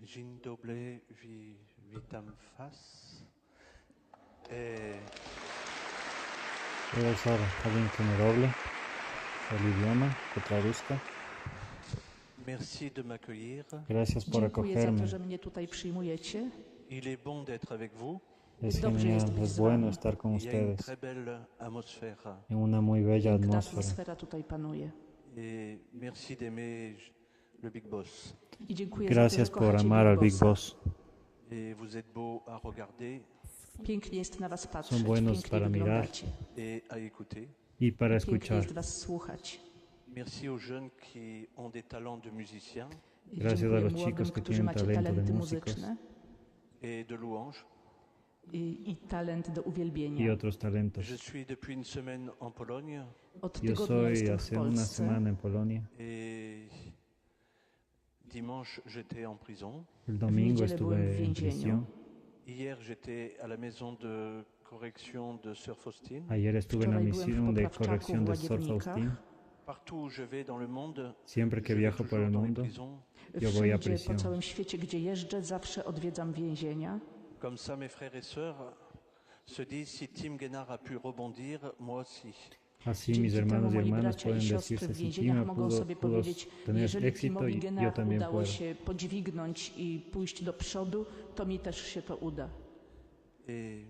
Dzień dobry, witam was. Eh, Debe ser alguien que me doble el idioma, que traduzca. Merci de m'accueillir. Gracias por Dziękuję za acogerme. to, że mnie tutaj przyjmujecie. Il est bon d'être avec vous. Es Dobrze jest genial, być es z bueno wami. estar con Il y a une ustedes très belle atmosphère. en una muy bella Piękna atmósfera. atmosfera tutaj panuje. Et merci d'aimer le Big Boss. I dziękuję Gracias za to, por że kochacie amar al Big Bossa. Boss. Et vous êtes beaux à regarder Pięknie jest na was patrzeć, Son buenos pięknie para mirar. wyglądacie. et à écouter. Y para Pięknie escuchar. jest was słuchać. Merci aux jeunes qui ont des talents de musiciens I Gracias a dziękuję los młodym, chicos que którzy tienen macie talento de talenty músicos muzyczne et de louanges. i talent do y uwielbienia. otros talentos. Je suis depuis une semaine en Pologne Od Yo tygodnia soy jestem w hace una Polsce. semana en Polonia. et dimanche j'étais en prison. El domingo niedzielę byłem w estuve en więzieniu. prisión. Hier j'étais à la maison de correction de Sœur Faustine. Ayer estuve en la Wczoraj byłem w misión de poprawczaku corrección w de Sor Łagiewnikach. Faustín. Partout où je vais dans le monde, Siempre que je vais viajo por toujours el dans les mundo, prisons. yo voy a Wszędzie po prisión. całym świecie, gdzie jeżdżę, zawsze odwiedzam więzienia. Comme ça, mes frères et sœurs se disent si Tim Guénard a pu rebondir, moi aussi. Así mis Dzięki temu hermanos y moi hermanas bracia i pueden siostry decirse, w si więzieniach Tima mogą sobie pudo powiedzieć, tener jeżeli éxito, Timowi yo Gena también udało puedo. się podźwignąć i pójść do przodu, to mi też się to uda. Et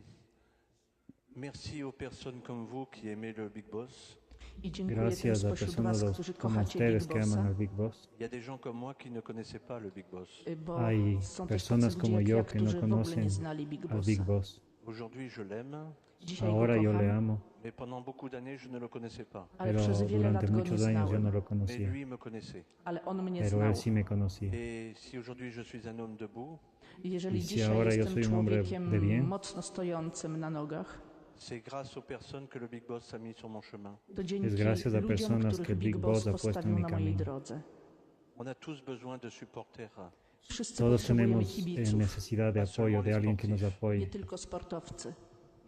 merci aux personnes comme vous qui aimez le Big Boss. I dziękuję tym Gracias a spośród personas was, którzy como kochacie ustedes Big que aman Bossa, al Big Boss. Il y a des gens comme moi qui ne connaissaient pas le Big Boss. bo Hay są też personas tacy como ludzie yo jak que ja, no którzy w ogóle nie conocen znali Big al Big Bossa. Boss. Aujourd'hui, je l'aime, Dzisiaj Ahora go yo le kocham, amo, mais pendant beaucoup d'années, je ne le connaissais pas. ale pero przez wiele durante lat go nie muchos años yo no znałem. lo Mais conocía. lui me connaissait. Ale on mnie Pero znał. él sí me conocía. Et si aujourd'hui je suis un homme debout, I jeżeli I si dzisiaj ahora yo jestem soy un hombre de człowiekiem bien, mocno stojącym na nogach, c'est grâce aux personnes que le Big Boss a mis sur mon chemin. to dzięki gracias a ludziom, personas que których Big Big Boss Boss ha puesto en postawił mi na mojej camino. drodze. On a tous besoin de supporters, Wszyscy Todos potrzebujemy tenemos kibiców, necesidad de apoyo, de alguien que nos nie apoye. tylko sportowcy,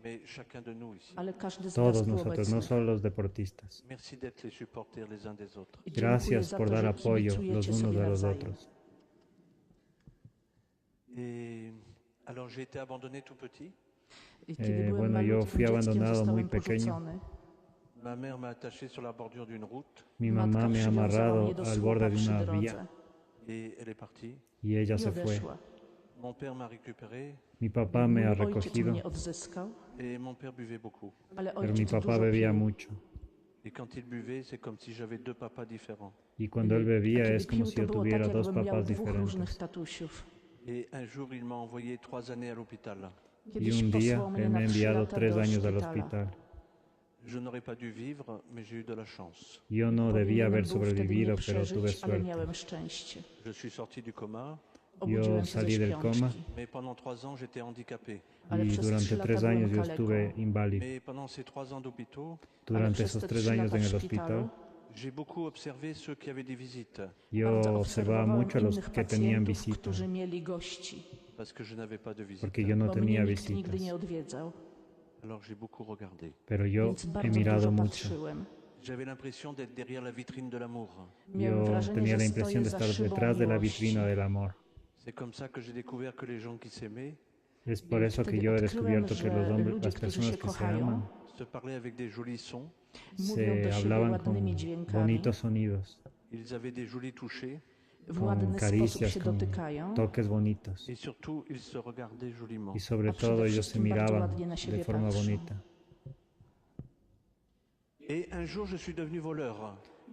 mais chacun de nous ici. ale każdy z nas Todos tu nosotros, no obecnych. solo los deportistas. Merci d'être les supporters les uns des autres. I dziękuję Gracias za por to, dar że apoyo los kibicujecie unos sobie a los nawzajem. otros. Et alors j'ai été abandonné tout petit. I kiedy byłem bueno, yo malutkim fui dzieckiem, abandonado zostałem muy pequeño. porzucony. Ma mère m'a attaché sur la bordure d'une route Mi Matka mamá me ha przywiązała amarrado mnie do al słupa borde de przy una drodze vía et elle est partie. y ella i se fue. odeszła. Mon père m'a récupéré Mi papá me ha Mój ojciec recogido, mnie odzyskał, et mon père buvait beaucoup. ale pero mi ojciec papá dużo bebía pił. mucho. Et quand il buvait, c'est comme si j'avais deux papas différents. Y cuando él A bebía kiedy es como pił, si to yo było tuviera tak, dos jakbym miał papás dwóch różnych diferentes. tatusiów. Et un jour, il m'a envoyé 3 années à l'hôpital. Y Kiedyś un día posłał mnie él me na ha 3 enviado lata 3 do años al szpitala. hospital. Je n'aurais pas dû vivre, mais j'ai eu de la chance. Yo no debía Powinienem haber był wtedy nie sobrevivido, pero tuve przeżyć, ale suerte. miałem szczęście. Je suis sorti du coma, Obudziłem się ze salí del coma. śpiączki, mais pendant 3 ans, j'étais handicapé. ale Y przez 3 durante lata 3 byłem años yo kaleką. estuve inválido. Mais pendant ces 3 ans d'hôpitaux, Ale Durante przez esos te 3 3 años lata en w el szpitalu hospital, j'ai beaucoup observé ceux qui avaient des visites, yo bardzo observaba obserwowałem mucho a los innych que tenían pacjentów, visitas, którzy mieli gości, parce que je n'avais pas de visite. porque yo no bo mnie tenía nikt nigdy visitas. nie odwiedzał, Alors j'ai beaucoup regardé. Pero yo więc he bardzo mirado dużo mucho. patrzyłem. J'avais l'impression d'être derrière la vitrine de l'amour. Miałem Yo wrażenie, tenía la że impresión stoję de za estar szybą detrás de la miłości. vitrina del amor. C'est comme ça que j'ai découvert que les gens qui s'aimaient Es por eso que Wtedy yo he odkryłem, descubierto que że los hombres, ludzie, las którzy personas się que se kochają, aman, se parlaient avec des jolis sons, mówią se do siebie hablaban ładnymi con dźwiękami, bonitos sonidos, ils avaient des jolis touchés w con ładny sposób caricias, się con dotykają, toques bonitos. et surtout ils se regardaient joliment. Y sobre A przede todo ellos se wszystkim bardzo miraban ładnie na siebie de forma patrzą. bonita. Et un jour je suis devenu voleur.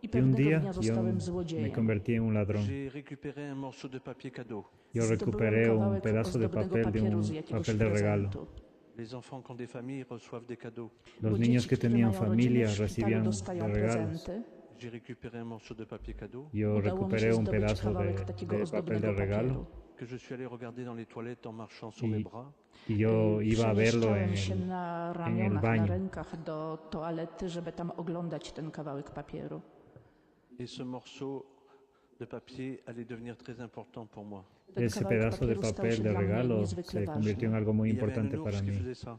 i Y un pewnego día dnia yo zostałem me złodziejem. convertí en un ladrón. J'ai récupéré un morceau de papier cadeau. Yo Zdobyłem recuperé un kawałek pedazo de ozdobnego papel de papieru un z jakiegoś papel de regalo. prezentu. Les enfants qui ont des familles reçoivent des cadeaux. Los Bo niños dzieci, que które tenían mają rodziny familia w szpitalu, recibían dostają regalos. prezenty. J'ai récupéré un morceau de papier cadeau Yo Udało mi recuperé się un zdobyć pedazo kawałek takiego de papel ozdobnego de regalo papieru. que je suis allé regarder dans les toilettes en marchant sur mes y, bras. y yo iba a verlo Przemieszczałem się na en el ramionach, na baño. rękach do toalety, żeby tam oglądać ten kawałek papieru. Et ce morceau de papier allait devenir très important pour moi. Ten Ese kawałek pedazo de papieru stał papel się de dla mnie regalo niezwykle se convirtió en ważny. algo muy Il y avait un importante nounours para qui mí. faisait ça.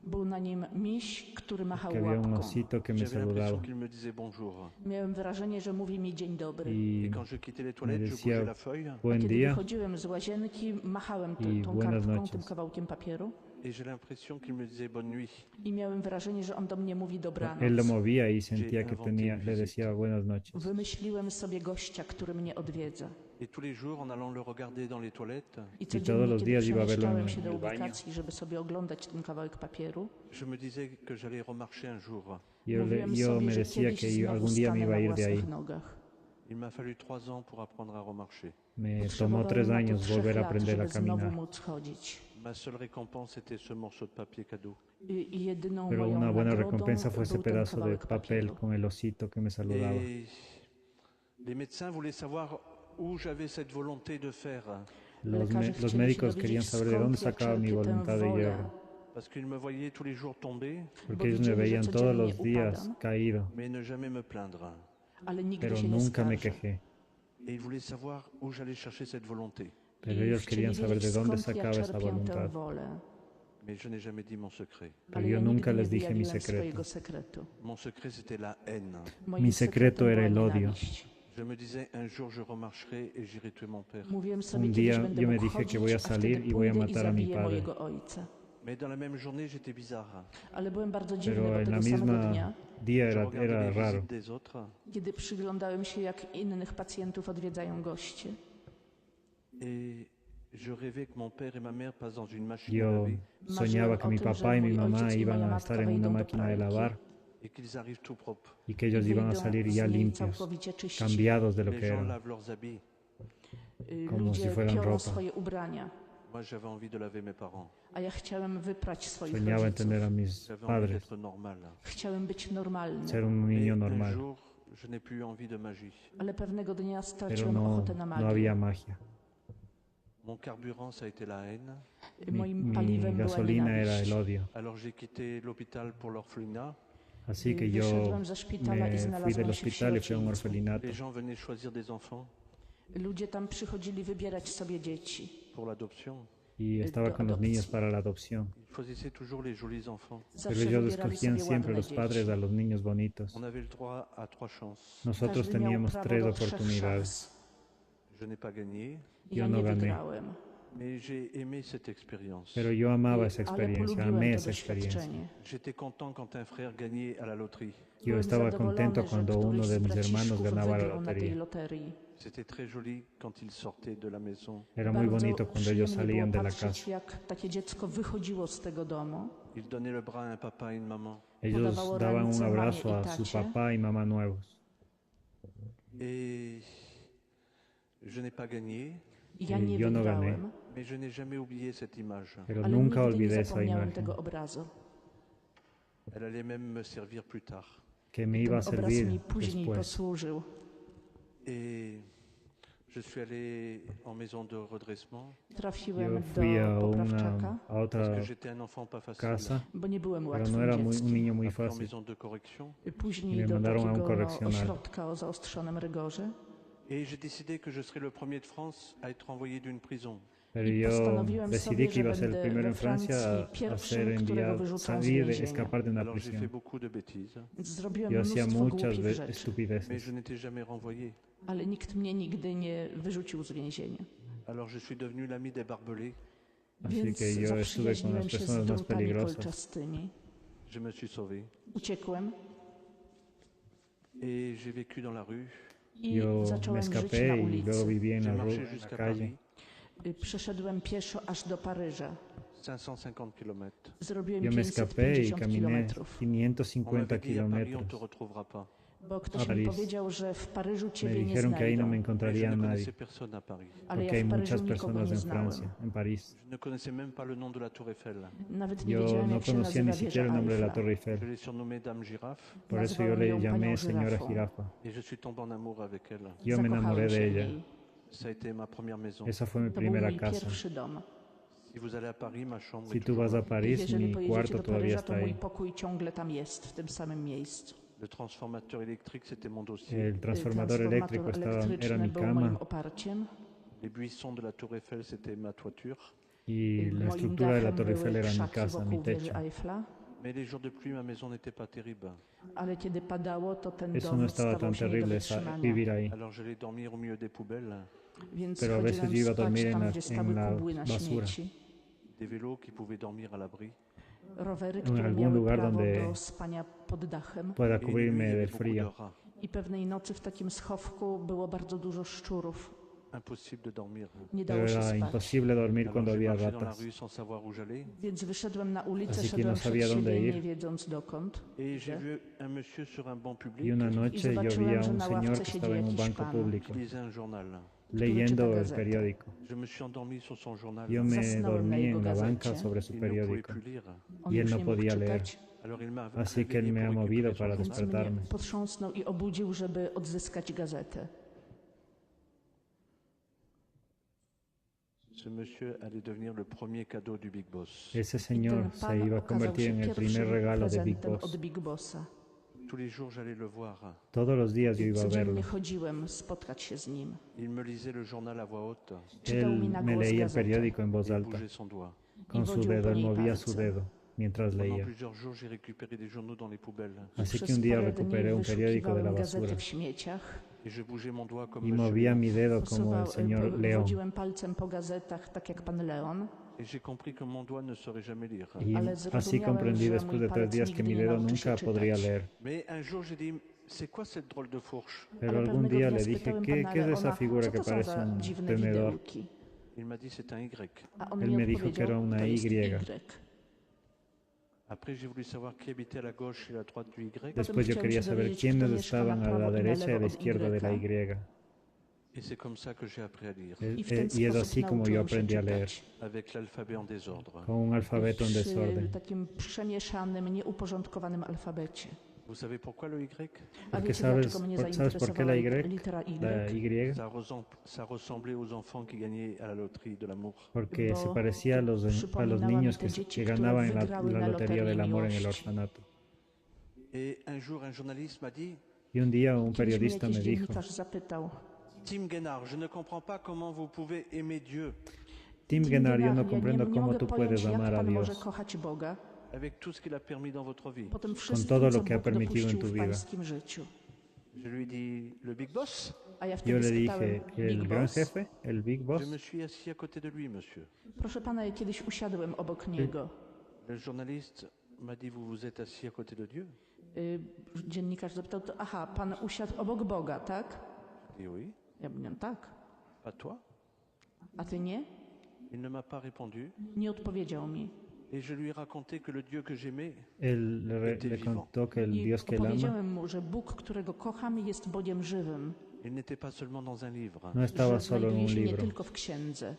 Był na nim miś, który machał que había un łapką. osito que me J'avais l'impression saludaba. qu'il me disait bonjour. Miałem wrażenie, że mówi mi dzień dobry. Y Et quand je quittais les toilettes, je decía, bougeais la feuille A buen kiedy día, wychodziłem z łazienki, machałem I tą buenas kartką, noches. tym kawałkiem papieru et j'ai l'impression qu'il me disait bonne nuit. i miałem wrażenie, że on do mnie mówi dobranoc. él lo movía y sentía que le decía buenas noches. Wymyśliłem sobie gościa, który mnie odwiedza. Et tous les jours, en allant le regarder dans les toilettes, I todos codziennie, los kiedy días iba a verlo przemieszczałem en się do el baño. ubikacji, żeby sobie oglądać ten kawałek papieru, je me disais que j'allais remarcher un jour. mówiłem Yo sobie, me że decía kiedyś que znowu algún día me stanę iba a na ir de ahí. własnych nogach. Il m'a fallu 3 ans pour apprendre à remarcher. Me tomó Potrzebowałem 3 na to años 3 volver a lat, aprender a żeby znowu caminar. móc chodzić. Ma seule récompense était ce morceau de papier cadeau. I jedyną Pero moją una buena nagrodą recompensa fue ese był ten pedazo de kawałek papel papieru. con el osito que me saludaba. Et les médecins voulaient savoir où j'avais cette volonté de faire, Lekarze Los chcieli się médicos dowiedzieć, querían saber de dónde skąd ja sacaba mi czerpię tę voluntad de wolę. hierro, parce qu'ils me voyaient tous les jours tomber, porque ellos me widzieli, że veían todos codziennie los días upadam. caído, mais ne jamais me plaindre. Ale nigdy pero się nie nunca me skarżę. quejé. Et ils voulaient savoir où j'allais chercher cette volonté. Pero I ellos chcieli querían saber de wiedzieć, dónde skąd ja sacaba esa czerpię tę voluntad. wolę. Mais je n'ai jamais dit mon secret. Pero Ale yo ja nunca nigdy nie les dije mi wyjawiłem secreto. swojego sekretu. Mon secret, c'était la haine. Moim Mi secreto era el była odio. nienawiść. Je me disais, un jour je remarcherai et j'irai tuer mon père. Mówiłem sobie, Un kiedyś día będę yo me mógł dije que chodzić, voy a a wtedy salir y voy a pójdę i matar a mi zabiję padre. mojego ojca. Mais dans la même journée, j'étais bizarre. Ale byłem bardzo dziwny, Pero bo en la tego samego misma dnia, día Je era regardais les raro. visites des autres kiedy przyglądałem się, jak innych pacjentów odwiedzają goście, et je rêvais que mon père et ma mère passent dans une machine à Yo laver soñaba que mi papá y mi mamá iban a estar en una máquina de lavar et qu'ils arrivent tout propres. y que ellos i iban a wyjdą salir z ya niej limpios, całkowicie czyści. cambiados de lo Les que gens eran. lavent leurs habits. como Ludzie si fueran piorą ropa. swoje ubrania, Moi, j'avais envie de laver mes parents. a ja chciałem wyprać swoich Soñaba en rodziców. tener a mis J'avais envie padres, d'être normal. Chciałem być normalny, ser un Mais niño un normal, jour, je n'ai plus eu envie de magie. ale pewnego dnia pero straciłem no, ochotę na no magię. había magia. Mon carburant, ça a été la haine. Moim Mi paliwem była gasolina era nienawiść. el odio. Alors j'ai quitté l'hôpital pour l'orphelinat. Así que yo Wyszedłem ze szpitala i me fui znalazłem del się w hospital y fui a un sierocińcu. orfelinato Les gens venaient choisir des enfants Ludzie tam przychodzili wybierać sobie dzieci. pour l'adoption. y estaba con los niños para la adopción. Ils choisissaient toujours les jolis enfants. Pero Zawsze ellos wybierali escogían sobie siempre ładne los padres a dzieci. los niños bonitos. On avait le droit à 3 chances. Nosotros Każdy miał teníamos prawo 3 do 3 oportunidades. szans. Je n'ai pas gagné, Ja Yo no nie gané. wygrałem, mais j'ai aimé cette expérience. Pero yo amaba esa ale experiencia, polubiłem amé to esa experiencia. doświadczenie. J'étais content quand un frère gagnait à la loterie. Yo Byłem estaba zadowolony, contento że cuando uno któryś de z mis hermanos braciszków ganaba la wygrał na tej lotería. loterii. C'était très joli quand ils sortaient de la maison. Era muy Bardzo bonito cuando ellos przyjemnie salían de było la patrzeć, casa. jak takie dziecko wychodziło z tego domu. Ils donnaient le bras à un papa et une maman. Ellos Podawało daban un ręce mamie abrazo i a su tacie. papá y mamá nuevos. Et je n'ai pas gagné, I ja I nie yo no gané. wygrałem, mais je n'ai jamais oublié cette image. Pero ale nunca nigdy nie olvidé esa zapomniałem imagen, tego obrazu. Elle allait même me servir plus tard. que me Ten iba a obraz servir mi później después. posłużył. Et je suis allé en maison de redressement Trafiłem Yo fui do a poprawczaka, a parce otra que j'étais un enfant pas facile. casa, bo nie byłem pero łatwym no era un dzieckiem. niño muy Après en fácil. maison de correction. Później Me do mandaron a un takiego correccional. ośrodka o zaostrzonym rygorze. Et j'ai décidé que je serais le premier de France à être envoyé d'une prison. Pero I yo postanowiłem decidí sobie, que że iba a ser el będę primero en we Francia Francji a pierwszym, ser którego enviado, wyrzucą z salir, więzienia. escapar de una Alors j'ai fait prisión. beaucoup de bêtises, Więc zrobiłem Yo hacía mnóstwo muchas głupich rzeczy, mais estupideces, je n'étais jamais renvoyé. ale nikt mnie nigdy nie wyrzucił z więzienia. Alors je suis devenu l'ami des barbelés. así Więc que yo estuve con zaprzyjaźniłem las się z personas más drutami peligrosas. kolczastymi. Je me suis sauvé. Uciekłem Et j'ai vécu dans la rue. i Yo me zacząłem żyć na escapé y luego ulicy. viví en J'ai la, marché en la jusqu'à calle. Paris, Przeszedłem pieszo aż do Paryża. 550 km. Zrobiłem Yo me escapé y 550 caminé kilometrów. On m'avait 550 dit à Paris, on ne te kilómetros. retrouvera pas. Bo ktoś A mi París. powiedział, że w Paryżu Me ciebie nie dijeron que ahí no me znajdą. Mais je encontraría ne nadie, connaissais personne à Paris. Ale porque ja hay w Paryżu muchas nikogo personas nie en znałem. Francia, en París. Je ne connaissais même pas le nom de la Tour Eiffel. Nawet nie Yo wiedziałem, no jak się conocía ni nazywa siquiera el wieża nombre de la Eiffla. Torre Je Eiffel, l'ai surnommée Dame Girafe por eso yo Nazwałem le ją llamé panią señora żyrafą. jirafa. et je suis tombé en amour avec elle. Yo me enamoré Zakochałem de się w ella. niej. Ça a été ma première maison. Esa fue mi To był primera mój casa. pierwszy dom. Si vous allez à Paris, ma chambre Si est tú toujours vas a là. I París, jeżeli mi pojedziecie cuarto do todavía Paryża, está to mój ahí. pokój ciągle tam jest, w tym samym miejscu. Le transformateur électrique, c'était mon dossier. El transformador Transformator eléctrico era elektryczny mi był cama. moim oparciem. Les buissons de la Tour Eiffel, c'était ma toiture. y la Moim estructura de la dachem Torre Eiffel były era mi krzaki casa, mi wokół wieży techo. Eiffla, Mais les jours de pluie, ma maison n'était pas terrible. ale kiedy padało, to ten Eso dom no estaba stawał tan się nie do terrible wytrzymania. vivir ahí. Alors j'allais dormir au milieu des poubelles, Więc Pero a veces chodziłem yo iba a spać dormir tam, en gdzie la stały kubły na basura. śmieci. des vélos qui pouvaient dormir à l'abri. Rowery, En które algún miały lugar prawo donde do spania pod dachem. pueda Et une nuit, il cubrirme y avait del beaucoup de frío. rats. I pewnej nocy w takim schowku było bardzo dużo szczurów. Impossible de dormir. Nie Pero dało się era spać. imposible dormir Alors cuando j'ai había marché dans la ratas. rue sans savoir où j'allais. Więc wyszedłem na ulicę, Así que szedłem no przed sabía dónde siebie, ir. nie wiedząc dokąd. Et j'ai vu un monsieur sur un banc public Y una I noche yo vi zobaczyłem, a że un na señor ławce que siedzi estaba en un jakiś banco pan. público qui lisait un journal. leyendo el gazetę. periódico. Je me suis endormi sur son journal. Yo me Zasnąłem na dormí jego en la banca gazecie. sobre su Il ne pouvait periódico. plus lire. On Y él już no nie mógł podía leer. czytać, Alors il m'a Así que él réveillé me ha pour movido récupérer para son journal. więc mnie despertarme. potrząsnął i obudził, żeby odzyskać gazetę. Ce monsieur allait devenir le premier cadeau du Big Boss. Ese I ten señor se pan iba a okazał convertir się en el primer pierwszym regalo de Big prezentem Boss. od Big Bossa. Tous les jours, j'allais le voir. Todos los días yo iba a verlo. Codziennie chodziłem spotkać się z nim. Il me lisait le journal à voix haute. Czytał mi Él na me głos leía el gazetę. periódico en voz Il alta. bougeait son doigt. Con su wodził dedo, po él niej movía su palcem. dedo mientras Pendant leía. plusieurs jours, j'ai récupéré des journaux dans les poubelles. Así Przez que un día parę dni recuperé un periódico de la wyszukiwałem basura gazetę w śmieciach Et je bougeais mon doigt comme y Monsieur movía Léon. mi dedo como el señor León. wodziłem palcem po gazetach, tak jak pan Leon. Et j'ai compris que mon doigt ne saurait jamais lire. Y Ale así zrozumiałem, comprendí że después de mój 3 palec días que nigdy mi nie dedo nauczy się nunca podría czytać. leer. Mais un jour, j'ai dit, c'est quoi cette drôle de fourche? Pero Ale algún pewnego día dnia le dije, spytałem ¿qué, pana qué es esa Leona, figura co que to są parece za un dziwne tenedor? widełki? Il m'a dit, c'est un Y. A on Él mi me dijo que odpowiedział, era una to jest Y. Y. Après, j'ai voulu savoir qui habitait à la gauche et à la droite du Y. Después yo chciałem quería się saber dowiedzieć, quiénes kto mieszka estaban na a la prawo i na derecha y a lewo la od izquierda de la Y. Y. Et c'est comme ça que j'ai appris à lire, I w ten Y es sposób así como yo nauczyłem się aprendí a leer, czytać. avec l'alphabet en désordre. con un alfabeto en Przy desorden. takim przemieszanym, nieuporządkowanym alfabecie. Vous savez pourquoi le Y? A Porque wiecie, sabes, dlaczego mnie ¿sabes por qué la zainteresowała Y? litera Y? La Y, Ça ressemblait aux enfants qui gagnaient à la loterie de l'amour. porque se Bo parecía a los przypominała mi niños te dzieci, que które ganaban en wygrały la na lotería del amor en el miłości. orfanato. Et un jour, un journaliste m'a dit, Y un día un Kiedyś mnie periodista jakiś me dijo, dziennikarz zapytał, Tim Guénard, je ne comprends pas comment vous pouvez aimer Dieu Tim Genar, yo no ja comprendo nie cómo mogę tú pojąć, puedes jak amar a pan może Dios kochać Boga avec tout ce qu'il a permis dans votre vie. po tym wszystkim, todo co lo que ha Bóg permitido en dopuścił tu w vida. pańskim życiu. Je lui ai dit, le Big Boss? A ja Yo wtedy le spytałem, dije, el Big gran Boss? jefe, el Big Boss. Je me suis assis à côté de lui, monsieur. Proszę pana, ja kiedyś usiadłem obok niego. Le journaliste m'a dit, vous vous êtes assis à côté de Dieu? Dziennikarz zapytał, to, aha, pan usiadł obok Boga, tak? Je dis oui. Ja mówię, tak. Pas toi? A ty nie? Il ne m'a pas répondu. Nie odpowiedział mi. Et je lui ai raconté que le Dieu que j'aimais Él le contó que el I Dios que él ama opowiedziałem mu, że Bóg, którego kocham, jest Bogiem żywym. il n'était pas seulement dans un livre. no estaba Że solo en znajduje un się nie libro. tylko w księdze.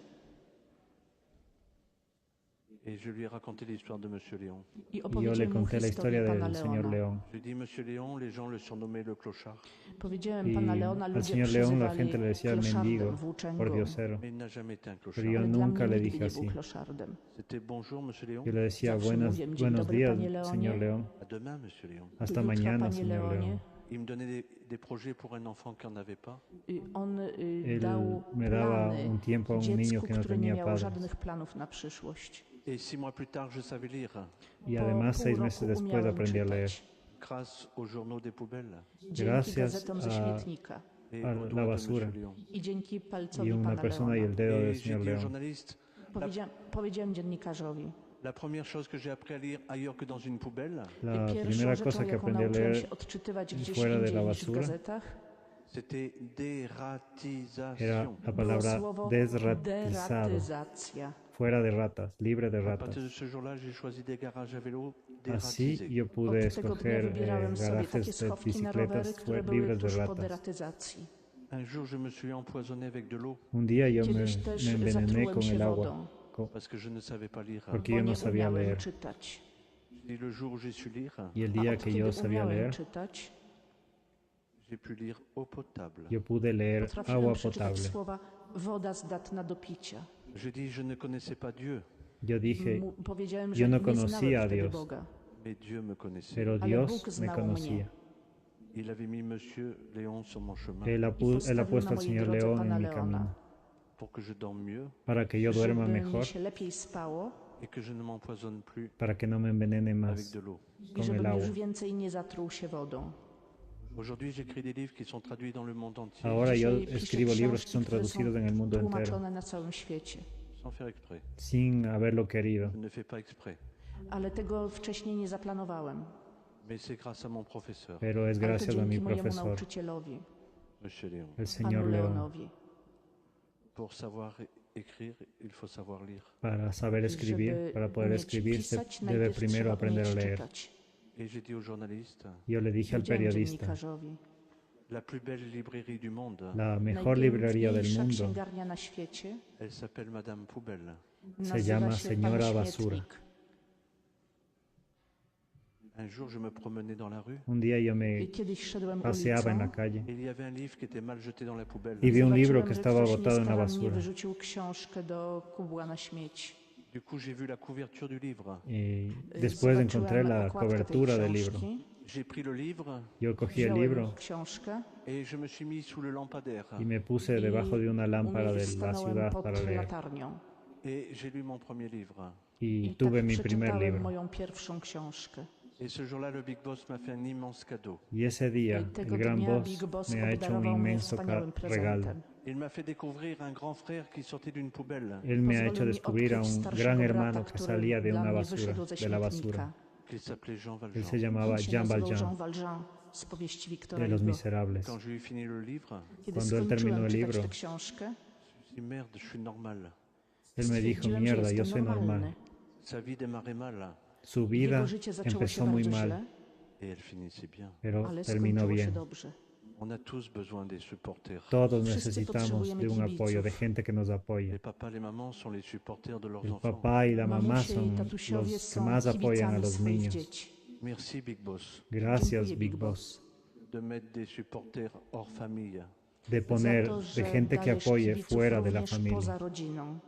Et je lui ai raconté l'histoire de Monsieur Léon. I Y yo le opowiedziałem mu conté la historia historię pana del señor Leona. León. Je lui ai dit, Monsieur Léon, les gens le surnommaient le clochard. Powiedziałem Y pana Leona, al ludzie señor León la przyzywali gente le decía el mendigo kloszardem, włóczęgą. por diosero. Mais il n'a jamais été un Pero clochard. yo Ale dla nunca mnie le nigdy dije nie był así. kloszardem. C'était bonjour, Monsieur Léon. Yo le decía Zawsze buenos mówię, dzień días, dobry, panie Leonie. señor León. À demain, Monsieur Léon. Hasta Do jutra, mañana, panie señor Leonie. León. Il me donnait des projets pour un enfant qui n'en avait pas. On Él dał me daba plany un tiempo a un niño dziecku, que no które nie tenía miało padres. żadnych planów na przyszłość. Et 6 mois plus tard, je savais lire, Y Po además, pół 6 meses roku después umiałem aprendí a leer. czytać. grâce aux journaux des poubelles Dzięki Gracias gazetom ze a- śmietnika et à aux la doigts de basura. Monsieur Léon. i dzięki Y palcowi una pana persona y Leona. el dedo del Et j'ai señor dit au León. journaliste, Powiedziałem dziennikarzowi, la première chose que j'ai appris à lire ailleurs que dans une poubelle, La pierwszą primera rzeczą, cosa que jaką aprendí a nauczyłem leer się odczytywać gdzieś fuera de indziej la niż w basura gazetach, c'était era dératisation. la było palabra słowo desratizado, deratyzacja. fuera de ratas, libre de À ratas. partir de ce jour-là, j'ai choisi des garages à vélo Así dératisés. yo pude Od tego dnia escoger wybierałem sobie takie garajes de schowki na rowery, bicicletas które były libres de tuż po ratas. deratyzacji. Un jour, je me suis empoisonné avec de l'eau Un día yo Kiedyś też me envenené zatrułem con się el agua, wodą, parce que je ne savais pas lire. porque bo yo no nie sabía umiałem leer. czytać. Et le jour où j'ai su lire, Y el A día od que kiedy yo sabía umiałem leer, czytać, j'ai pu lire eau potable. yo pude leer potrafiłem agua przeczytać potable. słowa woda zdatna do picia. Je dis, je ne connaissais pas Dieu, Yo dije, Powiedziałem, yo że no nie conocía znałem a wtedy Dios. Boga, mais Dieu me connaissait. pero Ale Dios Bóg me znał conocía. mnie. Il avait mis Monsieur Léon sur mon chemin Él ha postawił puesto na al mojej señor drodze León pana en mi Leona. camino pour que je dorme mieux para que yo duerma żeby mejor, mi się lepiej spało et que je ne m'empoisonne plus para que no me envenene avec más de l'eau. i con el żebym agua. już więcej nie zatruł się wodą. Aujourd'hui, j'écris des livres qui sont traduits dans le monde entier, Ahora yo Dzisiaj piszę escribo libros que son książki, które traducidos en el mundo entero, tłumaczone na całym świecie. sans faire exprès. sin haberlo querido. Je ne fais pas exprès, Ale tego wcześniej nie zaplanowałem. mais c'est grâce à mon professeur, Pero es Ale to gracias a mi dzięki mojemu profesor, nauczycielowi, Monsieur Léon. el panu señor León. Leonowi. Pour savoir écrire, il faut savoir lire. Para saber escribir, Żeby para poder umieć escribir, se pisać, debe najpierw primero trzeba aprender a umieć leer. czytać. Et j'ai dit aux journalistes, Yo le dije al Powiedziałem periodista, dziennikarzowi, la plus belle librairie du monde, la mejor librería del najpiękniejsza mundo księgarnia na świecie elle s'appelle Madame Poubelle. nazywa llama się Señora Pani Basura. Śmietnik. Un jour, je me promenais dans la rue Un día yo I me kiedyś szedłem paseaba en la ulicą calle et il y avait un livre qui était mal jeté dans la poubelle. y vi un libro zobaczyłem, que że estaba ktoś botado en la niestarannie basura. wyrzucił książkę do kubła na śmieci. Du coup, j'ai vu la couverture du livre. Y después encontré Zobaczyłem la okładkę tej cobertura del libro. książki, J'ai pris le livre Yo cogí el wziąłem libro książkę et je me suis mis sous le lampadaire. y me puse debajo de una i lámpara de la stanąłem ciudad pod para leer. latarnią. Et j'ai lu mon premier livre. Y I tuve tak mi primer przeczytałem libro. moją pierwszą książkę. Et ce jour-là, le Big Boss m'a fait un immense cadeau. Y ese día, I el tego gran dnia boss Big Boss me ha hecho un obdarował mnie inmenso wspaniałym regalo. prezentem. Il m'a fait découvrir un grand frère qui sortait d'une poubelle, Él me ha Pozwolił hecho mi descubrir a odkryć un starszego gran brata, hermano que który salía de dla una mnie basura, wyszedł ze de la basura. śmietnika. qu'il s'appelait Jean Él Valjean. se llamaba On się Jean nazywał Valjean, Jean Valjean z powieści Wiktora de Los Hugo. Miserables. Quand j'ai eu fini le livre, Kiedy Cuando él terminó skończyłem el czytać libro, tę książkę, je me suis dit merde, je suis normal. Él me dijo, stwierdziłem, że mierda, yo jestem soy normal. normalny. Sa vie démarrait mal Su vida Jego życie zaczęło się empezó muy bardzo mal, źle, et elle finissait bien. pero ale terminó skończyło się bien. dobrze. On a tous besoin des supporters. Todos Wszyscy necesitamos potrzebujemy de un apoyo, de kibiców. gente que nos apoye. Les papas, les mamans sont les supporters de leurs El enfants. papá y la mamá Mamusie son i tatusiowie los que są más apoyan a kibicami los swoich niños. dzieci. Merci Big Boss Gracias, Dziękuję, Big Boss, de mettre des supporters hors famille. de Za poner to, de że gente que dajesz apoye kibiców fuera de la również familia. poza rodziną.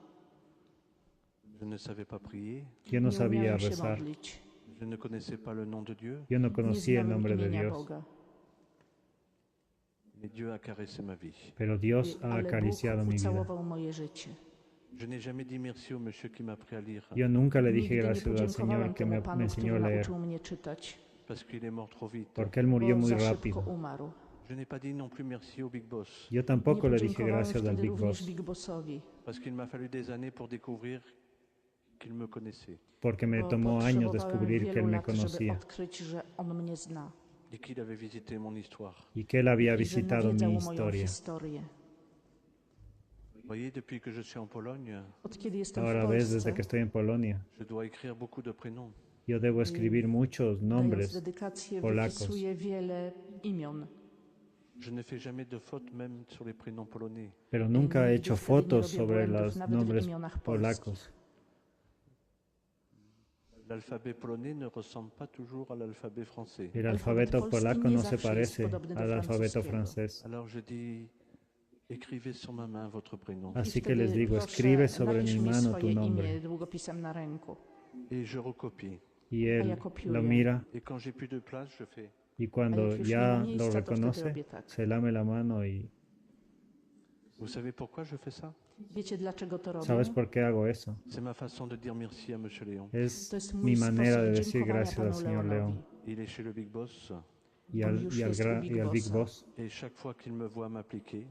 Je ne savais pas prier, Yo no Nie sabía umiałem się rezar, modlić. je ne connaissais pas le nom de Dieu, yo no Nie conocía el znałem nombre de imienia Dios, Boga. mais Dieu a caressé ma vie. pero Dios ha Ale acariciado Bóg mi vida. ucałował moje życie. Je n'ai jamais dit merci au monsieur qui m'a appris à lire, Yo nunca le dije Nigdy nie gracias al podziękowałem Señor que temu me panu, enseñó który a leer, nauczył mnie czytać, parce qu'il est mort trop vite. porque Él murió bo muy za szybko rápido. umarł. Je n'ai pas dit non plus merci au Big Boss, Yo Nie tampoco le dije podziękowałem gracias al wtedy Big również Boss, Big Bossowi, parce qu'il m'a fallu des années pour découvrir qu'il me connaissait porque me bo tomó años potrzebowałem descubrir que Él wielu me lat, żeby conocía odkryć, że On mnie zna et qu'il avait visité mon histoire. y que Él había i że visitado nawiedzał mi moją historia. historię. Vous voyez, depuis que je suis en Pologne, Od kiedy jestem Ahora w ves, Polsce, desde que estoy en Polonia, je dois écrire beaucoup de prénoms. yo debo escribir muchos dając nombres, dedykację, polacos. wypisuję wiele imion. Je ne fais jamais de fautes même sur les prénoms polonais. pero nunca he Nigdy hecho wtedy nie fotos robię sobre błędów, los nawet w nombres imionach polacos. L'alphabet polonais ne ressemble pas toujours à l'alphabet français. El Alfabet alfabeto polski polaco nie no se zawsze jest parece podobny do al alfabeto francuskiego. francés. Alors je dis, écrivez sur ma main votre prénom. Así I que les wtedy digo, proszę, escribe sobre napisz mi mi mano tu swoje nombre. imię długopisem na ręku. Et je recopie. Y A él ja kopiuję. lo mira Et quand j'ai plus de place, je fais. y cuando jak już nie ya ma miejsca, lo to wtedy reconoce, robię tak. se lame la mano y Vous savez pourquoi je fais ça? Wiecie, dlaczego to robię? ¿sabes por qué hago eso? C'est ma façon de dire merci à Monsieur Léon. Es To jest mój mi manera de sposób decir dziękowania gracias al panu señor Leonowi. León Il est chez le Big Boss y On al, już y al, jest u Big y al Big Bossa. Boss et chaque fois qu'il me voit m'appliquer,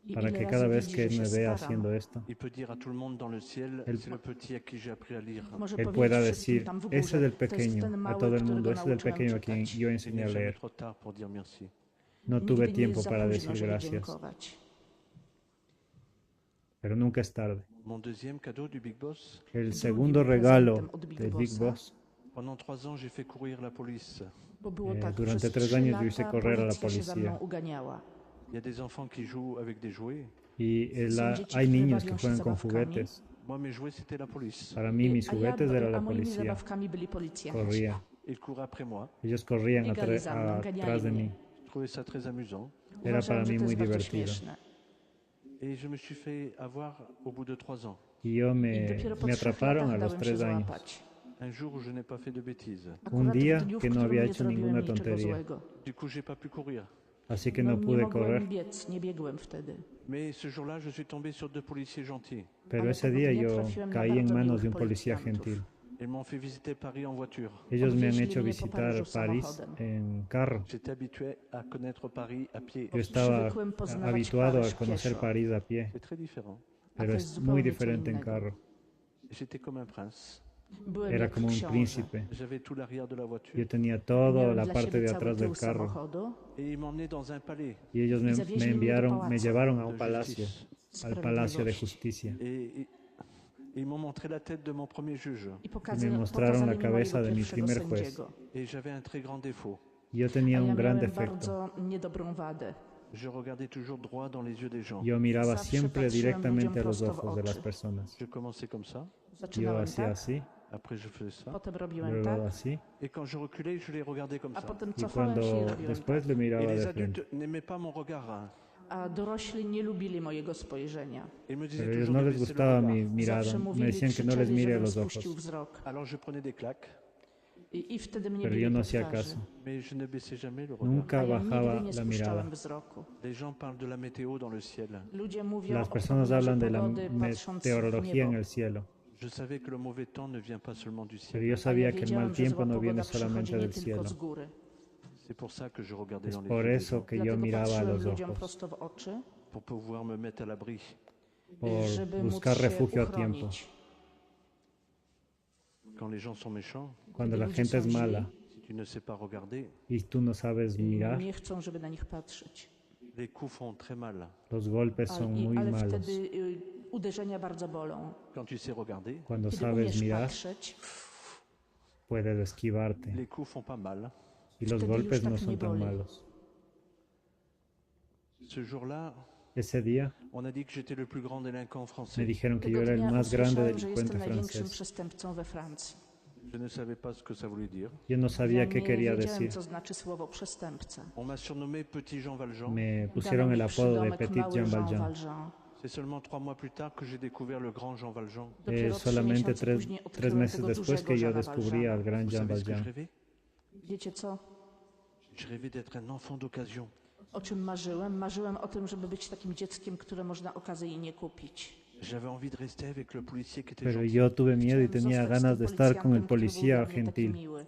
I para ile que razy cada vez widzi, que że él me się vea staram. haciendo esto, il peut dire à tout le monde dans le ciel, El- c'est le petit à qui j'ai appris à lire. Może él powiedzieć pueda wszystkim decir, tam w ese górze, es el to jest pequeño, ten a mały, todo el mundo, którego ese es el nauczyłem pequeño a quien czytać. yo Il enseñé n'est a jamais leer. trop tard pour dire merci. No Nigdy tuve nie tiempo jest za para późno, decir żeby gracias, dziękować. pero nunca es tarde. Mon deuxième cadeau du Big Boss, El Drugim segundo regalo prezentem od Big del Big Bossa, Boss, pendant 3 ans, j'ai fait courir la police. bo było Eh, tak, durante przez 3 3 años lata hice correr a la policja się za policía. mną uganiała. Il y a des enfants qui jouent avec des jouets. y Są dzieci, hay które niños bawią que się juegan con zabawkami. juguetes. Moi, mes jouets, c'était la police. Para mí mis juguetes era la moimi policía. zabawkami byli policjanci. Corría. Ils couraient après moi. Ellos corrían Biegali za mną, atrás ganiali de mnie. mí. Je trouvais ça très amusant. Era para Uważałem, że mí to muy jest bardzo divertido. śmieszne. Et je me suis fait avoir au bout de 3 ans. Y yo I me dopiero po me 3 atraparon a latach los dałem się 3 años. złapać. Un jour où je n'ai pas fait de bêtises. Akurat día w dniu, w que no którym había nie hecho zrobiłem ninguna niczego tontería. złego. Du coup, j'ai pas pu courir. así que No, no nie pude mogłem correr. biec, nie biegłem wtedy. Mais ce jour-là, je suis tombé sur 2 policiers gentils. Pero Ale ese tego día dnia yo trafiłem na caí en bardzo manos miłych de un policía policjantów. gentil. Ils m'ont fait visiter Paris en voiture. Ellos me han Odwieźli hecho mnie po visitar Paryżu París samochodem. en carro. J'étais habitué à connaître Paris à pied. Yo estaba Przywykłem poznawać habituado Paryż a conocer pieszo. París a pie, C'est très différent. pero to jest es zupełnie muy co diferente en innego. carro. J'étais comme un prince. Byłem Era jak como un książę. príncipe. J'avais tout l'arrière de la voiture. Yo tenía toda Miałem la dla parte siebie de cały atrás tył del carro samochodu Et ils m'emmenaient dans un palais y ellos I me zawieźli mnie do enviaron, me pałacu llevaron a de un palacio, justice. al Palacio de Sprawiedliwości. Justicia. Et ils m'ont montré la tête de mon premier juge. I Me mostraron la pokazali mi cabeza mojego de mi pierwszego primer juez. sędziego. Et j'avais un très grand défaut. Yo A tenía ja un gran miałem defecto. bardzo niedobrą wadę. Je regardais toujours droit dans les yeux des gens. Yo miraba Zawsze siempre patrzyłem directamente ludziom a los prosto w ojos de las oczy. personas. Je commençais comme ça, Yo Zaczynałem hacía tak, así, après je faisais ça. potem robiłem luego tak, así, Et quand je reculais, je les regardais comme a ça. potem y cofałem się i cuando robiłem después tak. le Et miraba les de frente. adultes n'aimaient pas mon regard. Hein. A dorośli nie lubili mojego spojrzenia. Ils me disaient Pero a ellos toujours no de les baisser le gustaba regard. mi mirada, Zawsze me mówili, decían que no les krzyczeli, mire a żebym los spuścił ojos, wzrok. Alors je prenais des claques, I wtedy mnie pero bili yo no po hacía twarzy. caso. mais je ne baissais jamais le regard. Nunca A ja bajaba nigdy nie la mirada. spuszczałem wzroku. Les gens parlent de la météo dans le ciel. Ludzie mówią Las o personas prognozie hablan de la pogody, patrząc w meteorología en niebo. el cielo, Je savais que le mauvais temps ne vient pas seulement du pero ciel. yo A ja sabía que el mal wiedziałem, że tiempo zła no viene pogoda przychodzi solamente nie del tylko cielo. z góry. C'est pour ça que je regardais Es dans les por yeux des eso gens, que yo Dlatego miraba a patrzyłem los ludziom ojos, prosto w oczy, pour pouvoir me mettre à l'abri. por żeby móc buscar się refugio a tiempo. uchronić. Quand les gens sont méchants, Cuando la ludzie gente es są źli, mala si tu ne sais pas regarder, y tú no sabes mirar, nie chcą, żeby na nich patrzeć. les coups font très mal. los golpes son muy Ale malos. wtedy uderzenia bardzo bolą. Quand tu sais regarder, Cuando Kiedy sabes umiesz mirar, patrzeć, puedes esquivarte les coups font pas mal. y los wtedy golpes już no tak son nie tan boli. malos. Ce jour-là, Ese día on a dit que j'étais le plus grand délinquant me français. dijeron que Tego yo era el dnia más grande usłyszałem, że delincuente jestem największym francés. przestępcą we Francji. Je ne savais pas ce que ça voulait dire. Yo no Ja sabía qué nie quería wiedziałem, decir. co znaczy słowo przestępca. On m'a surnommé Petit Jean Valjean. Me Dano pusieron mi el apodo de przydomek Petit Mały Jean Jean Valjean. Valjean. C'est seulement 3 mois plus tard que j'ai découvert le grand Jean Valjean. Dopiero 3 Solamente miesiące tres, później tres odkryłem meses tego después dużego que yo Jeana descubrí Valjeana. al gran Vous Jean savez ce que je Valjean. rêvais? Wiecie co? Je rêvais d'être un enfant d'occasion. O czym marzyłem? Marzyłem o tym, żeby być takim dzieckiem, które można okazyjnie kupić. J'avais envie de rester avec le policier qui était Pero gentil, yo tuve miedo y Chciałem tenía zostać ganas z de tym estar con el policjantem, który był policía dla mnie taki gentil, miły.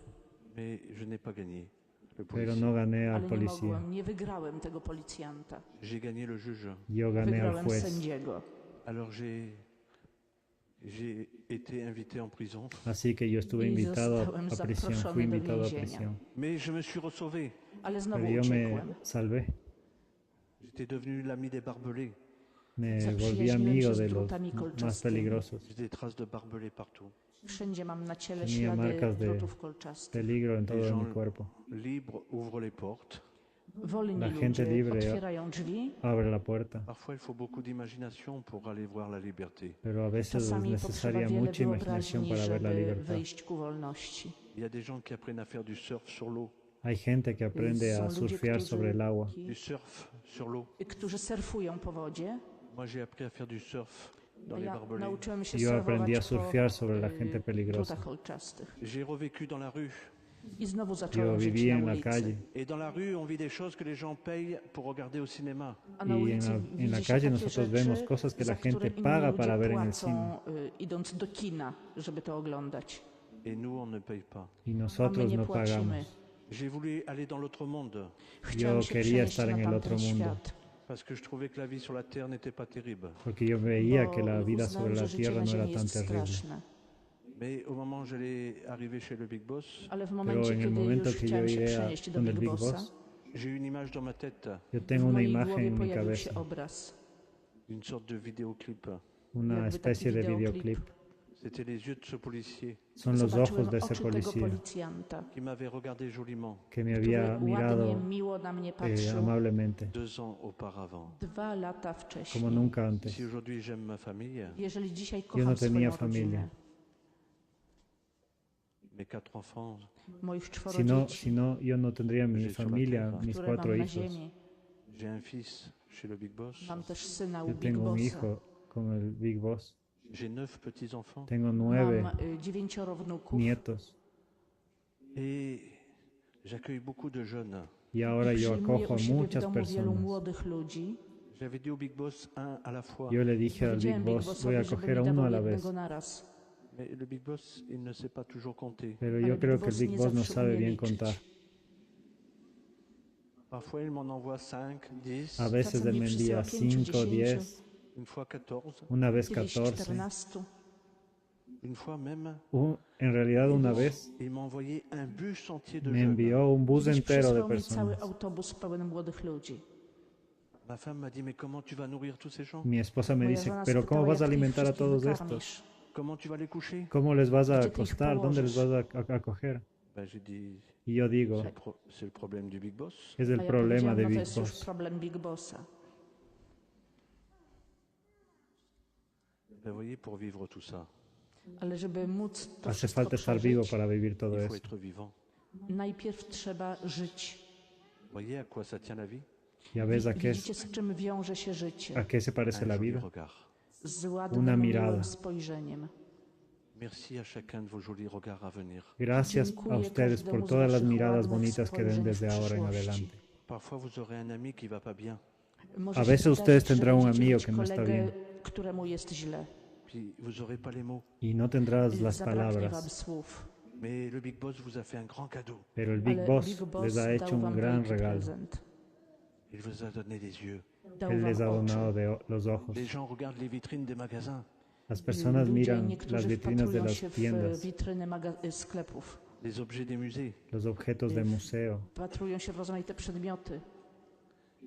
mais je n'ai pas gagné. Le pero policier. no gané al Ale nie policía. mogłem, nie wygrałem tego policjanta. J'ai gagné le juge. Yo gané al Wygrałem juez. sędziego. Alors j'ai été invité en prison, Así que yo estuve Y invitado zostałem a prisión, zaproszony fui do invitado a więzienia. prisión. mais je me suis ressauvé. Ale znowu Pero yo me uciekłem. salvé, J'étais devenu l'ami des barbelés. me volví Zaprzyjaźniłem się amigo z de los drutami más kolczastymi. peligrosos. J'ai des traces de barbelés partout. Wszędzie mam na ciele Tenía ślady marcas de drutów kolczastych. peligro en todo Les mi gens cuerpo. libres ouvrent les portes. Wolni La gente ludzie libre otwierają drzwi, Abre la puerta, Parfois, il faut beaucoup d'imagination pour aller voir la liberté. pero a veces es czasami potrzeba necesaria wiele mucha imaginación wyobraźni, para ver la żeby libertad. wyjść ku wolności. Il y a des gens qui apprennent à faire du surf sur l'eau. Hay gente que aprende Są a ludzie, surfear sobre el agua. Du surf sur l'eau. którzy surfują po wodzie. Moi, j'ai appris à faire du surf dans A les ja barbelés. nauczyłem się Yo aprendí a surfować surfear po sobre la gente peligrosa. drutach kolczastych. J'ai revécu dans la rue. I znowu Yo zacząłem żyć viví na en la ulicy. calle Et dans la rue, on vit des choses que les gens payent pour regarder au cinéma. A na y en ulicy la widzi się calle takie nosotros rzeczy, vemos cosas que la za które gente inni paga ludzie para ver en el płacą, cine idąc do kina, żeby to oglądać. Et nous, on ne paye pas. y A my nosotros nie no płacimy. pagamos. J'ai voulu aller dans l'autre monde Chciałem się quería przenieść estar na en el tamten otro mundo. świat, parce que je trouvais que la vie sur la terre n'était pas terrible. Porque yo veía bo que la vida uznałem, sobre że la życie tierra na no era ziemi tan jest terrible. straszne. Mais au moment où j'allais arriver chez le Big Boss, Ale w Pero momencie, en el kiedy momento już que yo chciałem się iré przenieść do donde el Big Big Bossa, Boss, j'ai eu une image dans ma tête yo w tengo una mojej imagen głowie en mi pojawił cabeza, się obraz. d'une sorte de vidéoclip. una jakby taki especie de videoclip. videoclip. C'était les yeux de ce policier Son los Zobaczyłem ojos de ese oczy tego policía policjanta, qui m'avait regardé joliment que me który había ładnie, mirado miło na mnie patrzył amablemente, 2 ans auparavant. 2 lata como wcześniej. nunca antes. Si aujourd'hui j'aime ma famille, Jeżeli dzisiaj Yo kocham no tenía swoją familia. rodzinę, mes 4 enfants, moich 4 Si no, dzieci, si no, yo no tendría mi J'ai sur la familia, tierra. mis które 4 mam na hijos. ziemi. j'ai un fils chez le Big Boss, Mam też syna u Yo Big tengo un Bossa. hijo con el Big Boss. j'ai 9 petits-enfants. Tengo 9 Mam 9 wnuków nietos Et j'accueille beaucoup de jeunes. y ahora yo Przyjmuję acojo u a siebie w muchas domu wielu personas. młodych ludzi. J'avais dit au Big Boss un à la fois. Yo le dije al Big Powiedziałem Big Boss, voy a Bossowi, żeby acoger a mi uno a dawał la vez. jednego naraz. Mais le Big Boss, il ne sait pas toujours compter. Pero Ale yo Big creo que el Boss Big nie Boss no zawsze sabe umie bien liczyć. contar. Parfois, il m'en envoie 5, 10, A veces Czasem él mi me przysyła envía 5, 5, 10, 10, une fois 14, una vez kiedyś 14. 14. une fois même, En realidad una vez il m'a envoyé un bus entier de me jeunes. envió un bus Kiedyś entero de przysłał mi cały personas. autobus pełen młodych ludzi. Ma femme m'a dit, mais comment tu vas nourrir tous ces gens? Mi esposa me Moja dice, żona pero spytała, ¿cómo vas a jak ty ich alimentar a wszystkich todos wykarmisz? estos? Comment tu vas les coucher? ¿Cómo les vas a Gdzie ty ich acostar? ¿Dónde les vas położysz? a acoger? Ben, j'ai dit, Y yo digo, c'est le problème du Big Boss. es A el ja problema powiedziałam, de no to Big jest już Boss. problem Big Bossa. Ben, vous voyez, pour vivre tout ça, Ale żeby móc to Hace wszystko falta estar vivo przeżyć, para vivir todo il faut eso. être vivant. najpierw trzeba żyć. Vous voyez à quoi ça tient la vie? Ya ves Widzicie, z czym wiąże się życie? a qué se parece Un la joli vida. regard. Z Una ładnym, mirada. miłym spojrzeniem. Merci à chacun de vos jolis regards à venir. Gracias a Dziękuję ustedes por każdemu z todas las waszych miradas ładnych bonitas que den spojrzeń w desde ahora en przyszłości. adelante. Parfois, vous aurez un ami qui va pas bien. Może A się veces zdarzyć, ustedes że tendrán un będziecie amigo mieć que no está kolegę, bien. któremu jest źle. Puis vous aurez pas les mots. Y no tendrás las Zabraknie wam palabras. słów. Mais le Big Boss vous a fait un grand cadeau. Pero el Big Ale Boss Big Boss les ha hecho dał un wam gran wielki regalo. prezent. Il vous a donné les yeux. Dał Él les ha wam donado oczy. los ojos. Les gens regardent les vitrines des magasins. Las personas Ludzie miran las niektórzy vitrinas de wpatrują las się w tiendas, witryny sklepów. Les objets des musées. los objetos de museo. Wpatrują się w rozmaite przedmioty.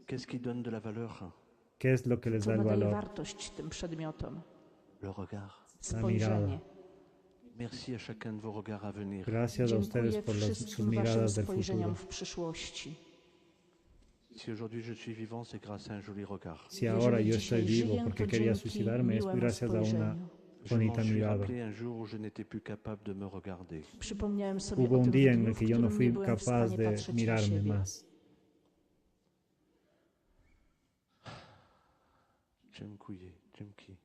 Qu'est-ce qui donne de la valeur? ¿Qué es lo que les Co da el nadaje valor? wartość tym przedmiotom? Le regard. Spojrzenie. Merci à chacun de vos regards à venir. Gracias a ustedes Dziękuję por sus wszystkim waszym miradas del spojrzeniom futuro. w przyszłości. Si aujourd'hui je suis vivant, c'est grâce à un joli regard. Si ahora yo estoy dzisiaj vivo żyję, porque to quería dzięki suicidarme, es miłemu gracias a una spojrzeniu. Je bonita m'en suis mirada. rappelé un jour où je n'étais plus capable de me regarder. Przypomniałem sobie Hubo o un tym día en dniu, el w que yo no którym fui nie byłem w capaz stanie de patrzeć na mirarme siebie. más. Dziękuję, dzięki.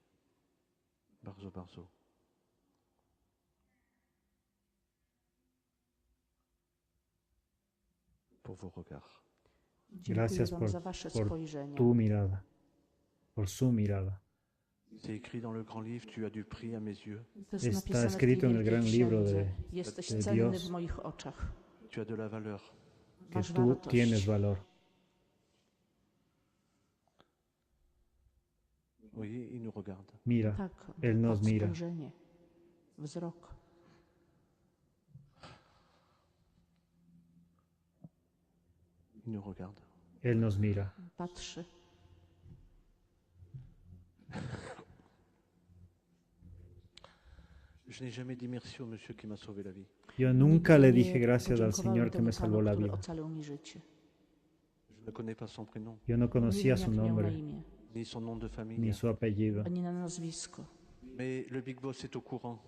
Bardzo, bardzo. Pour vos regards. Dziękuję Gracias wam por, za wasze por spojrzenia. tu mirada, por su mirada. C'est écrit dans le grand livre, tu as du prix à mes yeux. To jest Está napisane w tej escrito en el wielkiej gran libro księdze. de Jesteś de cenny Dios. w moich oczach. Tu as de la valeur. Que Masz tú wartość. tienes valor. Vous voyez, il nous regarde. Mira, Tak, Él nos to mira. spojrzenie, wzrok. Il nous regarde. Él nos mira. Patrzy. Je n'ai jamais dit merci au monsieur qui m'a sauvé la vie. Yo nunca le Nigdy dije nie gracias al podziękowałem Señor que temu me salvó la Panu, który vida. ocalił mi życie. Je ne connais pas son prénom, Yo no Nie conocía wiem, su jak miał na nombre imię, ni son nom de famille. ni su apellido, ani na nazwisko. Mais le Big Boss est au courant.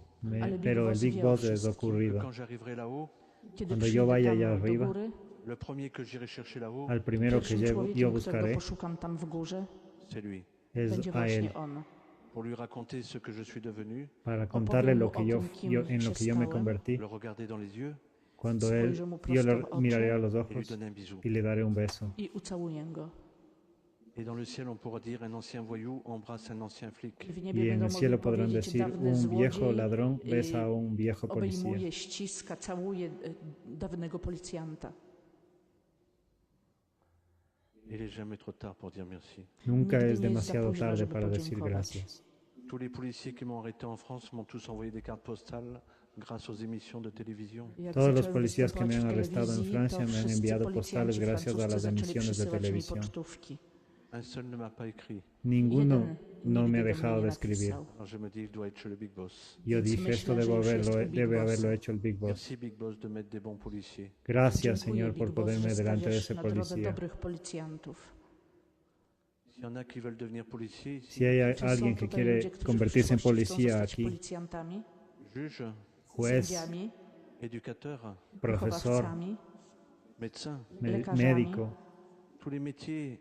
Ale Big pero el Boss Big wie o Boss es wszystkim. ocurrido. Quand j'arriverai là-haut, Kiedy Cuando yo przyjdę vaya tam allá do arriba, góry, le premier que j'irai chercher là-haut, Al primero que pierwszym yo człowiekiem, którego buscaré poszukam tam w górze, c'est lui. es będzie a Él, właśnie on. Pour lui raconter ce que je suis devenu, para contarle lo mu que o yo, tym, kim en lo que yo me się convertí. le regarder dans les yeux Cuando Spojrzę mu yo prosto le w oczy miraré a los et lui ojos donner un bisou. y le daré un beso. I ucałuję go. Et dans le ciel, on pourra dire un ancien voyou embrasse un ancien flic. I w Y niebie en będą el mogli cielo podrán powiedzieć, decir, dawny un viejo złodziej ladrón besa a un viejo policía. obejmuje, ściska, całuje dawnego policjanta. Il est jamais trop tard pour dire merci. Nunca Nigdy es nie jest za demasiado późno, tarde żeby para decir podziękować. gracias. Tous les policiers qui m'ont arrêté en France m'ont tous envoyé des cartes postales grâce aux émissions de télévision. Jak Todos los zacząłem policías que me występować han w arrestado en telewizji, Francia to me han wszyscy enviado policjanci postales gracias a francuscy las zaczęli emisiones de przysyłać mi televisión. pocztówki. Un seul ne m'a pas écrit. Ninguno Jeden no me nigdy ha do mnie dejado nie de escribir. napisał. Alors je me dis, il doit être chez le Big Boss. Yo Więc dije, esto myślę, że już jest u Big debe haberlo Bossa. hecho el Big Boss. Merci Big Boss de mettre des bons policiers. Gracias, Dziękuję, Señor, por Big Boss, ponerme że delante de stawiasz ese na drodze policía. dobrych policjantów. S'il y en a qui veulent devenir policiers ici, Si hay Czy alguien są que tutaj quiere ludzie, którzy convertirse en w przyszłości chcą policía zostać aquí, policjantami, juges, juez, sędziami, éducateurs, profesor, wychowawcami, médecins, lekarzami, médico, tous les métiers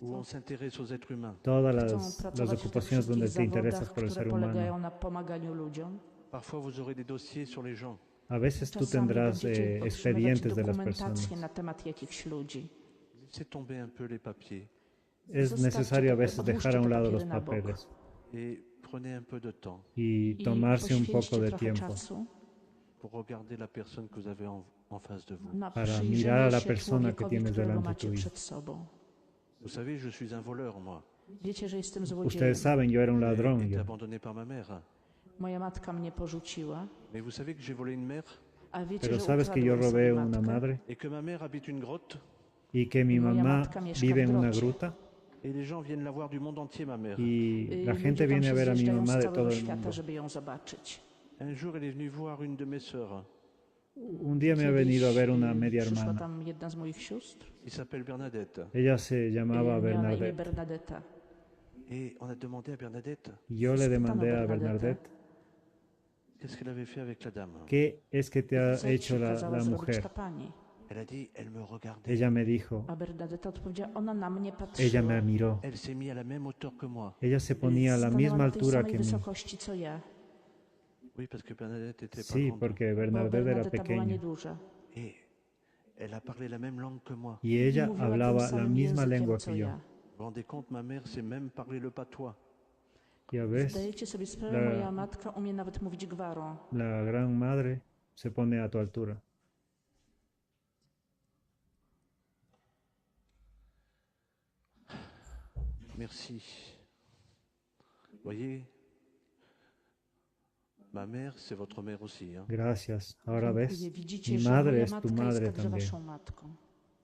où on s'intéresse aux êtres humains. todas chcą las pracować w tych ocupaciones donde wszystkich te interesas zawodach, por el które ser humano. polegają na pomaganiu ludziom. Parfois, vous aurez des dossiers sur les gens. A veces tú Czasami tendrás będziecie potrzebować expedientes de las dokumentację personas. na temat jakichś ludzi. Laissez tomber un peu les papiers Es Zostawcie necesario a te- veces odłóżcie dejar a un te lado los papiery na bok. papeles et prenez un peu de temps y I tomarse un poco poświęćcie de trochę tiempo czasu pour regarder la personne que vous avez en face de vous. na para przyjrzenie mirar a la się persona que człowiekowi, tienes którego delante macie tuyo. przed sobą. Vous savez, je suis un voleur, moi. Wiecie, że jestem złodziejem. Ustedes saben, yo era un J'ai ladrón. été Yo. abandonné par ma mère. Moja matka mnie porzuciła, Mais vous savez que j'ai volé une mère a wiecie, Pero że sabes que yo ukradłem sobie robé una matkę madre et que ma mère habite une grotte y que mi Moja mamá matka mieszka vive w en una grocie. gruta et les gens viennent la voir du monde entier, ma mère. y la Ludzie gente tam viene a się ver a mi zjeżdżają mamá z de całego todo el świata, mundo. żeby ją zobaczyć. Un jour, elle est venue voir une de mes sœurs. Un día me ha venido a ver una media Przyszła hermana. tam jedna z moich sióstr. Il s'appelle Bernadette. Ella se llamaba Miała na imię Bernadette. Bernadetta. Et on a demandé à Bernadette Y yo le demandé a Bernadette. Bernadette, qu'est-ce qu'elle avait fait avec la dame. ¿qué es que te ha Co hecho ci la kazała zrobić mujer? ta pani? Elle a dit, elle me regardait. Ella me dijo, A Bernadetta odpowiedziała, ona na mnie ella patrzyła. me miró, Elle s'est mise à la même hauteur que moi. ella se ponía a la Stanęła misma na tej altura samej que mí. wysokości co ja. Oui, parce que Bernadette était pas Sí, grande. porque Bo Bernadette era Bernadetta była pequeña nieduża. Et elle a parlé la même langue que moi. y ella Mówiła tym hablaba la samym misma językiem, lengua co que yo. ja. Vous vous rendez compte, ma mère sait même parler le patois. Ya ves, Zdajecie sobie sprawę, La- moja matka umie nawet mówić gwarą. la gran madre se pone a tu altura. Merci. Voyez, ma mère, c'est votre mère aussi. Hein. Gracias. Ahora ves, Dziękuję. Widzicie, mi że madre moja es tu matka madre jest także también. waszą matką.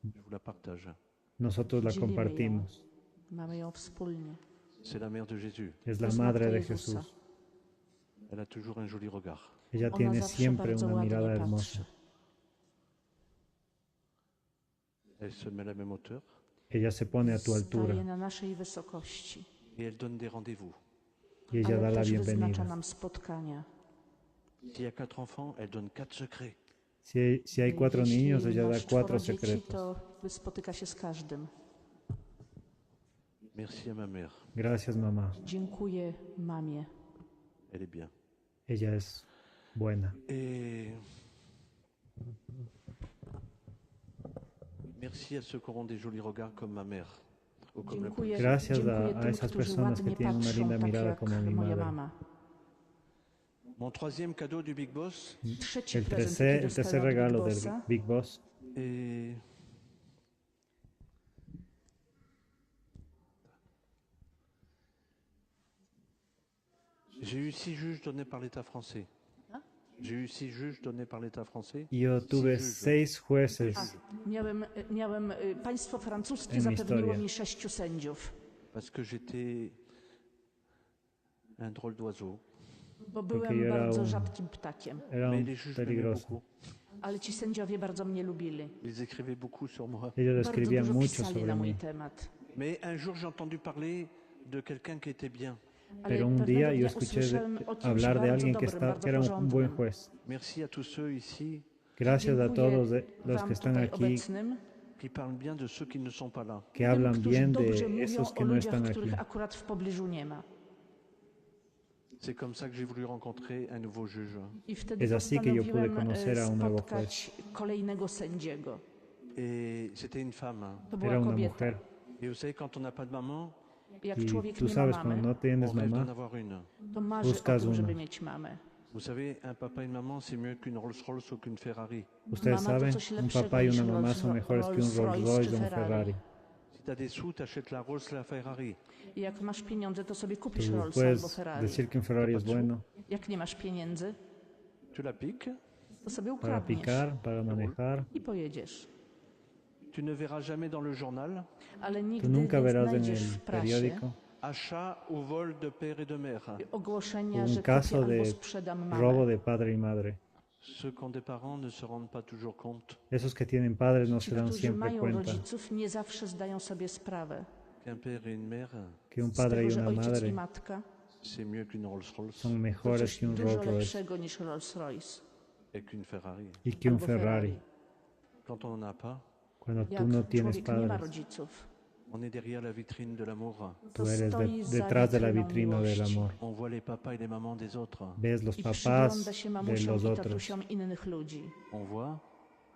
Je vous la partage. Nosotros la Dzielimy ją. compartimos. Mamy ją wspólnie. C'est la mère de Jésus. Es To la jest madre matka de Jezusa. Jesús. Elle a toujours un joli regard. Ella Ona tiene zawsze siempre bardzo una ładnie mirada patrzy. hermosa. Elle se met à la même hauteur Ella se pone a tu altura Staje na naszej wysokości. et elle donne des rendez-vous. y ella Ale da la też wyznacza bienvenida. nam spotkania. S'il y a 4 enfants, elle donne 4 secrets. Si hay 4 Jeśli niños, ella da masz 4 czworo dzieci, secretos. to spotyka się z każdym. Merci à ma mère. Gracias, mamá. Dziękuję mamie. Elle est bien. Ella es buena. Et merci à ceux qui auront des jolis regards comme ma mère. Ou comme la Dziękuję, Gracias dziękuję a tym, esas którzy personas que ładnie tienen una patrzą, linda tak mirada jak como mi moja madre. mama. Mon troisième cadeau du Big Boss Trzeci El prezent, tercer, jaki el tercer dostałam od regalo Big del Bossa, Big Boss et j'ai eu 6 juges donnés par l'État français. Hein? J'ai eu 6 juges donnés par l'État français. Yo tuve juges. 6 jueces Państwo francuskie En mi zapewniło historia. mi 6 sędziów, Parce que j'étais un drôle d'oiseau. bo Porque byłem yo era bardzo un- rzadkim ptakiem. eran Mais les juges m'aimaient peligrosos. beaucoup. Ale ci sędziowie bardzo mnie lubili. Ils écrivaient beaucoup sur moi. Ellos Bardzo escribían dużo mucho pisali sobre na mój mí. temat. Mais un jour, j'ai entendu parler de quelqu'un qui était bien. Ale Pero un pewnego día dnia yo escuché usłyszałem o kimś hablar de bardzo alguien que, dobrym, está, bardzo que era un buen porządnym. juez. Merci à tous ceux ici Gracias a Dziękuję todos los wam que están tutaj aquí, obecnym, qui parlent bien de ceux qui ne sont pas là. que tym, hablan którzy bien dobrze de mówią esos o que no ludziach, están aquí. których akurat w pobliżu nie ma. C'est comme ça que j'ai voulu rencontrer un nouveau juge. I wtedy Es así que yo pude postanowiłem conocer a un nuevo spotkać kolejnego sędziego. Et c'était une femme. To Era była una kobieta. mujer. Et vous savez, quand on n'a pas de maman, Jak Y człowiek tú nie ma sabes, cuando mamy, no tienes on rêve d'en mamá, avoir une. to marzy o buscas tym, żeby una. mieć mamę. Vous savez, un papa et une maman, c'est mieux qu'une Rolls-Royce ou qu'une Ferrari. ustedes Mama to saben, coś un lepszego papá y niż una mamá son mejores que un Rolls Royce o un Ferrari. Si tu as des sous, tu achètes la Rolls, la Ferrari. I jak masz pieniądze, to sobie kupisz Tú Rollsa albo puedes Ferrari. decir que un Ferrari es bueno Jak nie masz pieniędzy, Tu la piques, to sobie para ukradniesz picar, para manejar. i pojedziesz. tu ne verras jamais dans le journal Ale Tú nigdy nunca nie verás en znajdziesz el w prasie periódico achat ou vol de père et de mère. ogłoszenia, un że caso kupię albo de sprzedam robo mamę. de padre y madre. Ceux qui ont des parents ne se rendent pas toujours compte Esos que tienen padres no Ci, se dan którzy siempre mają cuenta rodziców, nie zawsze zdają sobie sprawę qu'un père et une mère, que un z padre tego, y że una ojciec i madre matka c'est mieux qu'une Rolls-Royce son to mejores coś que un dużo Rolls Royce lepszego niż Rolls Royce et qu'une Ferrari. y que un albo Ferrari. Quand on n'en a pas, Cuando Jak tú no tienes człowiek nie ma padres, rodziców, On est derrière la vitrine de l'amour. To Tú eres stoi za detrás de la witryną vitrina del miłości. amor. On voit les papas et les mamans des autres. Ves los I papás przygląda się de mamusiom los i otros. tatusiom innych ludzi. On voit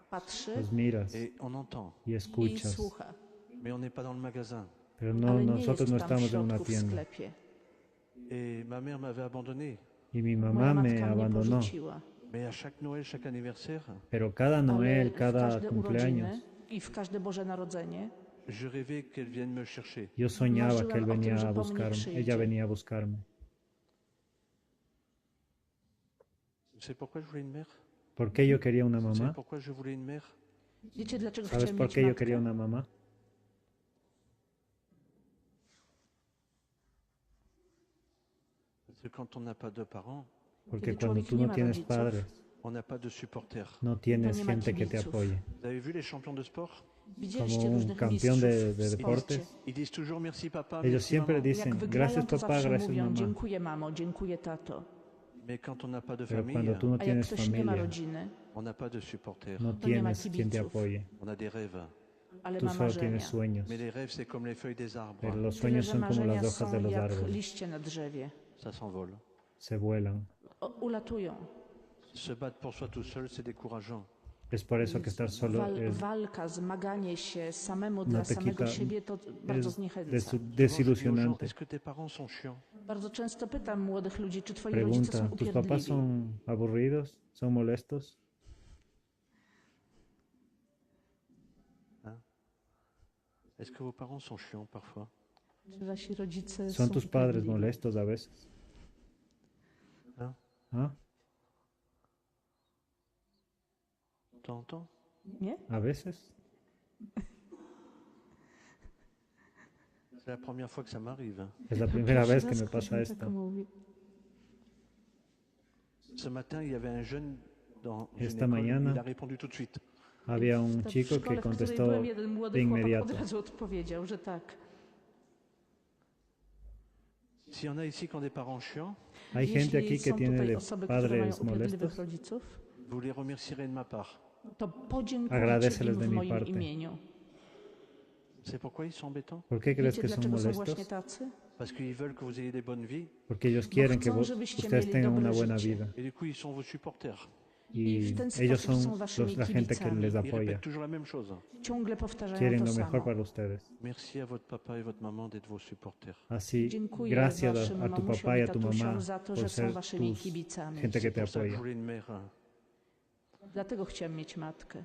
Patrzy Los miras et on entend. y i escuchas. słucha. Mais on n'est pas dans le magasin. Pero no, Ale nie nosotros jest no tam w estamos en una środku w tienda. sklepie. Et ma mère m'avait abandonné. Y mi Moja mamá me matka mnie abandonó. porzuciła. Mais à chaque Noël, chaque anniversaire, Pero cada Ale Noel, w cada każde cumpleaños, urodziny i w każde Boże Narodzenie je rêvais qu'elle vienne me chercher. yo soñaba que él Marzyłam o tym, venía że a po mnie buscarme. przyjdzie. Ella venía a buscarme. C'est pourquoi je voulais une mère? ¿Por qué yo quería una Vous savez mamá? pourquoi je voulais une mère? Wiecie, dlaczego ¿Sabes chciałem por mieć qué yo matkę? quería una mamá? Parce que quand on n'a pas de parents, Porque Kiedy cuando człowiek tú nie no ma tienes rodziców, padres, on n'a pas de supporters. no tienes nie ma gente que te kibiców. apoye. Vous avez vu les champions de sport? Widzieliście Como un różnych campeón mistrzów de w sporcie. deportes, Ils disent toujours merci papa, ellos merci siempre maman. dicen Jak wygrają, gracias to papá, zawsze gracias mówią mamá. dziękuję mamo, dziękuję tato. Mais quand on n'a pas de Pero famille, cuando tú no A jak tienes ktoś nie ma familia, rodziny, on n'a pas de supporters. no to nie ma tienes quien te kibiców. apoye. On a des rêves. ale Tú ma solo marzenia. tienes sueños. Mais les rêves, c'est comme les feuilles des arbres. Pero los Tyle, sueños że son como marzenia las hojas de są los jak árboles. liście na drzewie. Ça s'envole. Se vuelan. Ulatują. Se battre pour soi tout seul, c'est décourageant. Es por eso que estar solo es, Walka, zmaganie się samemu no dla te samego quita, siebie to bardzo es zniechęca. Souvent, je dis aux gens, desilusionante. est-ce que tes parents sont chiants? Bardzo często pytam młodych ludzi, czy twoi rodzice Pregunta, są ¿tus papás upierdliwi? son aburridos? ¿Son molestos? Est-ce que vos parents sont chiants parfois? Czy wasi rodzice ¿Son są tus padres upierdliwi? molestos a veces? Hein? ¿Ah? T'entends? Nie? ¿A veces? C'est la première fois que ça m'arrive. Es la primera vez que Raz me ktoś pasa mi esto. tak mówi. Ce matin, il y avait un jeune dans une Esta école, mañana il a répondu tout de suite. Había un W chico szkole, que w której contestó byłem, jeden de młody chłopak inmediato. od razu odpowiedział, że tak. S'il y en a ici qui ont des parents chiants, Hay gente Jeśli aquí que są tiene tutaj de osoby, które mają padres upierdliwych molestos. rodziców, vous les remercierez de ma part. to podziękujcie Agradeceles im de w mi moim parte. imieniu. C'est pourquoi ils sont embêtants? ¿Por qué crees Wiecie, que son dlaczego są molestos? właśnie tacy? Parce qu'ils veulent que vous ayez des bonnes vies Porque ellos quieren que chcą, żebyście ustedes mieli tengan dobre una buena życie. vida. et du coup ils sont vos supporters. I w Y ten ellos sposób są son waszymi la gente que kibicami. les Ils apoya. répètent toujours la même chose. Ciągle powtarzają Quieren to lo mejor samo. para ustedes. Merci à votre papa et votre maman d'être vos supporters. Así, Dziękuję gracias waszym a tu mamusiom papá y i a tu tatusiom mamá za to, por że są ser waszymi tus kibicami. gente que C'est te pour ça que je apoya. voulais une mère. Dlatego chciałem mieć matkę.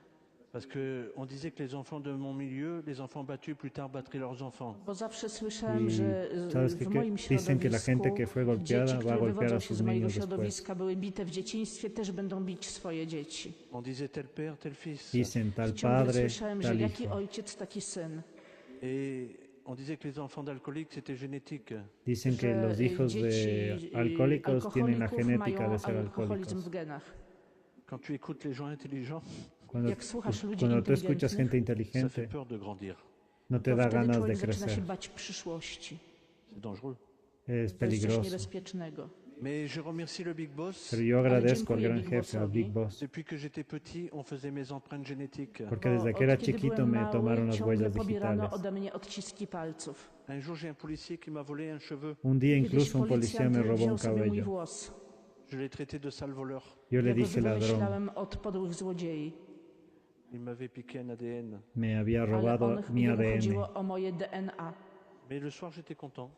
Parce que on disait que les enfants de mon milieu, les enfants battus plus tard battraient leurs enfants. Bo zawsze słyszałem, Y że sabes w que moim dicen que la gente que fue środowisku golpeada dzieci, va a które golpear wywodzą a się sus z mojego niños después. środowiska, były bite w dzieciństwie, też będą bić swoje dzieci. On disait tel père, tel fils. Dicen tal Ciągle padre, słyszałem, że tal jaki hijo. ojciec, taki syn. Et on disait que les enfants d'alcooliques, c'était génétique. Dicen que Że los hijos dzieci de alcohólicos tienen la alkoholików genética mają de ser alkoholizm alcohólicos. w genach. Quand tu écoutes les gens intelligents, Cuando, Jak słuchasz ludzi cuando tú escuchas gente inteligentnych, ça fait inteligente, peur de grandir. no te to da wtedy ganas de człowiek zaczyna się crecer. bać przyszłości. C'est dangereux. Es To jest coś peligroso. niebezpiecznego. Mais je remercie le Big Boss. Pero yo agradezco al dziękuję gran Big jefe, al Big Bossowi. Boss, Depuis que j'étais petit, on faisait mes empreintes génétiques. porque Bo desde que era od kiedy chiquito byłem me mały, tomaron las ciągle huellas pobierano digitales. ode mnie odciski palców. Un jour, j'ai un policier qui m'a volé un cheveu. Un día Kiedyś incluso un policía policjant me robó wziął un sobie mój cabello. włos. Je l'ai traité de sale voleur. Yo le Ja go dije ladrón, wymyślałem od podłych złodziei. Il m'avait piqué un ADN. me había Ale robado mi jemu ADN. chodziło o moje DNA. Mais le soir, j'étais content.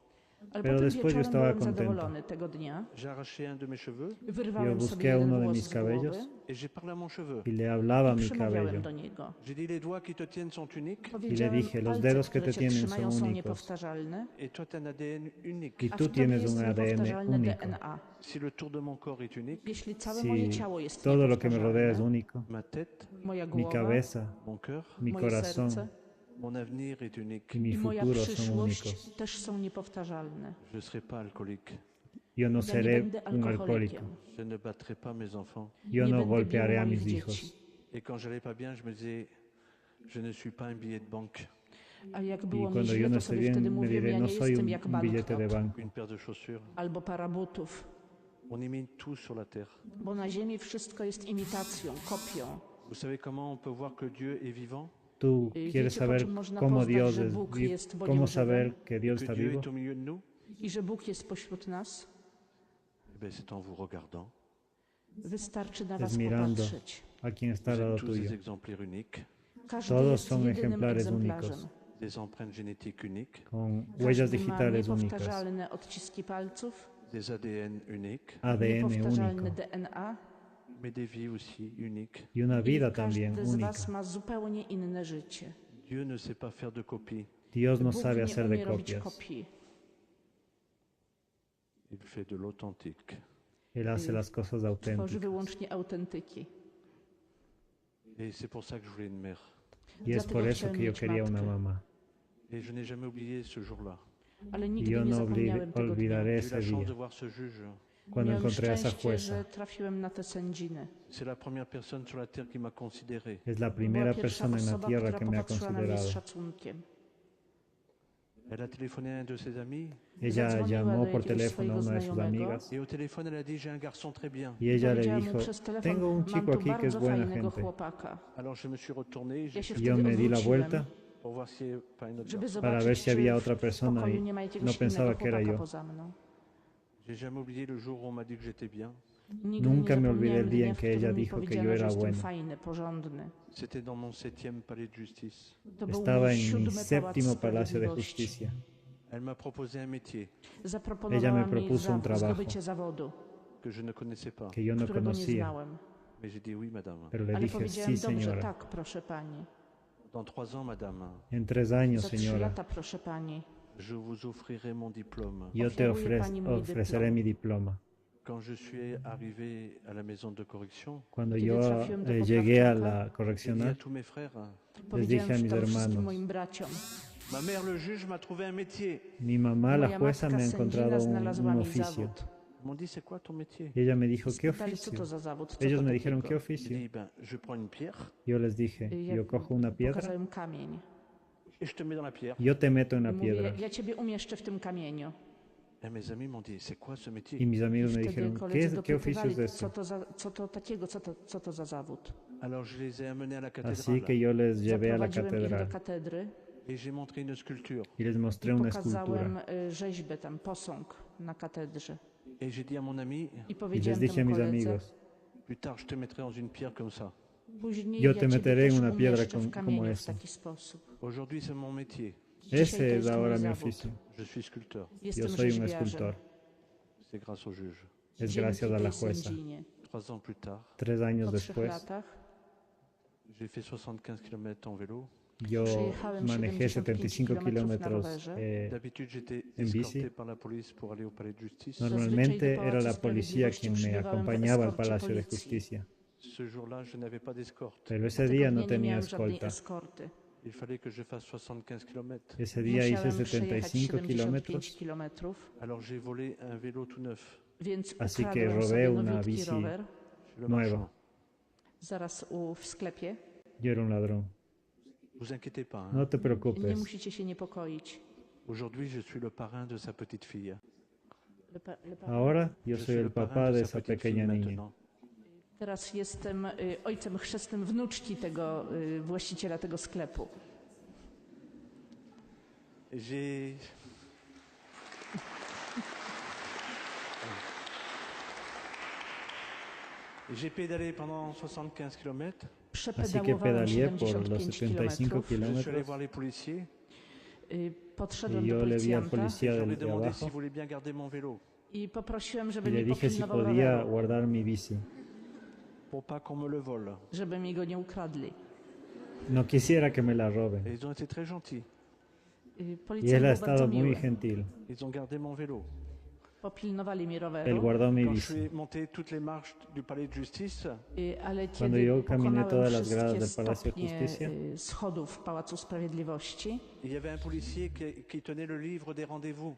Ale Pero potem después yo wieczorem estaba byłem contento. zadowolony tego dnia. J'ai arraché un de mes cheveux Yo Wyrwałem sobie busqué jeden uno de włos mis z cabellos głowy. et j'ai parlé à mon cheveu. y le hablaba a mi Przemawiałem cabello. do niego. J'ai dit les doigts qui te tiennent sont uniques Powiedziałem, dije, los palce, dedos que które te cię tienen trzymają, son są únicos. niepowtarzalne, et toi, tu as un ADN unique. Y a tú w tobie tienes jest un ADN niepowtarzalne único. DNA. Si le tour de mon corps est unique, Jeśli całe moje Si ciało jest todo lo que me rodea es niepowtarzalne, único, ma tête, moja mi głowa, cabeza, mon cœur, mi moje corazón serce mon avenir est unique. y mi i moja futuro son przyszłość únicos. też są niepowtarzalne. Je ne serai pas alcoolique. Yo no Ja nie seré będę un alcohólico. alkoholikiem. Je ne battrai pas mes enfants. Yo Nie no będę golpearé bił a moich mis dzieci. hijos. Et quand j'allais pas bien, je me disais, je ne suis pas un billet de banque, A jak Y było mi cuando yo źle, no to estoy sobie wtedy bien, me mówię, diré, ja no nie soy jestem un jak billete de banknot banco. une paire de chaussures. albo para butów, On imite tout sur la terre. bo na ziemi wszystko jest imitacją, kopią. Vous savez comment on peut voir que Dieu est vivant? Tú Wiecie, quieres po saber czym można cómo poznać, Dios że es, Bóg vi- jest Bogiem cómo żywym saber que Dios que está Dieu vivo. est au milieu de nous? i że Bóg jest pośród nas? Eh bien, c'est en vous regardant. Wystarczy na Es was mirando popatrzeć. a quien está Vous al lado êtes tous des tuyo. exemplaires uniques, Każdy Todos jest son jedynym ejemplares egzemplarzem. únicos, des empreintes génétiques uniques, con huellas Każdy ma digitales únicas, niepowtarzalne odciski palców, des ADN uniques, ADN niepowtarzalne único DNA mais des vies aussi uniques. y una i vida każdy también z única. was ma zupełnie inne życie. Dieu ne sait pas faire de copies, Dios no Bóg sabe nie hacer de umie robić copias. kopii. il fait de l'authentique. Él hace las cosas Tworzy auténticas. wyłącznie autentyki. Et c'est pour ça que je voulais une mère. Y es Dlatego por eso chciałem que yo mieć quería una matkę. mamá. Et je n'ai jamais oublié ce jour-là. Ale Y nigdy yo nie no zapomniałem tego dnia. olvidaré J'ai eu ese la chance día de voir ce juge. cuando Miałem encontré a esa szczęście, jueza. że trafiłem na tę sędzinę. C'est la première personne sur la terre qui m'a considéré. Es la Była primera pierwsza persona en la osoba, tierra która que me ha popatrzyła na mnie z considerado. szacunkiem. Elle a téléphoné à un de ses amis Ella Zadzwoniła llamó do por jakiegoś teléfono a swojego una de sus znajomego. amigas et au téléphone elle a dit j'ai un garçon très bien. y ella le Powiedziała mu dijo, przez telefon, tengo un mam chico tu aquí que es bardzo buena fajnego gente. chłopaka. Alors je me suis retourné Ja się Y yo wtedy me di la odwróciłem, vuelta pour voir s'il n'y avait pas une autre żeby personne. para ver zobaczyć, si había czy otra w persona pokoju y nie ma no jakiegoś pensaba innego que era chłopaka yo. poza mną. J'ai jamais oublié le jour où on m'a dit que j'étais bien. Nigdy Nunca nie me olvidé zapomniałem el día dnia, en w que ella którym mi dijo que yo powiedziano, że era jestem bueno. fajny, porządny. C'était dans mon 7e palais de justice. To był Estaba mój en mi 7. pałac séptimo palacio de sprawiedliwości. justicia. Elle m'a proposé un métier Zaproponowała Ella me mi propuso un trabajo zdobycie zawodu, que je ne connaissais pas. que yo no którego nie conocía, znałem. Mais j'ai dit oui, madame. pero le Ale dije, powiedziałem, sí, dobrze, señora. tak, proszę pani. Dans 3 ans, madame, En 3 años, Za 3 señora, lata, proszę pani. je vous offrirai mon diplôme. yo te Ofiaruję pani mój ofreceré dyplom. mi diploma. Quand je suis arrivé à la maison de correction, Cuando Kiedy yo trafiłem do llegué a poprawczaka, la j'ai dit à correccional, tous mes frères, Powiedziałem dije a mis tam wszystkim hermanos, moim braciom. ma mère le juge m'a trouvé un métier. mi mamá, la Moja jueza, matka me ha sędzina encontrado znalazła un mi oficio. zawód. Ils m'ont dit c'est quoi ton métier? Y ella me dijo, ¿qué Spytali, co oficio? to za zawód, co Ellos to me dijeron, ¿qué takiego. J'ai oficio? dit ben, je prends une pierre Yo les dije, Ja yo cojo una piedra, Pokazałem kamień. et je te mets dans la pierre. yo te meto en I la mówię, piedra. ja ciebie umieszczę w tym kamieniu. Et mes amis m'ont dit c'est quoi ce Y métier? mis amigos me Wtedy dijeron, koledzy ¿qué oficio dopytywali, es este? co to takiego, co to za zawód. Alors je les ai amenés à la Así cathédrale que yo les llevé a la Zaprowadziłem ich do catedral katedry et j'ai montré une sculpture. y les mostré i una escultura. pokazałem rzeźbę, tam posąg na katedrze. Et j'ai dit à mon ami, I Y les powiedziałem dije a temu mis koledze, amigos, plus tard je te mettrai dans une pierre comme ça. później Yo ja te ciebie meteré en też una piedra umieszczę w como kamieniu w esa. taki sposób. Aujourd'hui c'est mon métier. Dzisiaj to Ese es jest mój ahora mi zawód. oficio. Je suis sculpteur. Jestem Yo soy un rzeźbiarzem. escultor. C'est grâce au juge. Es Dzięki gracias a la tej jueza. sędzinie. 3 ans plus tard, 3 años Po 3 después, latach j'ai fait 75 km en vélo. yo Przejechałem manejé 75 75 kilometrów na kilómetros. rowerze. D'habitude j'étais En bici. escorté par la police pour aller au palais de justice. Normalmente Zazwyczaj do era la Pałacu policía Sprawiedliwości quien me używałem w acompañaba al eskorcie Palacio de policji. Justicia, Ce jour-là, je n'avais pas d'escorte. pero ese Tego día dnia no nie tenía miałem żadnej escolta. eskorty. Il fallait que je fasse 75 km. Ese día hice Musiałem przejechać 75 kilómetros, 75 kilometrów, Alors j'ai volé un vélo tout neuf więc Así que ukradłem robé sobie una nowiutki bici rower chez le nueva. marchand. zaraz w sklepie. Yo era un ladrón. Vous inquiétez pas. hein. No te Nie preocupes. musicie się niepokoić. Aujourd'hui, je suis le parrain de sa petite fille. Ahora yo Je soy suis el le papá parrain de de esa sa petite fille pequeña niña. maintenant. Teraz jestem ojcem chrzestnym wnuczki tego właściciela tego sklepu. J'ai J'ai pédalé pendant 75 km. Así que Przepedałowałem pedaleé por los 75 75 kilometrów. Je suis allé kilómetros voir les policiers Podszedłem y do yo le vi al policjanta policía et je leur ai del de demandé abajo s'ils voulaient bien garder mon vélo i poprosiłem, y żeby le mi dije si popilnował podía roweru, guardar mi bici. pour pas qu'on me le vole. żeby mi go nie ukradli. No quisiera que me la roben. Et ils ont été très gentils. Y Policjant él ha był bardzo estado muy miły. gentil. Ils ont gardé mon vélo. Popilnowali mi Él roweru, guardó mi Quand je bici. suis monté toutes les marches du palais de justice, ale Cuando kiedy yo caminé pokonałem todas las wszystkie gradas del Palacio de stopnie Justicia, schodów Pałacu Sprawiedliwości, il y avait un policier qui tenait le livre des rendez-vous.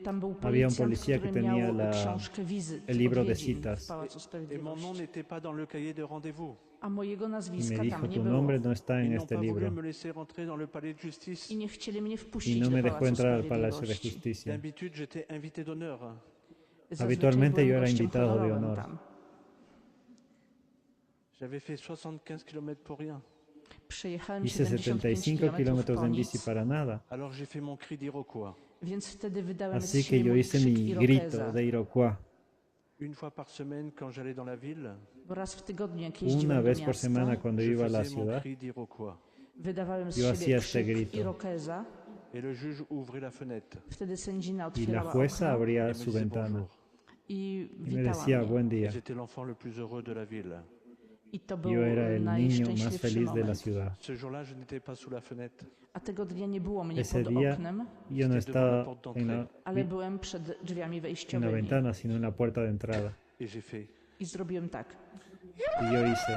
tam był Había un policjant, policía który que tenía miał książkę wizyt, el libro de odwiedzin citas. w Pałacu Et mon nom Sprawiedliwości. n'était pas dans le cahier de rendez-vous. A mojego y me nazwiska dijo, tam nie tu było. nombre no está Ils en n'ont este pas voulu libro. me laisser rentrer dans le palais de justice. I nie chcieli mnie wpuścić Y no do me dejó Pałacu entrar al Palacio de Sprawiedliwości. Justicia. D'habitude, j'étais invité d'honneur. Zazwyczaj Habitualmente byłem yo era gościem invitado de honorowym honor. tam. J'avais fait 75 km pour rien. Przejechałem Hice 75 75 kilómetros po en bici nic, para nada. Alors j'ai fait mon cri d'Iroquois. więc wtedy wydałem z Así que siebie yo mój hice krzyk mi grito Irokeza. de Iroquois. Une fois par semaine, quand j'allais dans la ville, Bo raz w tygodniu, jak Una jeździłem do vez por semana miasta, cuando je iba a la faisais mon ciudad, cri d'Iroquois. wydawałem z yo hacía siebie este krzyk grito. Irokeza. Et le juge ouvrait la fenêtre Wtedy sędzina y la otwierała jueza okno abría et me su disait ventana bonjour. i y me witała decía mnie. buen Et día. j'étais l'enfant le plus heureux de la ville. I to był Yo era el niño más najszczęśliwszy feliz de la moment. ciudad. Ce jour-là, je n'étais pas sous la fenêtre. A tego dnia nie było mnie Ese pod día oknem, yo no J'étais devant la estaba porte en d'entrée ale byłem przed drzwiami la wejściowymi. ventana, sino en la puerta de entrada. et j'ai fait. I zrobiłem tak. Y yo hice.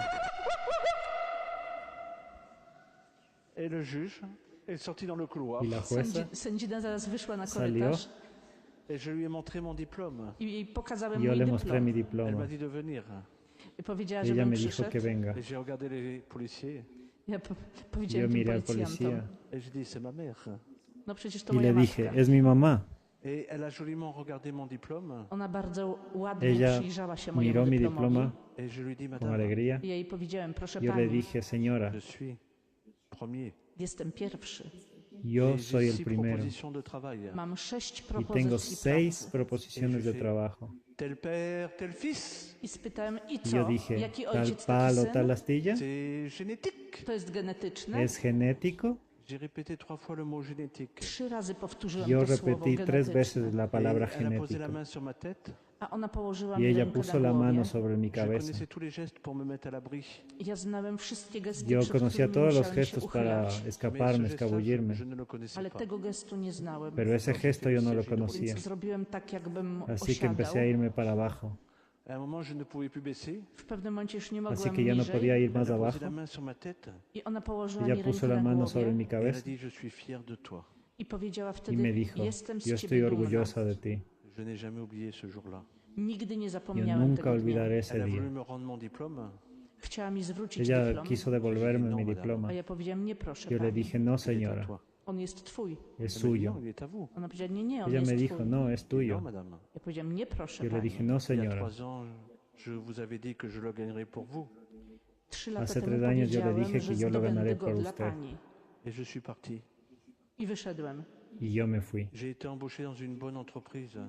Et le juge est sorti dans le couloir Y la jueza Sędzina zaraz wyszła na salió korytarz et je lui ai montré mon diplôme. i jej pokazałem y yo mój le mostré mi dyplom. Elle diploma. m'a dit de venir. I powiedziała, Y ella żebym me dijo przyszedł. que venga. Et j'ai regardé les policiers Ja Yo powiedziałem tym miré al policjantom, policía et j'ai dit c'est ma mère. no przecież to y moja le dije, matka. es mi mamá. Et elle a joliment regardé mon diplôme Ona bardzo ładnie Ella przyjrzała się miró mojemu mi dyplomowi. diploma et je lui dis con madame, alegría. I jej powiedziałem, proszę Yo le pani, dije, señora, je suis premier. jestem pierwszy. yo Et soy j'ai el 6 primero propositions de travail. Mam 6 y tengo propozycji 6 pracy. proposiciones de trabajo. Tel père, tel fils. I spytałem, i Y yo co? dije, Jaki tal ojciec, taki palo, syn? tal astilla, C'est génétique. To jest genetyczne? es genético. J'ai répété 3 fois le mot génétique. 3 razy powtórzyłem Yo to słowo repetí 3 genetyczne. veces la palabra Et elle a posé la genético. main sur ma tête. A ona położyła Y mi ella rękę puso na la głowie. mano sobre mi Je cabeza. connaissais tous les gestes pour me mettre à l'abri. Ja znałem wszystkie gesty, Yo przed conocía którymi todos los musiałem się gestos para uchylać. escaparme, Mais ce geste-là, escabullirme. je ne le connaissais Ale pas. tego gestu nie znałem. Pero ese gesto yo no lo conocía. Więc zrobiłem tak, jakbym Así que empecé a osiadał. irme para abajo. À un moment, je ne pouvais plus baisser. W pewnym momencie już nie Así mogłem que ya no podía niżej. ir más Elle a posé abajo. la main sur ma tête. I ona położyła Ella mi puso rękę la na mano sobre głowie mi Et elle a cabeza dit, je suis fier de toi. i powiedziała y wtedy, me dijo, jestem z yo ciebie estoy dumna. orgullosa de ti. Je n'ai jamais oublié ce jour-là. Nigdy nie Yo zapomniałem nunca tego dnia. olvidaré Elle ese a voulu día. me rendre mon diplôme. Chciała mi zwrócić Ella dyplom, quiso devolverme No, mi madame. diploma. a ja powiedziałem, nie proszę Yo le pani, dije, no Il est à señora, toi. on jest twój. es Elle me dit, suyo. non, il est à vous. Ona powiedziała, nie, nie, on Ella jest me dijo, twój. no, es Non, tuyo. madame. Ja powiedziałem, nie proszę Yo le pani. dije, no Il y a señora. 3 ans, je vous avais dit que je le gagnerais pour vous. 3 lata Hace temu 3 años yo le powiedziałem, dije że que yo lo zdobędę ganaré go por dla usted. pani. Et je suis parti. I wyszedłem. Y yo me fui. J'ai été embauché dans une bonne entreprise.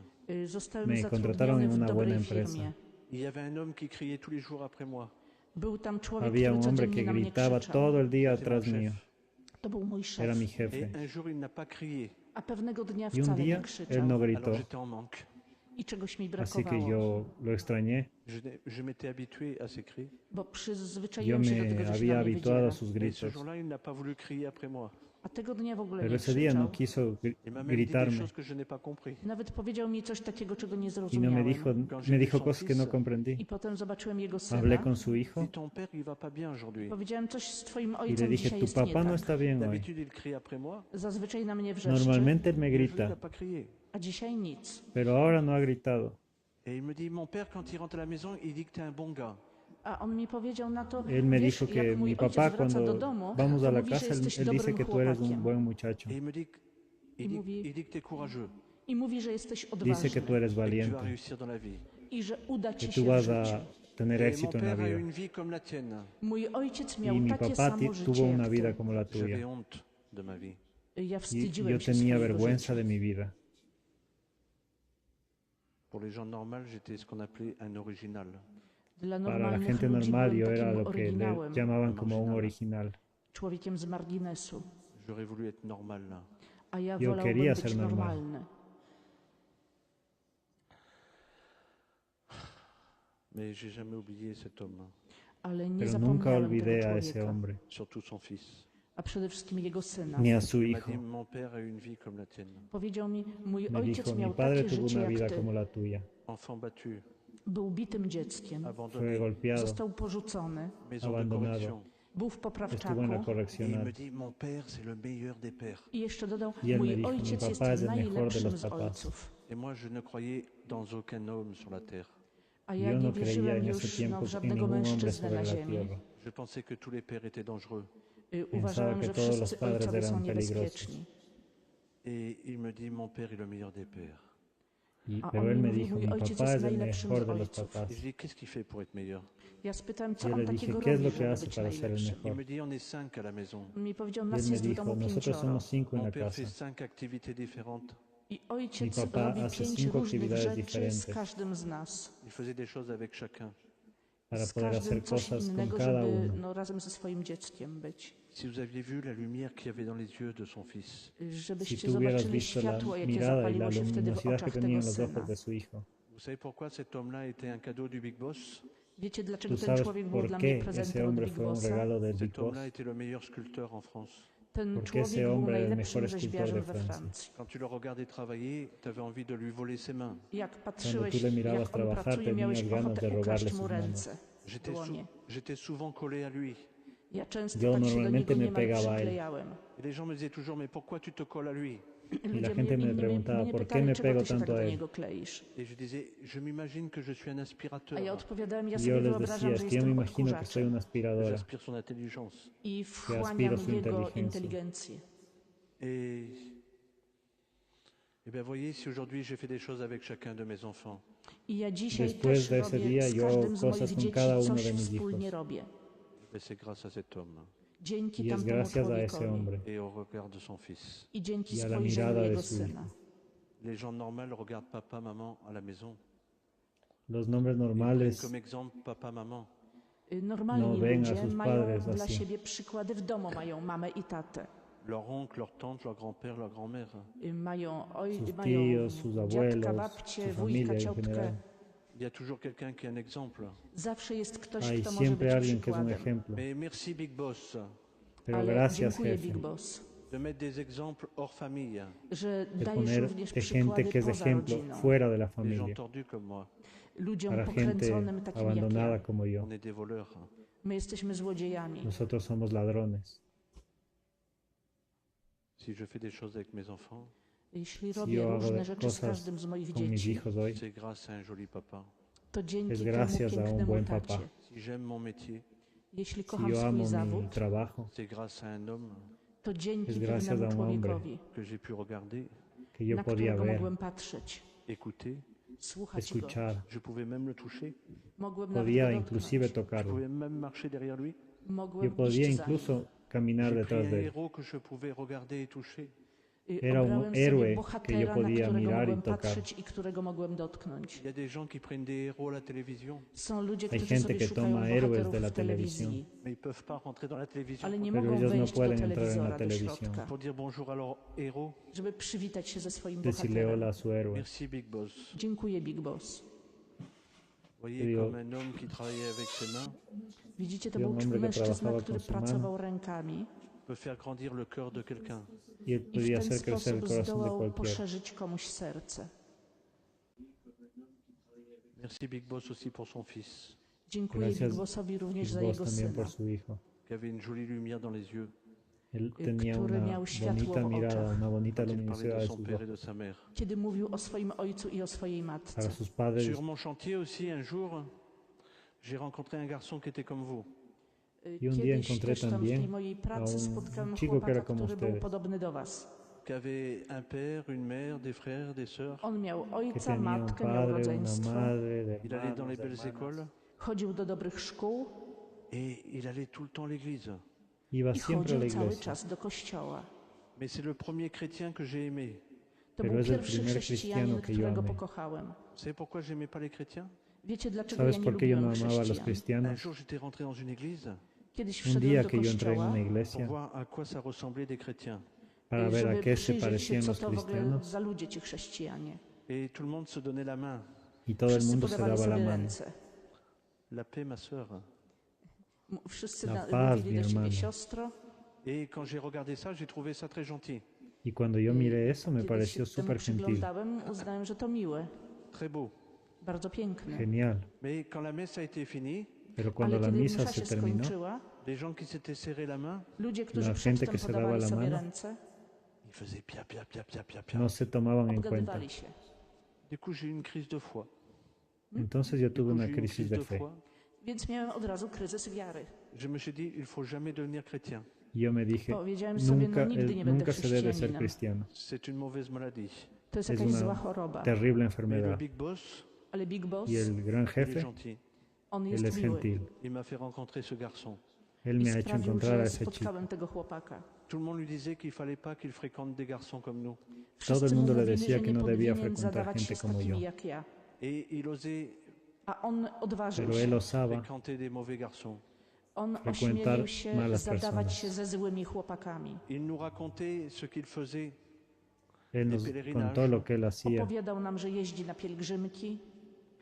Zostałem Me contrataron zatrudniony en w una dobrej buena empresa. firmie. Il y avait un homme qui criait tous les jours après moi. Był tam człowiek, Había który un hombre codziennie que na mnie gritaba krzyczał. todo el día C'était mon atrás mío. chef. To był mój szef. Era mi Et jefe. un jour, il n'a pas crié. A pewnego dnia Y un wcale nie día él krzyczał. no Alors gritó. j'étais en manque. I czegoś mi Así que brakowało. yo lo extrañé. Je m'étais habitué à ses cris. Bo Yo przyzwyczaiłem się do me tego, że się había na mnie habituado wydziela. a sus Mais ce gritos. jour-là, il n'a pas voulu crier après moi. A tego dnia w ogóle Pero nie ese día no krzyczał. quiso Il m'a même dit des gritarme. choses que je n'ai pas compris. Nawet powiedział mi coś takiego, czego nie Y no me zrozumiałem. dijo cosas que no comprendí. I potem zobaczyłem jego Hablé syna. con su hijo Dis ton père, il va pas bien aujourd'hui. Powiedziałem, coś z twoim y le ojcem dije, dzisiaj tu jest nie papá no tak. está bien hoy. D'habitude, il crie après moi. Zazwyczaj na mnie wrzeszczy, Normalmente él me Mais aujourd'hui, il n'a grita, pas crié. a dzisiaj nic. pero ahora no ha gritado. Et il me dit, mon père, quand il rentre à la maison, il dit que tu es un bon gars. A on mi powiedział na to, Él me wiesz, dijo que jak mój mi ojciec papá wraca do cuando domu, vamos to a la mówi, że casa, jesteś él dice dobrym que tú eres un chłopakiem. buen muchacho. Et il me dit, Il mówi- il dit que tu es courageux. I mówi, że jesteś Dice que odważny tú eres Et que tu vas valiente, réussir dans la vie. i że uda que ci tú się w vas życiu. a tener Et mon éxito en la père a eu vida. une vie comme la tienne. Mój ojciec Y miał mi takie papá samo tuvo życie una jak vida ty. como la J'avais tuya. honte de ma vie. Ja Y wstydziłem yo się tenía swojego vergüenza życia. de mi vida. Pour les gens normaux, j'étais ce qu'on appelait un original. Dla Para la normalnych gente ludzi normal byłem yo era takim lo que le oryginałem, llamaban como un original. człowiekiem z marginesu, J'aurais voulu être normal là. a ja Yo wolałbym quería być ser normal. normalny. Mais j'ai jamais oublié cet homme, Ale nie Pero nunca zapomniałem olvidé tego a ese człowieka, hombre, surtout son fils. a przede wszystkim jego syna. ni a su Il m'a hijo. dit, mon père a eu une vie comme la tienne. Powiedział mi, mój Me ojciec dijo, mi miał padre takie tuvo życie una vida jak ty. como la tuya. Enfant battu, Był bitym dzieckiem, Fue abandonné, golpeado, został porzucony, maison de abandonado. correction. był w estuvo en la poprawczaku Et il me correccional. dit, mon père, c'est le meilleur des pères. i jeszcze dodał, Y él me mój dijo, mi ojciec jest papá es el mejor de najlepszym los z papás. ojców. Et moi, je ne croyais dans aucun homme sur la terre. A ja Yo nie no creía wierzyłem en ese już tiempo w en żadnego ningún hombre mężczyznę sobre na la ziemi. tierra. Je pensais que tous les pères étaient dangereux. Uważałem, że que todos los wszyscy padres ojcowie są eran niebezpieczni. Et il me dit, mon père est le meilleur des pères. Y, A pero on él mi me mówi, dijo, mój mi ojciec papá jest es el najlepszym mejor z de los ojców. papás. Et je dis, qu'est-ce qu'il fait pour être meilleur? Ja spytałem, co Yo on le dije, takiego ¿qué es robi, lo que żeby hace być para ser el najlepszym. Il mejor? me dit, on est 5 à la maison. Mi powiedział, Y él nas me jest w dijo, domu nosotros 5. somos 5 en Mon la père fait casa. 5 activités différentes. I Mi ojciec papá robi hace 5 cinco różnych actividades rzeczy z diferentes każdym z nas. Il faisait des choses avec chacun. para Z poder każdym hacer coś cosas con innego, cada żeby uno. razem ze swoim dzieckiem być. Si vous aviez vu la lumière qu'il y avait dans les yeux de son fils, Żebyście Si tú hubieras zobaczyli visto la światło, jakie mirada y la zapaliło się wtedy w luminosidad que oczach tenía tego en los syna. ojos de su hijo. vous savez pourquoi cet homme-là était un cadeau du Big Boss? Wiecie, dlaczego ¿Tú ten sabes człowiek był por dla mnie qué prezentem ese od hombre Big fue un Bossa? regalo del Big Cet Boss? homme-là était le meilleur sculpteur en France. Ten Porque człowiek ese był hombre era el najlepszym mejor escultor rzeźbiarzem de we Francia. Francji. Quand tu le regardais travailler, tu avais envie de lui voler ses mains. Jak Cuando patrzyłeś, tú le mirabas jak on trabajar, pracuje, miałeś tenías ganas ochotę de robarle ukraść mu sus ręce, manos. dłonie. J'étais souvent collé à lui. Ja często Yo tak się do normalmente niego me niemal pegaba a él. przyklejałem. Et les gens me disaient toujours, mais pourquoi tu te colles à lui? Y la Ludzie gente me mnie preguntaba, ¿por qué pytali, me czego pego ty się tak tanto do a él? niego kleisz. Et je disais, je m'imagine que je suis un aspirateur. A ja odpowiadałem, ja Y sobie yo les wyobrażam, decía, że es que yo me jestem imagino que soy odkurzaczem una aspiradora J'aspire son intelligence. i aspiro wchłaniam su jego inteligencia. inteligencję. Et bien, voyez, si aujourd'hui j'ai fait des choses avec chacun de mes enfants, I ja dzisiaj Después też de ese robię día, z yo każdym z cosas moich con dzieci cada uno coś de mis wspólnie hijos. robię. ben, c'est grâce à cet homme Dzięki Y es tamtemu gracias a ese człowiekowi hombre et au regard de son fils. i dzięki y a la spojrzeniu mirada de jego su syna. hijo. Les gens normaux regardent papa, maman à la maison. Los nombres Ils prennent normales comme exemple papa, maman. Normalni No ven a ludzie sus mają padres dla así. siebie przykłady w domu, mają mamę i tatę. Leur oncle, leur tante, leur grand-père, leur grand-mère. Mają, sus mają tíos, sus dziadka, abuelos, babcię, su wujka, familia en ciotkę. general. Il y a toujours quelqu'un qui est un exemple. Zawsze jest ktoś, Hay kto może siempre być alguien que es un przykładem. ejemplo. Mais merci Big Boss Pero Ale gracias, dziękuję jefe, Big Boss, de mettre des exemples hors famille. że de dajesz poner również de gente przykłady que es poza ejemplo rodziną. fuera de la Des gens familia, tordus comme moi. Ludziom para gente pokręconym takim jak abandonada ja. como yo. On est des voleurs. My jesteśmy złodziejami. Nosotros somos ladrones. Si je fais des choses avec mes enfants, Jeśli Si robię yo hago różne rzeczy z cosas każdym z moich con mis dzieci, hijos hoy, c'est grâce à un joli papa. to dzięki es temu gracias a un pięknemu buen tacie. papá. Si j'aime mon métier, Jeśli Si kocham yo swój amo mi zawód, trabajo, c'est grâce à un homme to dzięki es gracias pewnemu a un hombre. człowiekowi, que j'ai pu regarder, que yo na podía którego ver, mogłem patrzeć, écouter. słuchać go. escuchar, Je pouvais même le toucher. Mogłem nawet podía go inclusive dotknąć. Je tocarlo. pouvais même marcher derrière lui. Mogłem Yo podía iść za nim. incluso caminar J'ai pris detrás un de él. héros que je pouvais regarder et toucher. Era un Obrałem héroe sobie que yo bohatera, na podía którego mirar y mogłem tocar. patrzeć i którego mogłem dotknąć. Il y a des gens qui prennent des héros à la télévision, Są ludzie, Hay którzy gente sobie que szukają toma héroes bohaterów de la w telewizji, mais ils peuvent pas rentrer dans la télévision ale nie Pero mogą ellos no wejść do pueden entrar en la telewizora, do televisión. środka, pour dire bonjour à leur héros. żeby przywitać się ze swoim Decirle hola bohaterem. a su héroe. Merci Big Boss. Dziękuję, Big Boss. Vous voyez, Digo- comme un homme qui travaillait avec ses mains Widzicie, to Był był hombre que mężczyzna, trabajaba który con su mano. pracował rękami peut faire grandir le cœur de quelqu'un. Y él i w podía ten hacer crecer el sposób corazón de zdołał cualquiera. poszerzyć komuś serce. Merci Big Boss aussi pour son fils, Dziękuję Gracias, Big Bossowi również Big za Boss jego también syna, por su hijo. qui avait une jolie lumière dans les yeux, Él tenía który una miał światło bonita w mirada, oczach. una bonita quand il parlait luminosidad de de son sus père et ojos. de sa mère. Kiedy mówił o swoim ojcu i o swojej matce. Para sus padres, Sur mon chantier aussi, un jour, j'ai rencontré un garçon qui était comme vous. Y un día Kiedyś encontré też tam w tej también mojej a pracy un spotkałem chico que chłopaka, era como który był ustedes. podobny do was. Qui avait un père, une mère, des frères, des sœurs. On miał que ojca, tenía un matkę, miał padre, una rodzeństwo, madre, de Il allait dans les hermanos, de belles hermanas. écoles chodził do dobrych szkół et il allait tout le temps à l'église. Iba i siempre a la chodził cały iglesia. czas do kościoła. Mais c'est le premier chrétien que j'ai aimé. To Pero był es el pierwszy primer chrześcijanin, cristiano que yo którego amé. pokochałem. Vous savez pourquoi j'aimais pas les chrétiens? Wiecie, dlaczego ¿Sabes ja nie por qué yo no lubiłem amaba a los chrześcijan? Un cristianos? jour, j'étais rentré dans une église Kiedyś Un wszedłem día do que yo entré en kościoła, una pour iglesia voir à quoi ça ressemblait des chrétiens. para ver a żeby qué se przyjrzeć się, parecían co los to w ogóle cristianos za ludzie ci chrześcijanie. Et tout le monde se donnait la main. y todo el Wszyscy mundo se podawali daba la sobie mano. ręce. La paix, ma sœur. Wszyscy La paz, mówili mi do siebie hermano. siostro. Et quand j'ai regardé ça, j'ai trouvé ça très gentil, Y cuando yo miré eso me Kiedy pareció się temu súper gentil, przyglądałem, uznałem, że to miłe, très beau. bardzo piękne. genial. Mais quand la messe a été finie, Pero cuando Ale la kiedy misa msza se się terminó, skończyła, les gens qui s'étaient serrés la main, ludzie, którzy La gente que przedtem se daba podawali la sobie mano, ręce, ils faisaient pia, pia, pia, pia, pia, pia. no se tomaban en cuenta. obgadywali się. Du coup, j'ai eu une crise de foi. Entonces yo Du tuve coup, una j'ai eu une crisis crise de de fe. foi. Więc miałem od razu kryzys wiary. Je me suis dit, il faut jamais devenir chrétien. Y yo me dije, Powiedziałem sobie, no nigdy nie będę nunca se debe ser chrześcijaninem. cristiano. C'est une mauvaise maladie. To jest Es jakaś zła una choroba. terrible Mais le enfermedad. Big Boss, Ale Big Boss, Y el gran il est jefe, gentil. on él jest es miły. gentil. Il m'a fait rencontrer ce garçon. Él I me ha hecho sprawił, encontrar a że ese chico. spotkałem tego chłopaka. Tout le monde lui disait qu'il fallait pas qu'il fréquente des garçons comme nous. Todo el Wszyscy mundo mu le mówili, decía że que nie no debía powinien frecuentar zadawać się gente z como takimi yo. jak ja. Et il osait A on odważył Pero él się. osaba fréquenter des mauvais garçons. On frecuentar ośmielił się malas zadawać personas. się ze złymi chłopakami. Il nous racontait ce qu'il faisait. Él nos contó lo que él hacía. Opowiadał nam, że jeździ na pielgrzymki,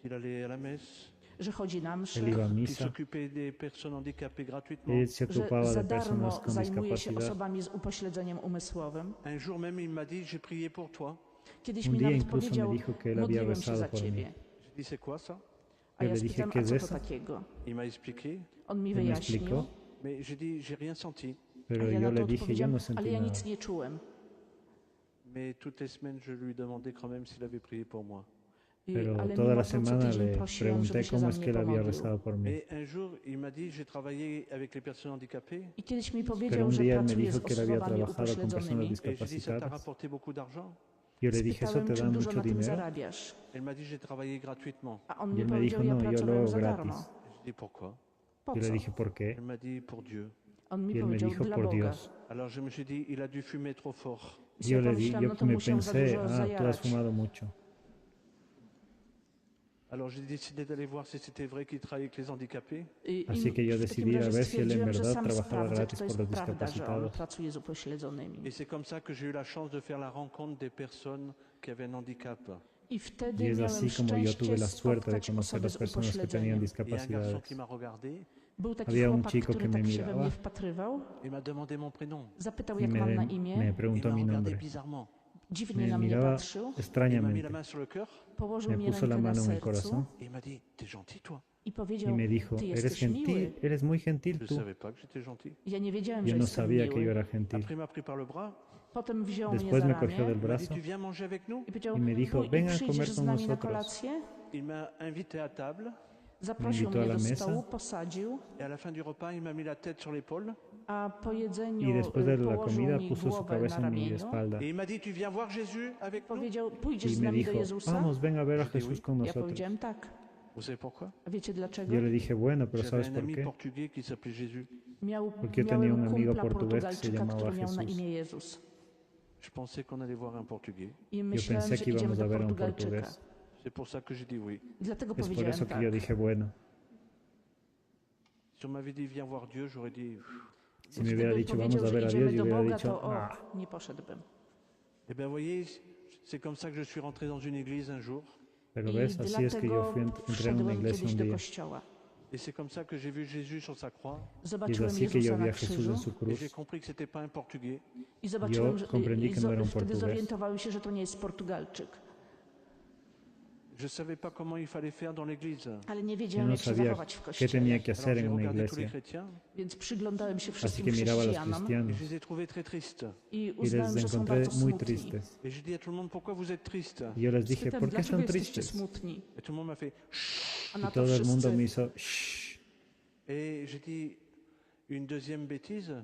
Qu'il allait à la messe, że chodzi na msze, Él iba a qu'il misa. s'occupait des personnes handicapées gratuitement. Él se że ocupaba za de personas darmo con zajmuje się discapacidad. osobami z upośledzeniem umysłowym. Un jour même, il m'a dit, j'ai prié pour toi. Kiedyś Un mi día nawet incluso me powiedział, dijo que él había modliłem się rezado za por mí. ciebie. J'ai dit, c'est quoi ça? A Yo ja le dije, spytam, ¿qué a es co to eso? takiego? Il m'a expliqué, On mi Él me wyjaśnił, explicó, mais j'ai dit, j'ai rien senti. a pero ja yo na le to dije, yo odpowiedziałem, no ale sentí ja nada. nic nie czułem. Mais toutes les semaines, je lui demandais quand même s'il avait prié pour moi. Pero Ale toda mimo la to co semana tydzień le prosiłem, żeby pregunté się cómo za es que mnie él había pomodlił. rezado por mí. Et un jour, il m'a dit, j'ai travaillé avec les personnes handicapées. I kiedyś mi Pero powiedział, un że día él me pracuje dijo z que él había osobami trabajado con personas upośledzonymi. Et j'ai dit, ça t'a discapacitadas. rapporté beaucoup d'argent? Yo le dije, ¿eso Spytałem, te da czy dużo mucho na tym dinero? zarabiasz. Elle m'a dit, j'ai travaillé gratuitement. A on Y mi él me powiedział, dijo, ja no, yo lo pracowałem hago za gratis. darmo. J'ai dit, pourquoi? Po Yo le co? dije, ¿por qué? Elle m'a dit, pour Dieu. On mi Y él me powiedział, dijo, dla por Boga. Dios. Alors je me suis dit, il a dû fumer trop fort. I Yo sobie le di, pomyślałem, yo no to me musiał za pensé, dużo ah, tú has zajarać. fumado mucho. Alors j'ai décidé d'aller voir si c'était vrai qu'il travaillait avec les handicapés. Así que yo w takim decidí ir a razie ver si él en stwierdziłem, że verdad sam trabajaba sprawdzę, czy gratis to por jest los prawda, że on discapacitados. pracuje z upośledzonymi. Et c'est comme ça que j'ai eu la chance de faire la rencontre des personnes qui avaient un handicap. I Y wtedy es miałem así como yo tuve szczęście la suerte de spotkać conocer osoby las z personas que tenían upośledzeniem. Et un garçon discapacidades. qui m'a regardé Był taki Había un chłopak, chico który que tak me się we mnie miraba wpatrywał, et m'a demandé mon prénom. zapytał, y jak mam na me imię, Il preguntó m'a mi regardé nombre. bizarrement. dziwnie Me na mnie miraba patrzył, Il m'a mis la extrañamente. main sur le cœur położył Me mi puso la rękę na mano en el sercu corazón et il m'a dit, t'es gentil toi? i y powiedział, me dijo, ty eres jesteś miły. gentil, eres muy gentil Je tú. ne savais pas que j'étais gentil. Ja nie wiedziałem, Yo że no jestem sabía que yo miły. era gentil. Après il m'a pris par le bras. Potem wziął mnie Después za me cogió ramię del Il m'a dit, brazo tu viens manger avec nous? i powiedział, y me dijo, ven a comer przyjdziesz z con nami na nosotros. kolację? Il m'a invité à table Zaprosił invitó a mnie la do mesa. stołu, posadził, et à la fin du repas, il m'a mis la tête sur l'épaule a po jedzeniu Y después de la położył comida mi puso su głowę na cabeza en mi ramieniu. espalda. et il m'a dit, tu viens voir Jésus avec nous? Powiedział, pójdziesz Y z me nami do dijo, Jezusa? vamos, ven a ver a Yo dije, Jesús oui. con Ja nosotros. powiedziałem tak. Vous savez pourquoi? A wiecie dlaczego? Yo le dije, bueno, pero J'avais ¿sabes un por ami qué? portugais qui s'appelait Jésus. Porque yo tenía Miałem un amigo kumpla portugués que se Portugalczyka, llamaba który miał na Jesús. imię Jezus. Je pensais qu'on allait voir un portugais. I Yo myślałem, pensé że que idziemy íbamos a do ver a un Portugalczyka. portugués. C'est pour ça que j'ai dit oui. Dlatego Es por powiedziałem eso que tak. yo dije, bueno. Si on m'avait dit viens voir Dieu, j'aurais dit. Si me hubiera Gdybym dicho, powiedział, vamos a że ver a idziemy Dios, do yo hubiera Boga, dicho, to nah. nie poszedłbym. Eh bien, voyez, c'est comme ça que je suis rentré dans une église un jour. Pero I ves, así es que yo dlatego fui, entré en una wszedłem iglesia kiedyś un do día. kościoła. Et c'est comme ça que j'ai vu Jésus sur sa croix. Y es Zobaczyłem así que yo Jezusa vi na a Jesús krzyżu en su Et cruz. j'ai compris que c'était pas un portugais. i zobaczyłem, że comprendí que no era un wtedy portugués. zorientowałem się, że to nie jest Portugalczyk. Je savais pas comment il fallait faire dans l'église. Ale nie Yo wiedziałem, no jak się sabía zachować w qué kościele. tenía que Alors hacer j'ai en una regardé tous les iglesia. chrétiens Więc przyglądałem się Así wszystkim que miraba a los chrześcijanom et cristianos je les ai trouvés très tristes. i y uznałem, les że są encontré bardzo muy smutni. tristes. Et j'ai dit à tout le monde pourquoi vous êtes tristes? Y yo les dije, Spytałem, ¿por qué dlaczego son jesteście tristes? smutni? Et tout le monde m'a fait Chut. A na Y to todo el mundo me wszyscy, hizo, shh. Et j'ai dit une deuxième bêtise. Yo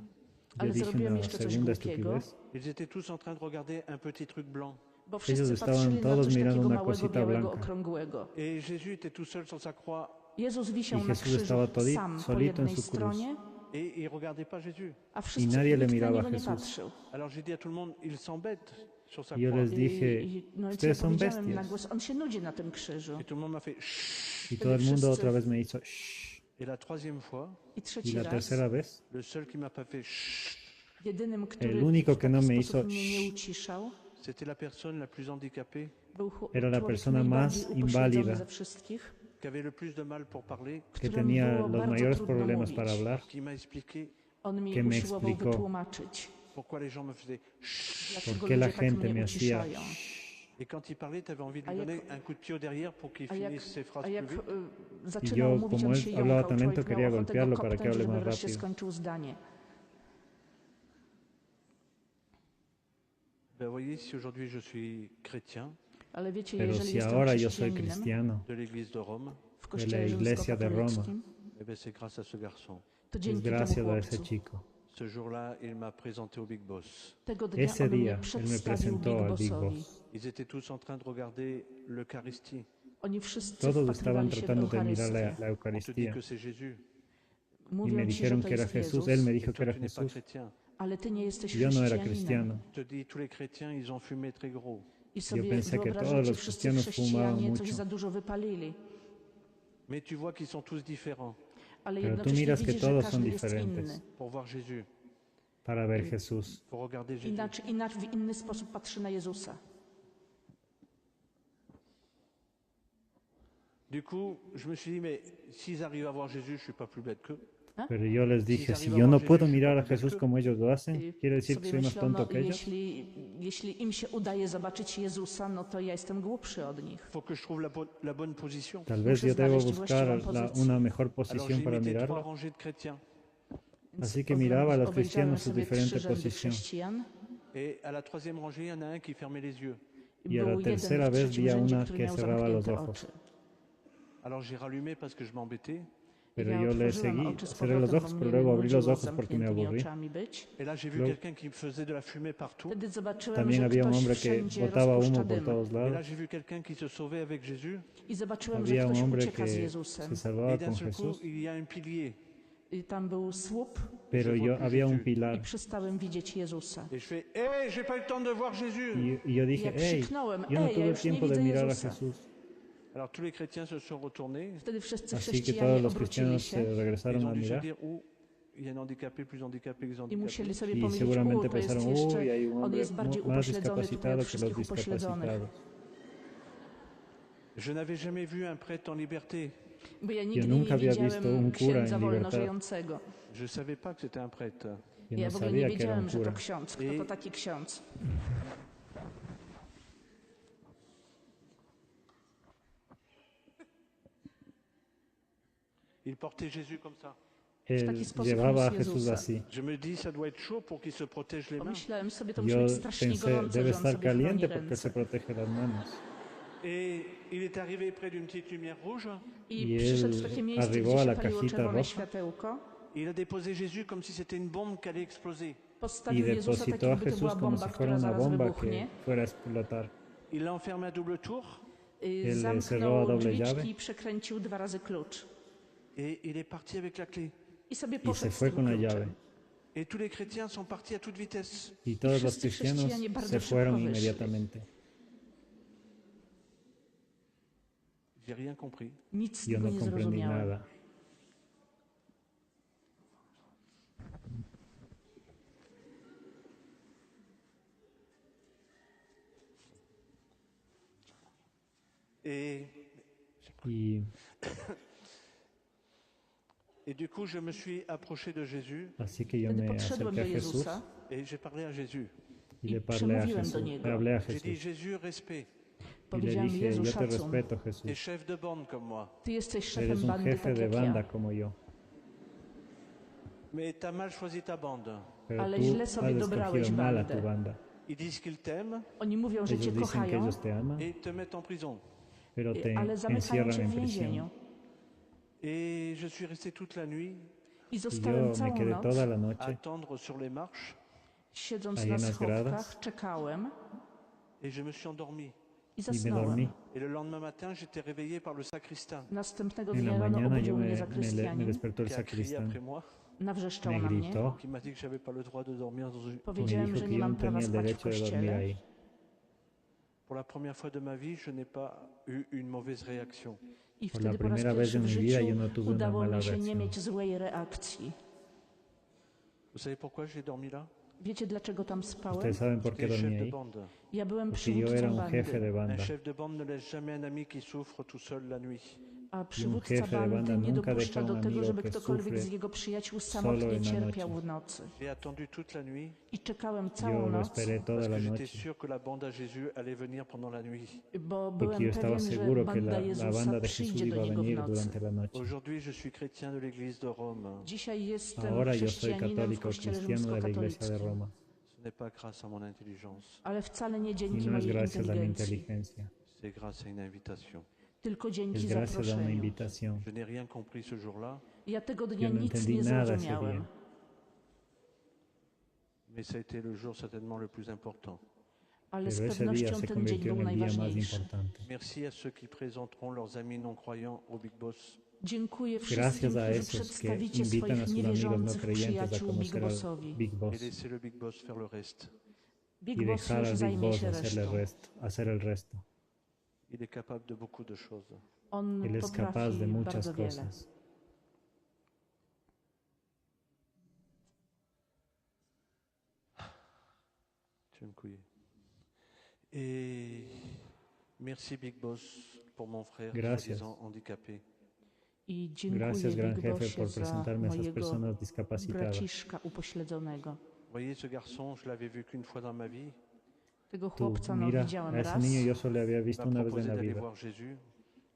ale dije zrobiłem una jeszcze coś segunda głupiego, estupidez. Ils étaient tous en train de regarder un petit truc blanc. bo wszyscy estaban patrzyli na todos coś mirando takiego una małego, cosita białego, blanca. okrągłego. Et Jésus était tout seul sur sa croix. Jezus wisiał Y na Jesús krzyżu estaba sam po solito en jednej su cruz. stronie, Et il ne regardait pas Jésus. a wszyscy nadie le nikt na miraba niego a nie Jesús. patrzył. Alors j'ai dit à tout le monde, il s'embête sur sa Y yo croix. les dije, No i co ja ustedes son powiedziałem na bestias. głos, on się nudzi na tym krzyżu. Et tout le monde m'a fait Chut. Y todo el mundo wszyscy- otra vez me hizo, shh. Et la troisième fois, I Y trzeci la raz, tercera vez, le seul qui m'a pas fait Chut, jedynym, który el único que no w me taki hizo sposób mnie nie shh. uciszał, c'était la personne la plus handicapée, był Era la człowiek persona najbardziej más upośledzony inválida. ze wszystkich, qui avait le plus de mal pour parler, que któremu tenía było los bardzo mayores trudno problemas mówić. para hablar, qui m'a expliqué On mi que me usiłował explicó wytłumaczyć, pourquoi les gens me faisaient Chut. dlaczego por qué la ludzie tak gente mnie me hacía uciszają. Et quand il parlait, tu avais envie de A lui jak- donner un coup de pied au derrière pour qu'il A jak, finisse ses a phrases jak plus vite. Y zaczynał yo, mówić, como on él się hablaba jąkał, tan lento, człowiek quería miał ochotę golpearlo go para que kopnąć, hable żeby más wreszcie rápido. skończył zdanie. Ben, voyez, si aujourd'hui je suis chrétien Ale wiecie, Pero jeżeli si jestem ahora yo soy chrześcijaninem cristiano de l'église de Rome, w kościele de la Iglesia de Roma, rzymskokatolickim, eh ben, c'est grâce à ce garçon. to es dzięki temu gracias a ese chłopcu. chico. Ce jour-là, il m'a présenté au Big Boss. Tego dnia Ese on mnie día él me przedstawił presentó Big al Big Bossowi. Boss. Ils étaient tous en train de regarder l'Eucharistie. Oni wszyscy Todos estaban wpatrywali się w tratando de mirar Eucharystię. la On te dit Eucaristía que c'est Jésus. y me Mówią ci, że dijeron to que era jest Jesús. Jezus, Él me Et dijo que toi, era tu n'es pas Jesús. chrétien. ale ty nie jesteś Yo no era chrześcijaninem. cristiano. Je te dis, tous les chrétiens, ils ont fumé très gros. I sobie pensé que wyobrażacie, todos los wszyscy cristianos fumaban chrześcijanie coś mucho. za dużo wypalili. Mais tu vois qu'ils sont tous différents. Ale Pero tú jednocześnie miras que widzisz, że todos son każdy jest diferentes. inny. Pour voir Jésus, Para ver Jesús. pour regarder Jésus. Inaczej w inny sposób patrzy na Jezusa. Du coup, je me suis dit, mais s'ils arrivent à voir Jésus, je suis pas plus bête qu'eux. Pero yo les dije, si yo no puedo mirar a Jesús como ellos lo hacen, I ¿quiere decir que sobie soy más myślą, tonto no, que ellos? jeśli im się udaje zobaczyć Jezusa, no to ja jestem głupszy od nich. Il faut que je trouve la bonne position. Tal vez Muszę yo debo znaleźć buscar właściwą pozycję. una mejor Alors posición j'ai para imité trois mirarlo. rangées de chrétiens. Więc Así que miraba a los obejrzałem cristianos sus sobie diferentes 3 rzędy posiciones. chrześcijan Et à la troisième rangée, il y en a un qui fermait les yeux. i Y a la był jeden tercera w vez trzecim vi a rzędzie, una który que miał cerraba los zamknięte ojos. oczy. Alors j'ai rallumé parce que je m'embêtais. Pero Ja yo le otworzyłam seguí, oczy z cerré los powrotem, ojos, bo pero mnie luego abrí los nudziło ojos z porque me zamkniętymi aburrí. oczami być. Et là, j'ai vu Luego- quelqu'un qui me faisait de la fumée partout. Wtedy zobaczyłem, También że había un ktoś hombre que wszędzie botaba rozpuszcza humo por dym. todos Et là, lados. j'ai vu quelqu'un qui se sauvait avec Jésus. I zobaczyłem, że Había un ktoś hombre ucieka z que Jezusem. se salvaba Et d'un con seul coup, Jesús, il y a un pilier. I tam był słup pero Je vois plus había un Jésus. i pilar. przestałem widzieć Jezusa. Et je fais, hé, j'ai pas eu le temps de voir Jésus. Y yo I dije, ja hey, krzyknąłem, yo no ja tuve już nie tiempo de widzę mirar a Jezusa. Jesús. Alors tous les chrétiens se sont retournés. Wtedy wszyscy Así que chrześcijanie todos los obrócili cristianos się se regresaron Ils a ont dû se mirar dire, oh, il y a un handicapé plus handicapé que les i handicapés. musieli sobie y pomyśleć, seguramente to jest pensaron, jeszcze, uy, hay un on hombre jest bardziej más upośledzony tutaj discapacitado od que los wszystkich upośledzonych. discapacitados. Je n'avais jamais vu un prêtre en liberté. Bo ja nigdy nunca nie había visto un widziałem cura księdza en wolno libertad. żyjącego. Je ne savais pas que c'était un prêtre. Yo Ja no w ogóle nie sabía que era un wiedziałem, że to cura. ksiądz. Kto to taki ksiądz? Il portait Jésus comme ça. Él taki sposób llevaba a niósł Jesús Jezusa. así. Je me dis, ça doit être chaud pour qu'il se protège les mains. Pomyślałem sobie, to musi Yo być strasznie pensé, gorąco, debe że on estar sobie chroni caliente porque se ręce. protege las manos. Et il est arrivé près d'une petite lumière rouge. I I przyszedł w él takie miejsce, arribó gdzie a się la paliło cajita czerwone roja. światełko. Il a déposé Jésus comme si c'était une bombe qui allait exploser. Y Postawił Jezusa tak, depositó a jakby to była Jesús como bomba, si fuera która una zaraz bomba wybuchnie. que fuera a explotar. Il l'a enfermé à double tour cerró a Zamknął doble drzwiczki llave. i przekręcił 2 razy klucz. et il est parti avec la clé. I sobie Y se poszedł z fue tym con la llave. kluczem. Et tous les chrétiens sont partis à toute vitesse. Y todos los Wszyscy cristianos chrześcijanie bardzo se szybko fueron wyszli. inmediatamente. J'ai rien compris. Nic z Yo tego no nie comprendí zrozumiałem. nada. Et, Y et du coup, je me suis approché de Jésus así que yo Wtedy me podszedłem acerqué do a Jesús Jezusa et j'ai parlé à Jésus. y I le parlé a przemówiłem do Jesús. niego. Le hablé a J'ai dit, Jesús. Jésus, respect. Y le Powiedziałem, dije, Jezu, yo te szacun. respeto, T'es Jesús. chef de bande comme moi. Ty jesteś Eres szefem un bandy, jefe tak de jak banda ja. como yo. Mais t'as mal choisi ta bande. Pero Ale tú źle has sobie dobrałeś escogido mal a tu bandę. banda. Ils disent qu'ils t'aiment Oni mówią, że Ellos cię dicen que kochają, ellos te aman, et te mettent en prison. pero te ale zamykają encierran cię en w więzieniu. prisión. Et je suis resté toute la nuit I Y zostałem yo me całą quedé noc, toda la à noche attendre sur les marches siedząc ahí na en las schodkach, gradas. czekałem et je me suis endormi. i y me zasnąłem. dormí. Et le lendemain matin, j'étais réveillé par le sacristain Następnego En la dnia rano mañana obudził yo mnie me zakrystianin, despertó el qui a crié sacristán. après moi, nawrzeszczał Me na mnie. gritó, qui m'a dit que j'avais pas le droit de dormir dans une... me Powiedziałem, dijo że que nie yo mam no prawa tenía el spać w derecho de dormir kościele. ahí. Pour la première fois de ma vie, je n'ai pas eu une mauvaise réaction. I Por la wtedy po raz primera vez pierwszy en w mi vida życiu yo no tuve una udało mala mi się nie reacción. mieć złej reakcji. Vous savez pourquoi j'ai dormi là? Wiecie, dlaczego tam spałem? Ustedes saben por qué J'étais dormí chef de ahí. bande. Ja byłem Porque yo era przywódcą un jefe bandy, de Un banda. chef de bande ne laisse jamais un ami qui souffre tout seul la nuit. a przywódca jefe de banda bandy nie nunca dopuszcza deja do un tego, amigo żeby que ktokolwiek sufre z jego przyjaciół solo samotnie en la cierpiał noche. w nocy. J'ai attendu toute la nuit I czekałem całą Yo lo noc, esperé toda parce la que j'étais noche sûr que la bande à Jésus allait venir pendant la nuit. bo porque byłem yo estaba pewien, że seguro que banda la Jezusa banda de Jesús przyjdzie do iba a niego w venir nocy. durante la noche. Aujourd'hui, je suis chrétien de l'église de Rome. Dzisiaj jestem Ahora yo soy chrześcijaninem w católico kościele cristiano de la Iglesia de rzymskokatolickim, Roma. Ce n'est pas grâce à mon intelligence, ale wcale nie Y dzięki no es mojej gracias a mi inteligencji, inteligencia, c'est grâce à une invitation. tylko es dzięki gracias a una zaproszeniu. invitación. Je n'ai rien compris ce jour-là, Ja tego dnia Yo no nic entendí nie nada ese zrozumiałem, día. mais ça a été le jour certainement le plus important. ale z pero ese día pewnością se ten dzień convirtió był en el día más najważniejszy. importante. Merci à ceux qui présenteront leurs amis non-croyants au Big Boss. Dziękuję wszystkim, Gracias a którzy esos que przedstawicie invitan a swoich sus amigos no niewierzących creyentes a przyjaciół Big conocer al Bossowi. Big Et Boss laissez le Big Boss faire le reste. Big y Boss dejar już al Big zajmie Boss się resztą. hacer el resto. Il est capable de beaucoup de choses. On Él es capaz potrafi de muchas bardzo wiele. cosas. Dziękuję. Et merci Big Boss pour mon frère Gracias. soi-disant handicapé. I dziękuję Gracias, gran Big jefe, Bossie por za presentarme a esas mojego personas discapacitadas. braciszka upośledzonego. Vous voyez, ce garçon, je l'avais vu qu'une fois dans ma vie. Tego Tú, chłopca mira, widziałem a ese raz. niño yo solo le había Il visto m'a una vez en proposé la d'aller vida. voir Jésus.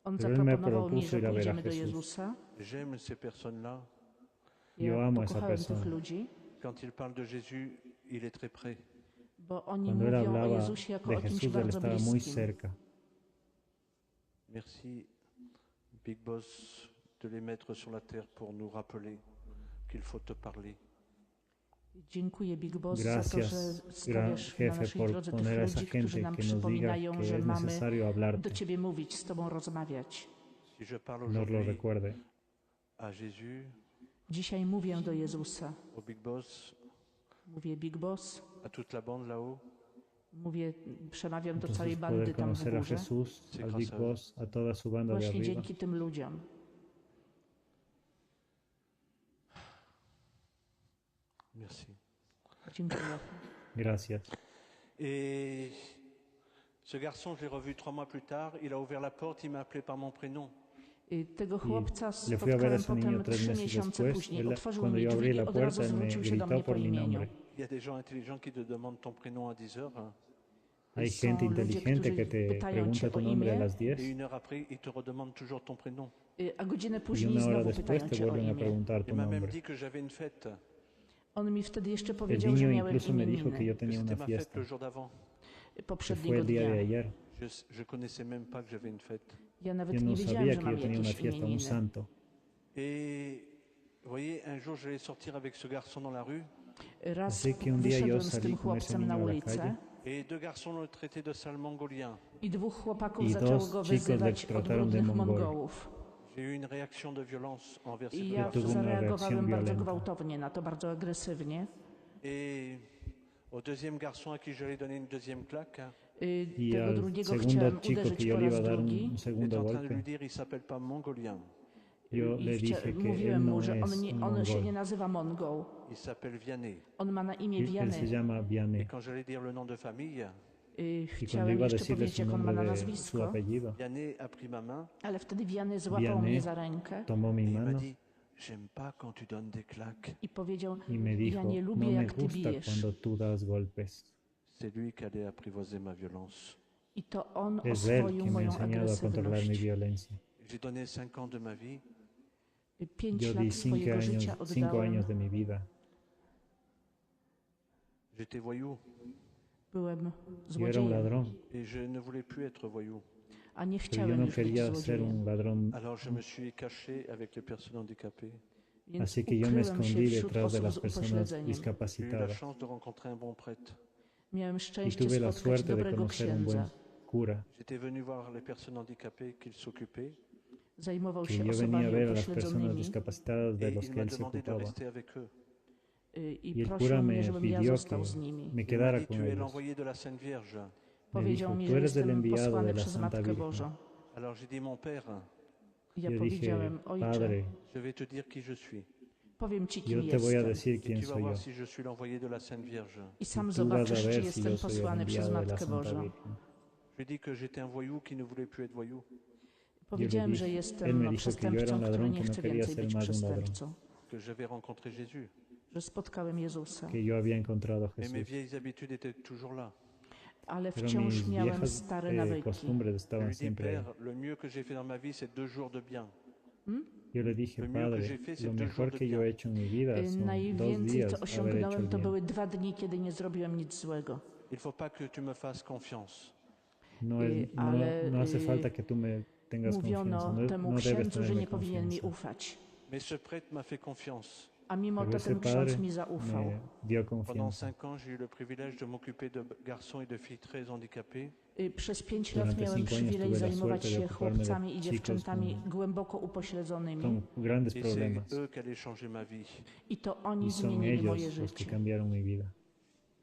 On Pero él me zaproponował mi, propuso że ir a ver a pójdziemy do Jesús. Jezusa. J'aime ces personnes-là. Yo Ja amo a esa pokochałem tych persona. ludzi, Quand il parle de Jésus, il est très près. bo oni Cuando él mówią o hablaba Jezusie jako de o kimś Jesús, él bardzo estaba muy bliskim. cerca. Merci, Big Boss, de les mettre sur la terre pour nous rappeler qu'il faut te parler. Dziękuję Big Boss za to, Gracias, że gran stawiasz na jefe, naszej por drodze tych poner a esa ludzi, którzy gente nam que nos diga przypominają, que że es mamy necesario hablarte, do Ciebie mówić, z Tobą rozmawiać. Si je parle nos lo aujourd'hui recuerde. à Jésus, Dzisiaj mówię do Jezusa. au Big Boss, Mówię Big Boss. à toute la bande là-haut, Mówię, przemawiam do Entonces całej poder bandy tam w conocer a górze. Jesús, al Big Boss, a toda su banda de Właśnie arriba. dzięki tym ludziom. merci. Dziękuję. Gracias. Et ce garçon, je l'ai revu 3 mois plus tard, il a ouvert la porte, il m'a appelé par mon prénom. Tego chłopca Le fui a ver a spotkałem ese niño potem 3 3 meses miesiące después. później. Él, Otworzył cuando mi yo abrí drzwi i la od razu puerta, él me zwrócił się do mnie gritó po por mi imieniu. nombre. Il y a des gens intelligents qui te demandent ton prénom à 10 heures, Hay Są gente ludzie, inteligente którzy que te pytają pregunta cię tu o nombre a imię, las 10 et 1 heure après, ils te redemandent toujours ton prénom. a godzinę y później una hora znowu después pytają te cię o vuelven a imię. preguntar Il tu m'a même nombre. dit que j'avais une fête. On mi wtedy jeszcze El powiedział, że niño miałem incluso me dijo que imieniny yo Que tenía c'était una ma fête fiesta, le jour d'avant. que fue poprzedniego el día dnia. de ayer. Je connaissais même pas que j'avais une fête. Ja nawet Yo nie no wiedziałem, sabía że que mam yo tenía una jakieś fiesta, un imieniny. santo. Et vous voyez, un jour, j'allais sortir avec ce garçon dans la rue, Raz Así que un día yo wyszedłem z salí tym con ese chłopcem na niño a la ulicę calle et 2 garçons l'ont traité de sale mongolien. i dwóch chłopaków I zaczęło dos go chicos le wyzywać od trataron de brudnych mongol. Mongołów. J'ai eu une réaction de violence envers ces I 2 ja tuvo garçons. una zareagowałem reacción bardzo violenta. gwałtownie na to, bardzo agresywnie. Et au deuxième garçon à qui j'allais donner une deuxième claque, Y Tego al drugiego segundo chciałem chico uderzyć que yo po le iba raz a dar drugi. un j'étais segundo en train de lui golpe, dire, il s'appelle pas mongolien, yo le dije que Mówiłem él mu, no że es on, un on się nie mongol, nazywa Mongol. il s'appelle Vianney. On ma na imię él se Wiany. llama Et Vianney. quand j'allais dire le nom de famille, Y cuando Chciałem iba a jeszcze decirle powiedzieć, su jak on ma nombre na de su nazwisko, apellido, Vianney a pris ma main ale wtedy Wiany złapał Wiany mnie za rękę tomó et mi il m'a mano dit, j'aime pas quand tu donnes des claques. i powiedział, y me ja dijo, nie no lubię, me jak ty gusta bijesz. cuando tú das golpes. C'est lui qui allait apprivoiser ma violence. I to on Es él oswoił quien me ha moją enseñado a controlar mi agresywność. violencia. J'ai donné 5 ans de ma vie 5 Yo lat di swojego życia 5 oddałem. años de mi vida. J'étais voyou Byłem Yo era un złodziejem, ladrón, et je ne voulais plus être voyou. a nie pero yo chciałem no już być quería ser złodziejem. un ladrón, Alors je me suis caché avec les personnes handicapées. Więc así que yo me ukryłem się escondí wśród detrás de osób las z personas upośledzeniem. J'ai eu la discapacitadas chance de rencontrer un bon prêtre. Miałem y szczęście tuve la spotkać suerte de dobrego conocer un buen księdza. cura, J'étais venu voir les personnes handicapées qu'il s'occupait Zajmował que się yo venía a osobami ver a las personas upośledzonymi discapacitadas de et los il que m'a él se demandé de ocupaba. rester avec eux. i Y el prosił cura mnie, me żebym ja pidió został z que nimi. me Il m'a quedara dit, con tu es ellos. l'envoyé de la Sainte Vierge. Me Powiedział dijo, mi, tú że eres el jestem enviado posłany de la przez Santa Matkę Virgen. Bożą. Alors j'ai dit, mon père, I ja Yo dije, powiedziałem, ojcze, Padre, je vais te dire qui je suis. powiem ci, kim yo te voy a jestem. decir Et quién tu vas soy yo. voir si je suis l'envoyé de la Sainte Vierge. I sam Y tú vas a zobaczysz, czy ver si jestem yo soy el posłany przez enviado de la Matkę Santa Bożą. Virgen. Je lui ai dit que j'étais un voyou qui ne voulait plus être voyou. Powiedziałem, że Él me jestem dijo que yo era przestępcą, un który ladrón nie que no chce quería więcej ser być más un ladrón. przestępcą. Que j'avais rencontré Jésus. Że spotkałem Jezusa. Que yo había encontrado a Mais mes Jesús. vieilles habitudes étaient toujours là. Ale Pero wciąż mis miałem viejas stare nawyki. costumbres Je estaban lui dis, siempre ahí. Père, le mieux que j'ai fait dans ma vie, c'est 2 jours de bien. Yo le dije, Lo mío que Padre, j'ai fait, c'est lo 2 mejor jours de que yo he bien. hecho en mi vida son 2 Najwięcej, días co haber hecho el osiągnąłem, to bien. były 2 dni, kiedy nie zrobiłem nic złego. Il faut pas que tu me fasses confiance. No, ale, no hace falta que tú me tengas confianza. Mówiono No, temu no debes księdzu, że tenerme nie powinien mi confianza. ufać. Mais ce prêtre m'a fait confiance. A mimo Pero to ese ten ksiądz padre mi zaufał. me dio Pendant confianza. 5 ans, j'ai eu le privilège de m'occuper de garçons et de filles très handicapés. Przez 5 lat Durante miałem 5 años przywilej tuve la zajmować suerte de się ocuparme de chłopcami i chicos dziewczętami con, głęboko upośledzonymi. con grandes Et c'est problemas. eux qui allaient changer ma vie. I to oni Y son zmienili moje ellos los que życie. cambiaron mi vida.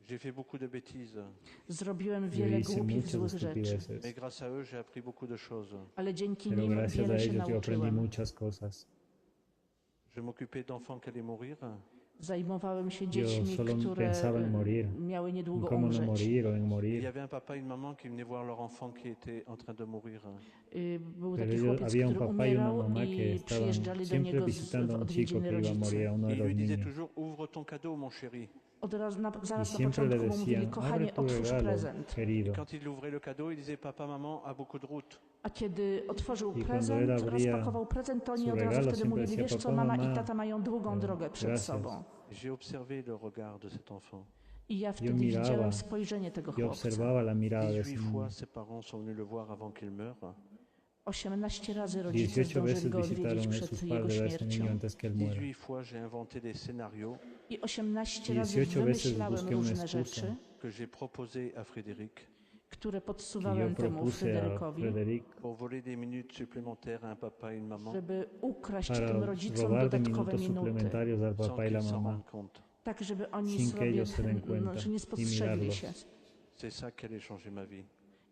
J'ai fait beaucoup de bêtises, Zrobiłem Yo wiele hice głupich, muchas złych rzeczy. estupideces, mais grâce à eux, j'ai appris beaucoup de choses. Ale dzięki pero nim gracias a wiele się ellos yo aprendí nauczyłem. muchas cosas. Je m'occupais d'enfants qui allaient mourir. Zajmowałem się Yo dziećmi, solo które pensaba en morir, miały en niedługo cómo no umrzeć. morir o en Il y morir. avait un papa et une maman qui venaient voir leur enfant qui était en train de mourir. Był Pero taki chłopiec, había un który papá y una umierał mamá que i estaban przyjeżdżali do siempre niego w visitando a un chico odwiedziny que iba a morir, rodzice. a uno de Et il los lui disait niños. toujours, ouvre ton cadeau, mon chéri. Od razu, zaraz Y na siempre le początku mu mówili, decían, abre kochanie, tu otwórz regalo, prezent. querido. Et quand il ouvrait le cadeau, il disait, papa, maman, à beaucoup de route. A kiedy otworzył I prezent, cuando él abría rozpakował prezent, to oni su od razu regalo, wtedy siempre mówili, decía, wiesz co, "Papá, mama i mamá, tata mają długą drogę przed gracias". sobą. J'ai observé le regard de cet enfant. I ja wtedy miraba widziałem spojrzenie tego Yo chłopca. observaba la mirada de 18 ese niño. fois, ses parents sont venus le voir avant qu'il meure. 18 razy rodzice 18 zdążyli veces go odwiedzić visitaron a przed sus jego padres a ese śmiercią. niño antes que él muera. 18 fois, j'ai inventé des scénarios I 18 razy 18 veces wymyślałem busqué una różne excusa rzeczy, que j'ai proposées à Frédéric które que yo podsuwałem temu propuse a Fryderykowi, Frédéric pour voler des minutes supplémentaires à un papa et une maman żeby ukraść para tym rodzicom robar de dodatkowe minutos minuty, suplementarios al sans papá y la qu'ils s'en mamá, rendent compte. tak żeby oni sin que sobie, ellos se den cuenta że nie y spostrzegli mirarlos. się. C'est ça qui allait changer ma vie.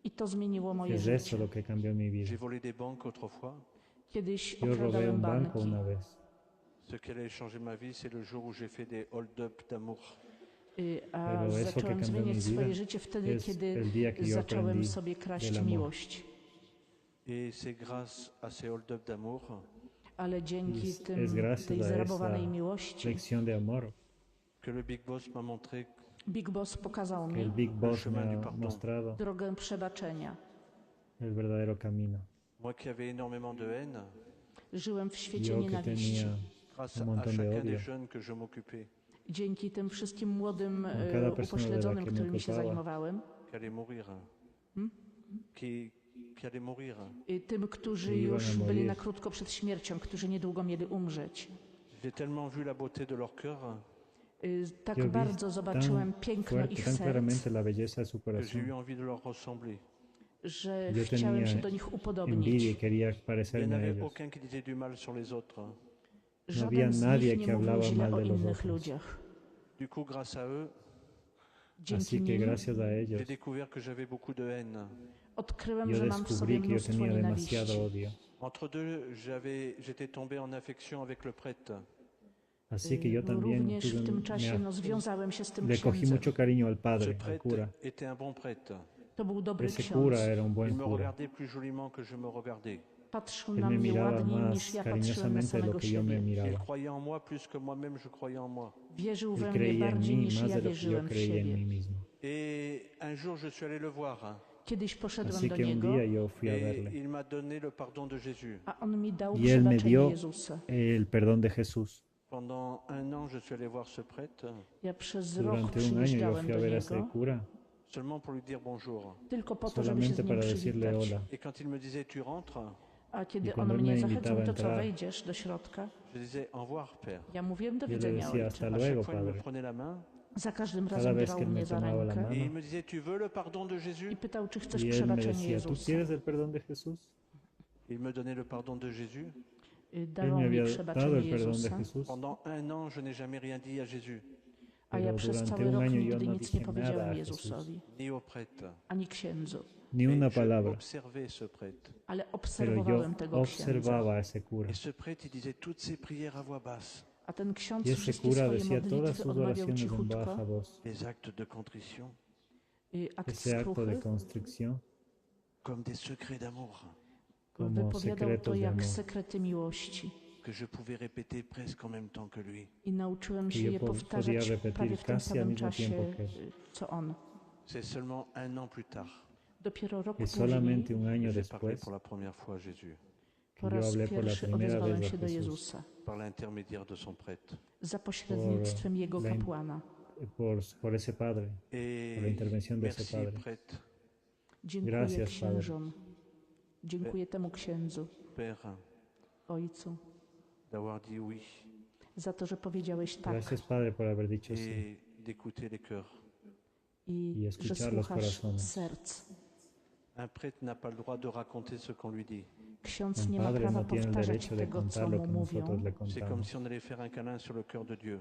I to zmieniło moje Es eso życie. lo que cambió mi vida. J'ai volé des banques autrefois. Kiedyś Yo robé okradałem un banco banki, una vez. Ce qui allait changer ma vie, c'est le jour où j'ai fait des hold-up d'amour. a Pero eso que zacząłem cambió zmieniać mi swoje vida życie wtedy, es kiedy el día que yo zacząłem aprendí sobie kraść del amor. miłość. Et c'est grâce à ces hold-up d'amour Ale dzięki Es tym, gracias tej a zarabowanej esa miłości lección de amor que le Big Boss m'a montré Big Boss pokazał que el mi Big Boss me chemin du ha pardon. mostrado drogę przebaczenia. el verdadero camino. moi qui avais énormément de haine, Żyłem w świecie Yo que nienawiści. tenía grâce un à montón de chacun odio. des jeunes que je m'occupais, Dzięki tym wszystkim młodym cada persona de la upośledzonym, que me którymi się ocupaba. zajmowałem, qui allaient mourir, qui allaient mourir. tym, którzy I już iban a byli morir. na krótko przed śmiercią, którzy niedługo mieli umrzeć. J'ai tellement vu la beauté de leur cœur Tak Yo vi bardzo zobaczyłem piękno fuerte, ich tan serc, claramente la belleza de su que j'ai eu corazón. envie de leur ressembler. że Yo chciałem tenía się do nich Envidia y upodobnić. quería Il n'y en parecerme a avait ellos. aucun qui disait du mal sur les autres. Żaden había z nadie nich nie que mówił hablaba źle mal o de los innych otros. ludziach. Du coup, grâce à eux, Dzięki Así que nim gracias a ellos j'ai découvert que j'avais beaucoup de haine. odkryłem, yo że mam w sobie descubrí que yo mnóstwo tenía nienawiści. demasiado odio. Entre deux, j'étais tombé en affection avec le prêtre. Así que yo también Również w tym tuve, czasie związałem się z tym le cogí księdzem. mucho cariño al Ce padre, al prêtre cura. était un bon prêtre. To był dobry Ese ksiądz. cura era un Il buen me cura. regardait plus joliment que je me regardais. Patrzył Él na me mnie miraba ładniej niż más ja patrzyłem na cariñosamente de lo samego que yo me siebie. Il miraba. croyait en moi plus que moi-même je croyais en moi. Wierzył Él we mnie creía en bardziej mí niż más ja de lo que yo wierzyłem w creía en mí siebie. mismo. Et un jour, je suis allé le voir. Kiedyś poszedłem Así do que un niego, día yo fui a Et verle. il m'a donné le pardon de Jésus. a on mi dał Y él me przebaczenie dio Jezusa. el perdón de Jesús. Pendant un an, je suis allé voir ce prêtre, Ja przez rok Durante un año yo przyjeżdżałem fui a do ver a ese niego cura seulement pour lui dire bonjour. tylko po to, żeby się z solamente nim para decirle przywitać. hola. Et quand il me disait tu rentres, A I kiedy cuando on él mnie me zachęcił, invitaba a to co, entrar, wejdziesz do środka? je disais au revoir, Père. Ja mówiłem do Yo le widzenia, decía ojcze. hasta À luego, chaque fois, il me Padre. prenait la main Za każdym Cada razem vez brał que él mnie me za tomaba la rękę mano et il me disait tu veux le pardon de Jésus? i pytał, czy chcesz y él me przebaczenie decía, ¿tú Jezusa. quieres el perdón de Jesús? Il me donnait le pardon de Jésus. Él Dawał me mi había dado przebaczenie el perdón de Jezusa, Jesús, Pendant un an, je n'ai jamais rien dit à Jésus, a ja pero przez durante cały un rok año yo nigdy no nic nie dije nada a powiedziałem Jesús, Jezusowi, ni au prêtre. ani księdzu, ni una Mais je palabra, observais ce prêtre. ale pero yo obserwowałem tego księdza. observaba a ese cura. Et ce prêtre, il disait toutes ses prières à voix basse, A ten ksiądz Y ese wszystkie cura swoje decía todas modlitwy sus odmawiał oraciones en cichutko, baja voz. les actes de contrition, akt Ese acto de skruchy constricción comme des secrets d'amour como wypowiadał to secretos de jak amor sekrety miłości. que je pouvais répéter presque en même temps que lui. I nauczyłem Que się yo je podía powtarzać repetir prawie w tym casi al samym mismo czasie, tiempo que co on. C'est seulement un an plus tard Dopiero rok y później solamente un que año j'ai parlé después pour la première fois à Jésus, que po yo raz hablé por la pierwszy primera odezwałem vez się a do Jesús Jezusa par l'intermédiaire de son prêtre. za pośrednictwem jego la- kapłana. por ese padre, por la Et intervención de ese merci, padre. prêtre, Dziękuję Gracias, księżom, dziękuję temu księdzu, Père, ojcu, d'avoir dit oui za to, że powiedziałeś tak Gracias, Padre, por haber dicho sí et d'écouter les cœurs. i y że escuchar los słuchasz corazones. serc. Un prêtre n'a pas le droit de raconter ce qu'on lui dit. Ksiądz Un nie ma padre prawa no tiene el powtarzać derecho de tego, co contar lo mu que nosotros mówią. le C'est comme contamos. si on allait faire un câlin sur le cœur de Dieu.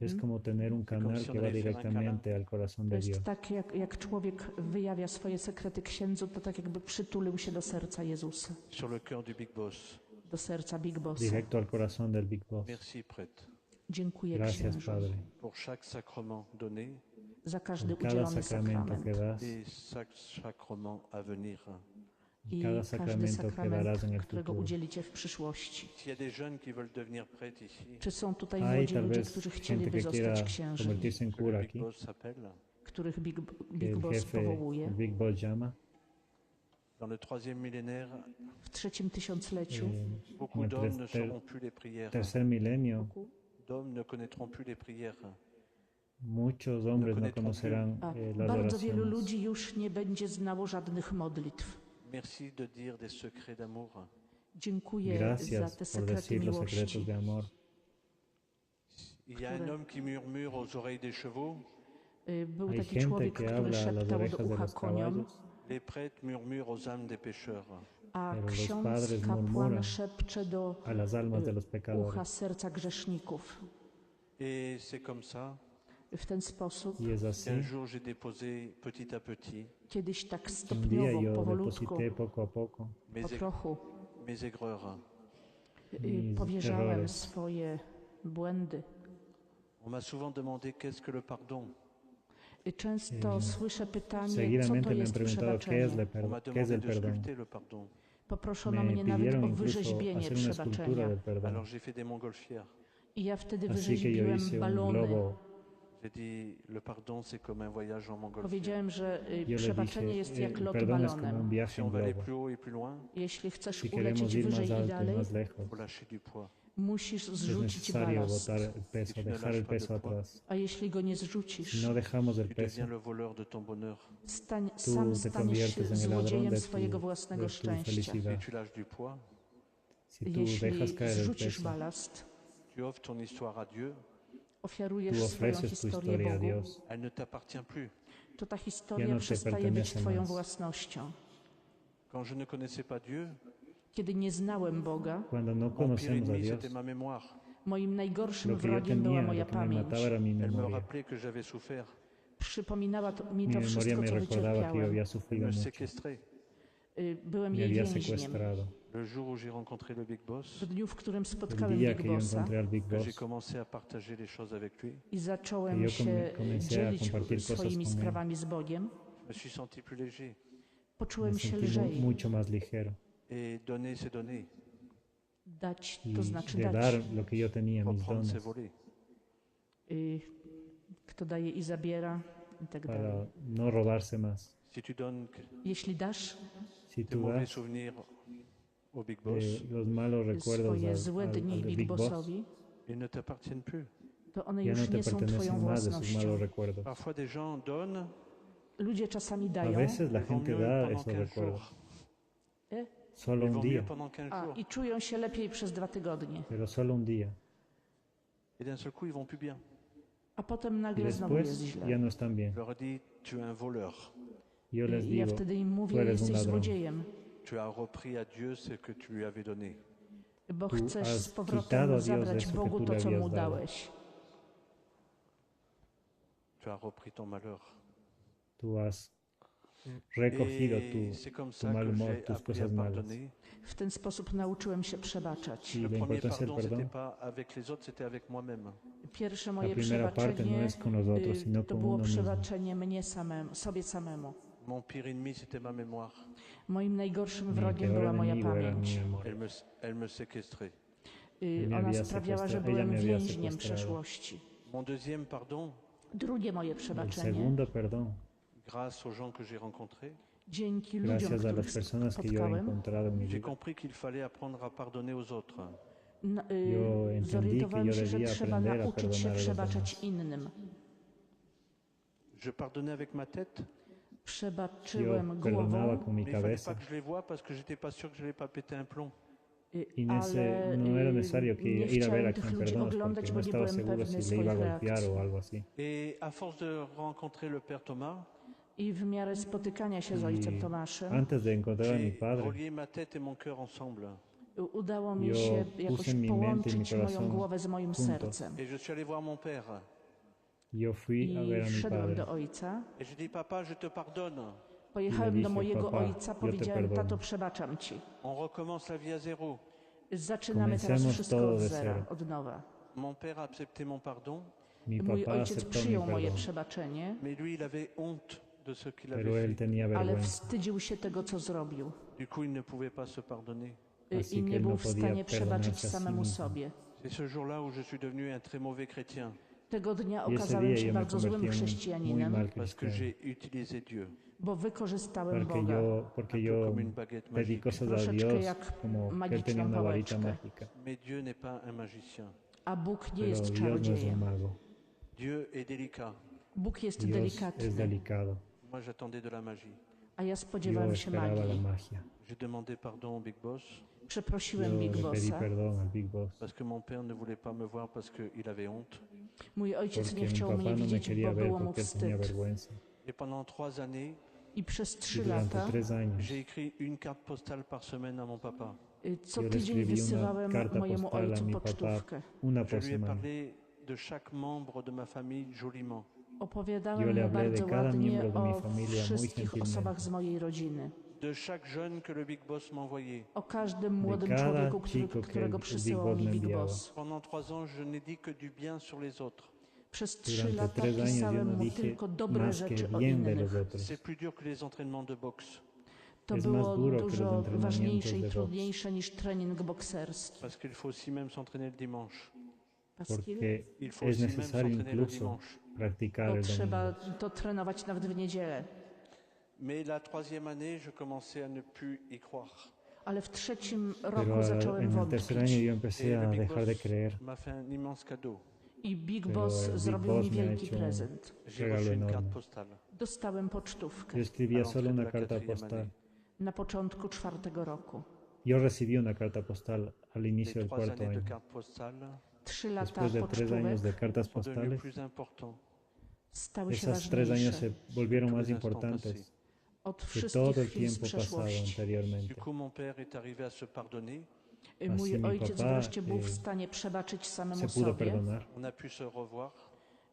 Es como tener un canal si on que va allait faire un directamente al corazón To de jest Dios. tak, jak człowiek wyjawia swoje sekrety księdzu, to tak jakby przytulił się do serca Jezusa, Sur le cœur du Big Boss. do serca Big Bossa. Directo al corazón del Big Boss. Merci, prêtre, Dziękuję Gracias, księżu Padre. pour chaque sacrement donné za każdy Por cada udzielony sacramento que sakrament das et chaque sacrement à venir. i cada każdy sacramento que darás en sakrament, el którego futuro. udzielicie w przyszłości. S'il y a des jeunes qui veulent devenir prêtres ici, Czy są tutaj Hay młodzi tal ludzie, vez którzy gente chcieliby que quiera zostać księżem, convertirse en que cura le Big aquí, Boss s'appelle, których Big que Big el Boss jefe, powołuje? el Big Boss llama. dans le troisième millénaire, W trzecim tysiącleciu beaucoup en el d'hommes ne ter- sauront plus les prières. tercer milenio, D'hommes ne connaîtront plus les prières. muchos hombres no conocerán a las bardzo wielu oraciones. ludzi już nie będzie znało żadnych modlitw. Merci de dire des secrets d'amour. Dziękuję za Gracias te por sekrety decir los secretos miłości. de amor. Il y a un homme qui murmure aux oreilles des chevaux. Był Hay taki gente człowiek, que który habla a las szeptał do orejas de ucha los koniom, caballos, Les prêtres murmurent aux âmes des pécheurs. a Pero los ksiądz, padres kapłan murmuran szepcze do a las almas de los ucha pecadores. serca grzeszników. Et c'est comme ça W ten sposób Y es así qu'un jour j'ai déposé petit à petit kiedyś tak que un día stopniowo, yo powolutku, deposité poco a poco po mes, trochu mes aigreurs. mis powierzałem errores. swoje błędy. On m'a souvent demandé qu'est-ce que le pardon. Często słyszę pytanie, co to Seguidamente me han jest preguntado qué es, przebaczenie. On m'a qué es demandé el de perdón. sculpter le pardon. Poproszono Me mnie nawet pidieron o incluso wyrzeźbienie hacer una escultura przebaczenia. del perdón. Alors j'ai fait des montgolfières. I ja wtedy Así que yo wyrzeźbiłem hice un balony. globo. J'ai dit le pardon c'est comme un voyage en montgolfière. Powiedziałem, że Yo le dije, przebaczenie jest jak el lot perdón es como un balonem. viaje Si en on veut aller globo. plus haut et plus loin, Jeśli chcesz Si queremos ulecieć ir más wyżej i alto y dalej, más lejos, il faut lâcher du poids. musisz es zrzucić necesario balast. botar el peso, Si tu ne dejar el lâches pas peso de poids, atrás. A jeśli go nie Si zrzucisz, no dejamos el tu peso, deviens le voleur de ton bonheur. sam te staniesz się conviertes en el ladrón złodziejem de swojego tu własnego szczęścia. felicidad. Si tu lâches du poids, Si tú Jeśli dejas caer el zrzucisz peso, balast, tu offres ton histoire à Dieu, ofiarujesz tú swoją ofreces tu historię historia a Bogu, Dios. elle ne t'appartient plus. to ta Ja historia no te przestaje być pertenece twoją más. własnością. Quand je ne connaissais pas Dieu, Kiedy nie znałem Boga, Cuando no mon pire conocemos a ennemi Dios, c'était ma mémoire. moim najgorszym lo que yo wrogiem była tenía, moja lo que me pamięć. mataba era mi Elle me memoria. rappelait que j'avais souffert, Przypominała mi Mi to memoria wszystko, me co recordaba que yo wycierpiałem. había elle sufrido me mucho. séquestrait. Byłem Me jej había więźniem. secuestrado. Le jour où j'ai rencontré le Big Boss, W dniu, w którym El spotkałem día Big que yo Bossa encontré al Big que j'ai Boss, commencé à partager les choses avec lui, i zacząłem yo się comencé a dzielić compartir cosas swoimi con él. sprawami z Bogiem, je me suis senti plus léger. me poczułem się sentí lżej. mucho más ligero. Et donner, c'est donner. Dać, Y to znaczy de dać. dar lo que yo tenía, mis Reprendre, c'est dones, voler. Kto daje i zabiera i tak dalej. para no robarse más. Si tu donnes Jeśli dasz Si de tú mauvais das souvenirs au Big Boss, los malos recuerdos swoje złe dni al Big Big Boss, Bossowi, ils ne t'appartiennent plus. to one ya już no te nie są twoją pertenecen más de sus własnością. malos recuerdos. Parfois, des gens donnent Ludzie czasami A dają, veces la ils vont gente mieux da pendant esos 15 recuerdos, jours. solo Ils un vont mieux día, pendant 15 a jours. i czują się lepiej przez 2 tygodnie. pero solo un día. Et d'un seul coup, ils vont plus bien. A potem Y nagle znowu jest después źle. ya no están bien. Je leur dis, tu es un voleur. Yo les I ja digo, wtedy im tú mówię, eres un jesteś ladrón. złodziejem, Tu as repris à Dieu ce que tu lui avais donné. bo Tu chcesz has z quitado a powrotem Dios zabrać eso que Bogu tú to, le co mu habías dado. dałeś. Tu as repris ton malheur. Tú has recogido Et c'est comme tu ça mal que humor, j'ai tus appris à cosas malas. pardonner. W ten sposób nauczyłem się przebaczać. Y Le la premier importancia del pardon, c'était perdón, pas avec les autres, c'était avec moi-même. Pierwsze la moje primera parte no przebaczenie es con los otros, sino to con było uno mismo. przebaczenie mnie samemu, sobie samemu. Mon pire ennemi, c'était ma mémoire. Moim najgorszym Mi wrogiem peor była moja enemigo era mi pamięć. memoria. Elle me séquestrait. me Ona había sprawiała, że secuestrado, byłem ella me había więźniem secuestrado. przeszłości. Mon deuxième pardon, Drugie moje El przebaczenie, segundo perdón, grâce aux gens que j'ai rencontrés, dzięki ludziom, gracias a las których personas que yo he spotkałem, encontrado en mi j'ai vida, compris qu'il fallait apprendre à pardonner aux autres. Yo entendí zorientowałem que yo się, że debía trzeba aprender a nauczyć się perdonar a los przebaczać innym. Je pardonnais avec ma tête. Przebaczyłem yo perdonaba głową, con mi Mais il fallait cabeza, pas que je les voie parce que j'étais pas sûr que je n'allais pas péter un plomb. Y en ese ale no era necesario que nie ir a ver a chciałem tych quien ludzi perdonas oglądać, porque bo no nie estaba byłem seguro pewny si le iba swoich a golpear reakcji. o algo así. Et à force de rencontrer le Père Thomas, I w miarę spotykania się z ojcem Y Tomaszem antes de encontrar a mi j'ai padre, relié ma tête et mon cœur ensemble. udało mi yo się puse jakoś mi mente y mi połączyć moją corazón głowę z moim juntos. sercem. Et je suis allé voir mon Père. Yo fui a ver I a mi wszedłem padre do ojca. Et je dis, Papa, je te pardonne. Pojechałem dije, do mojego "Papa, ojca, yo te powiedziałem, perdono". tato, przebaczam ci. On recommence la vie à zéro. Zaczynamy teraz Comencemos wszystko todo od de zera, cero. od nowa. Mon Père a accepté mon pardon, Mi Mój papá ojciec aceptó mi przyjął moje perdón, przebaczenie, mais lui, il avait honte de ce qu'il pero avait él fait. tenía ale vergüenza. wstydził się tego, co zrobił. Du coup, il ne pouvait pas se pardonner. Así I que nie él był no w podía stanie przebaczyć perdonarse a sí samemu mismo. sobie. C'est ce jour-là où je suis devenu un très mauvais chrétien, Tego dnia Y ese okazałem día się yo me bardzo złym convertí en un muy chrześcijaninem, mal parce que cristiano. j'ai utilisé Dieu bo wykorzystałem Porque Boga. porque un peu yo comme une baguette pedí magique. cosas a Troszeczkę Dios jak como que él magiczną tenía una varita pałeczkę. mágica. Mais Dieu n'est pas un magicien. A Bóg nie Pero jest Dios no es un czarodziejem. mago. Dieu est délicat. Bóg jest Dios es delikatny, delicado. Moi, j'attendais de la magie. a ja Yo spodziewałem się esperaba la magii. magia. J'ai demandé pardon au Big Boss Przeprosiłem Yo Big le pedí Bossa. perdón al Big Boss parce que mon père ne voulait pas me voir parce qu'il avait honte. Mój ojciec porque nie mi chciał papá mnie no me widzieć, quería bo ver było mu porque él tenía wstyd. vergüenza. Et pendant 3 années, I przez Y 3 durante lata 3 años j'ai écrit une carte postale par semaine à mon papa. co yo le tydzień escribí una wysyłałem carta mojemu postal a ojcu mi papá, pocztówkę. una Je por lui ai semana. parlé de chaque membre de ma famille joliment. Yo Opowiadałem le mu hablé de bardzo cada ładnie miembro de mi o familia muy wszystkich gentilmente. osobach z mojej rodziny. De chaque jeune que le Big Boss m'envoyait. O każdym młodym cada człowieku, chico que którego el Big przysyłał Boss mi me Big enviaba. Boss. Pendant 3 ans, je n'ai dit que du bien sur les autres. Przez 3 Durante lata 3 años yo pisałem no mu dije tylko dobre más que rzeczy o bien de innych. los otros. C'est plus dur que les entraînements de boxe To Es było más duro que los dużo entrenamientos ważniejsze de i box. trudniejsze niż trening bokserski. parce qu'il faut aussi même s'entraîner le dimanche. Pasquil? Porque Il faut es aussi même necesario s'entraîner le incluso dimanche. practicar Bo el trzeba domingo. to trenować nawet w niedzielę. Mais la 3e année, je commençais à ne plus y croire. Ale w 3 Pero roku zacząłem en el tercer año wątpić. yo empecé Et a le Big dejar de Boss creer. m'a fait un immense cadeau. I Big Pero Boss el Big zrobił Boss mi me ha wielki hecho prezent. J'ai regalo reçu une enorme. carte postale. Dostałem pocztówkę Yo à escribía l'entrée solo de una la carta 4e postal. année. na początku 4 roku. Yo recibí una carta postal al Les inicio del 3 cuarto années de año. carte postale 3 lata Después de 3 años de pocztówek cartas sont devenus postales, plus importants stały się esas 3 años ważniejsze se volvieron tous más les instants importantes passés. od que wszystkich todo el chwil z tiempo pasado przeszłości. anteriormente. Du coup, mon père est arrivé à se pardonner. Mój mi ojciec papá, wreszcie był w stanie przebaczyć samemu Se pudo sobie. perdonar On a pu se revoir.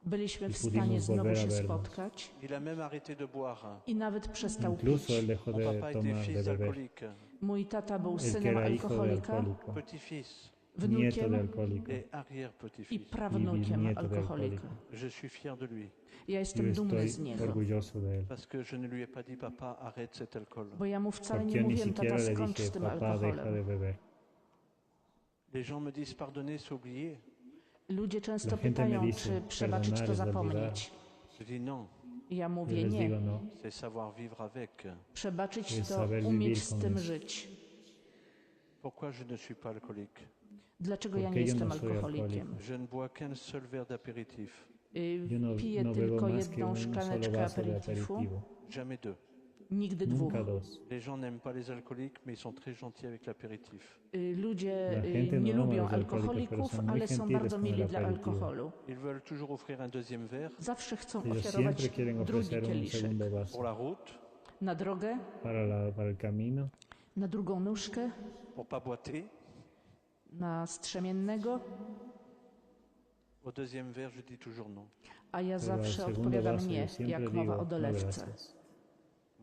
Byliśmy w pudimos stanie znowu volver a się vernos. spotkać Il a même arrêté de boire. i nawet przestał incluso pić. él dejó Mon de papa était tomar, de fils beber. d'alcoolique, Mój tata był El que synem era hijo de alkoholika, alcohólico, petit-fils nieto de wnukiem alcohólico et i arrière-petit-fils. prawnukiem bisnieto de alkoholika. alcohólico. Je suis fier de lui Ja Yo jestem dumny estoy z niego, orgulloso de él. parce que je ne lui ai pas dit papa arrête cet alcool. bo ja mu wcale Porque nie yo ni mówiłem, siquiera tata, le skończ z dije, tym papá, deja alkoholem. de beber. Les gens me disent pardonner, c'est oublier. Ludzie często La gente me pytają, dice, czy przebaczyć perdonar to es zapomnieć. Je dis non, I ja Yo mówię les nie. digo no. c'est savoir vivre avec. Przebaczyć Es to saber umieć vivir z con tym eso. żyć. Pourquoi je ne suis pas alcoolique? Dlaczego ja Porque nie yo no jestem soy alkoholikiem? Je ne bois qu'un seul verre d'apéritif, Yo no, Piję no bebo tylko más que jedną un solo szklaneczkę vaso de aperitifu, aperitivo. jamais deux. nigdy dwóch. Nunca dos. Les gens n'aiment pas les alcooliques, mais ils sont très gentils avec l'apéritif. Ludzie La gente nie no ama lubią los alcohólicos, pero alkoholików, son muy ale są gentiles bardzo con mili el dla aperitivo. alkoholu. Ils veulent toujours offrir un deuxième verre Zawsze chcą Ellos ofiarować siempre quieren drugi ofrecer un kieliszek. segundo vaso pour la route, Na drogę, para el camino, na drugą nóżkę, pour pas boiter. na strzemiennego, Au deuxième verre, je dis toujours non. a ja pero al zawsze segundo odpowiadam vaso nie, yo siempre jak digo mowa o no dolewce. gracias.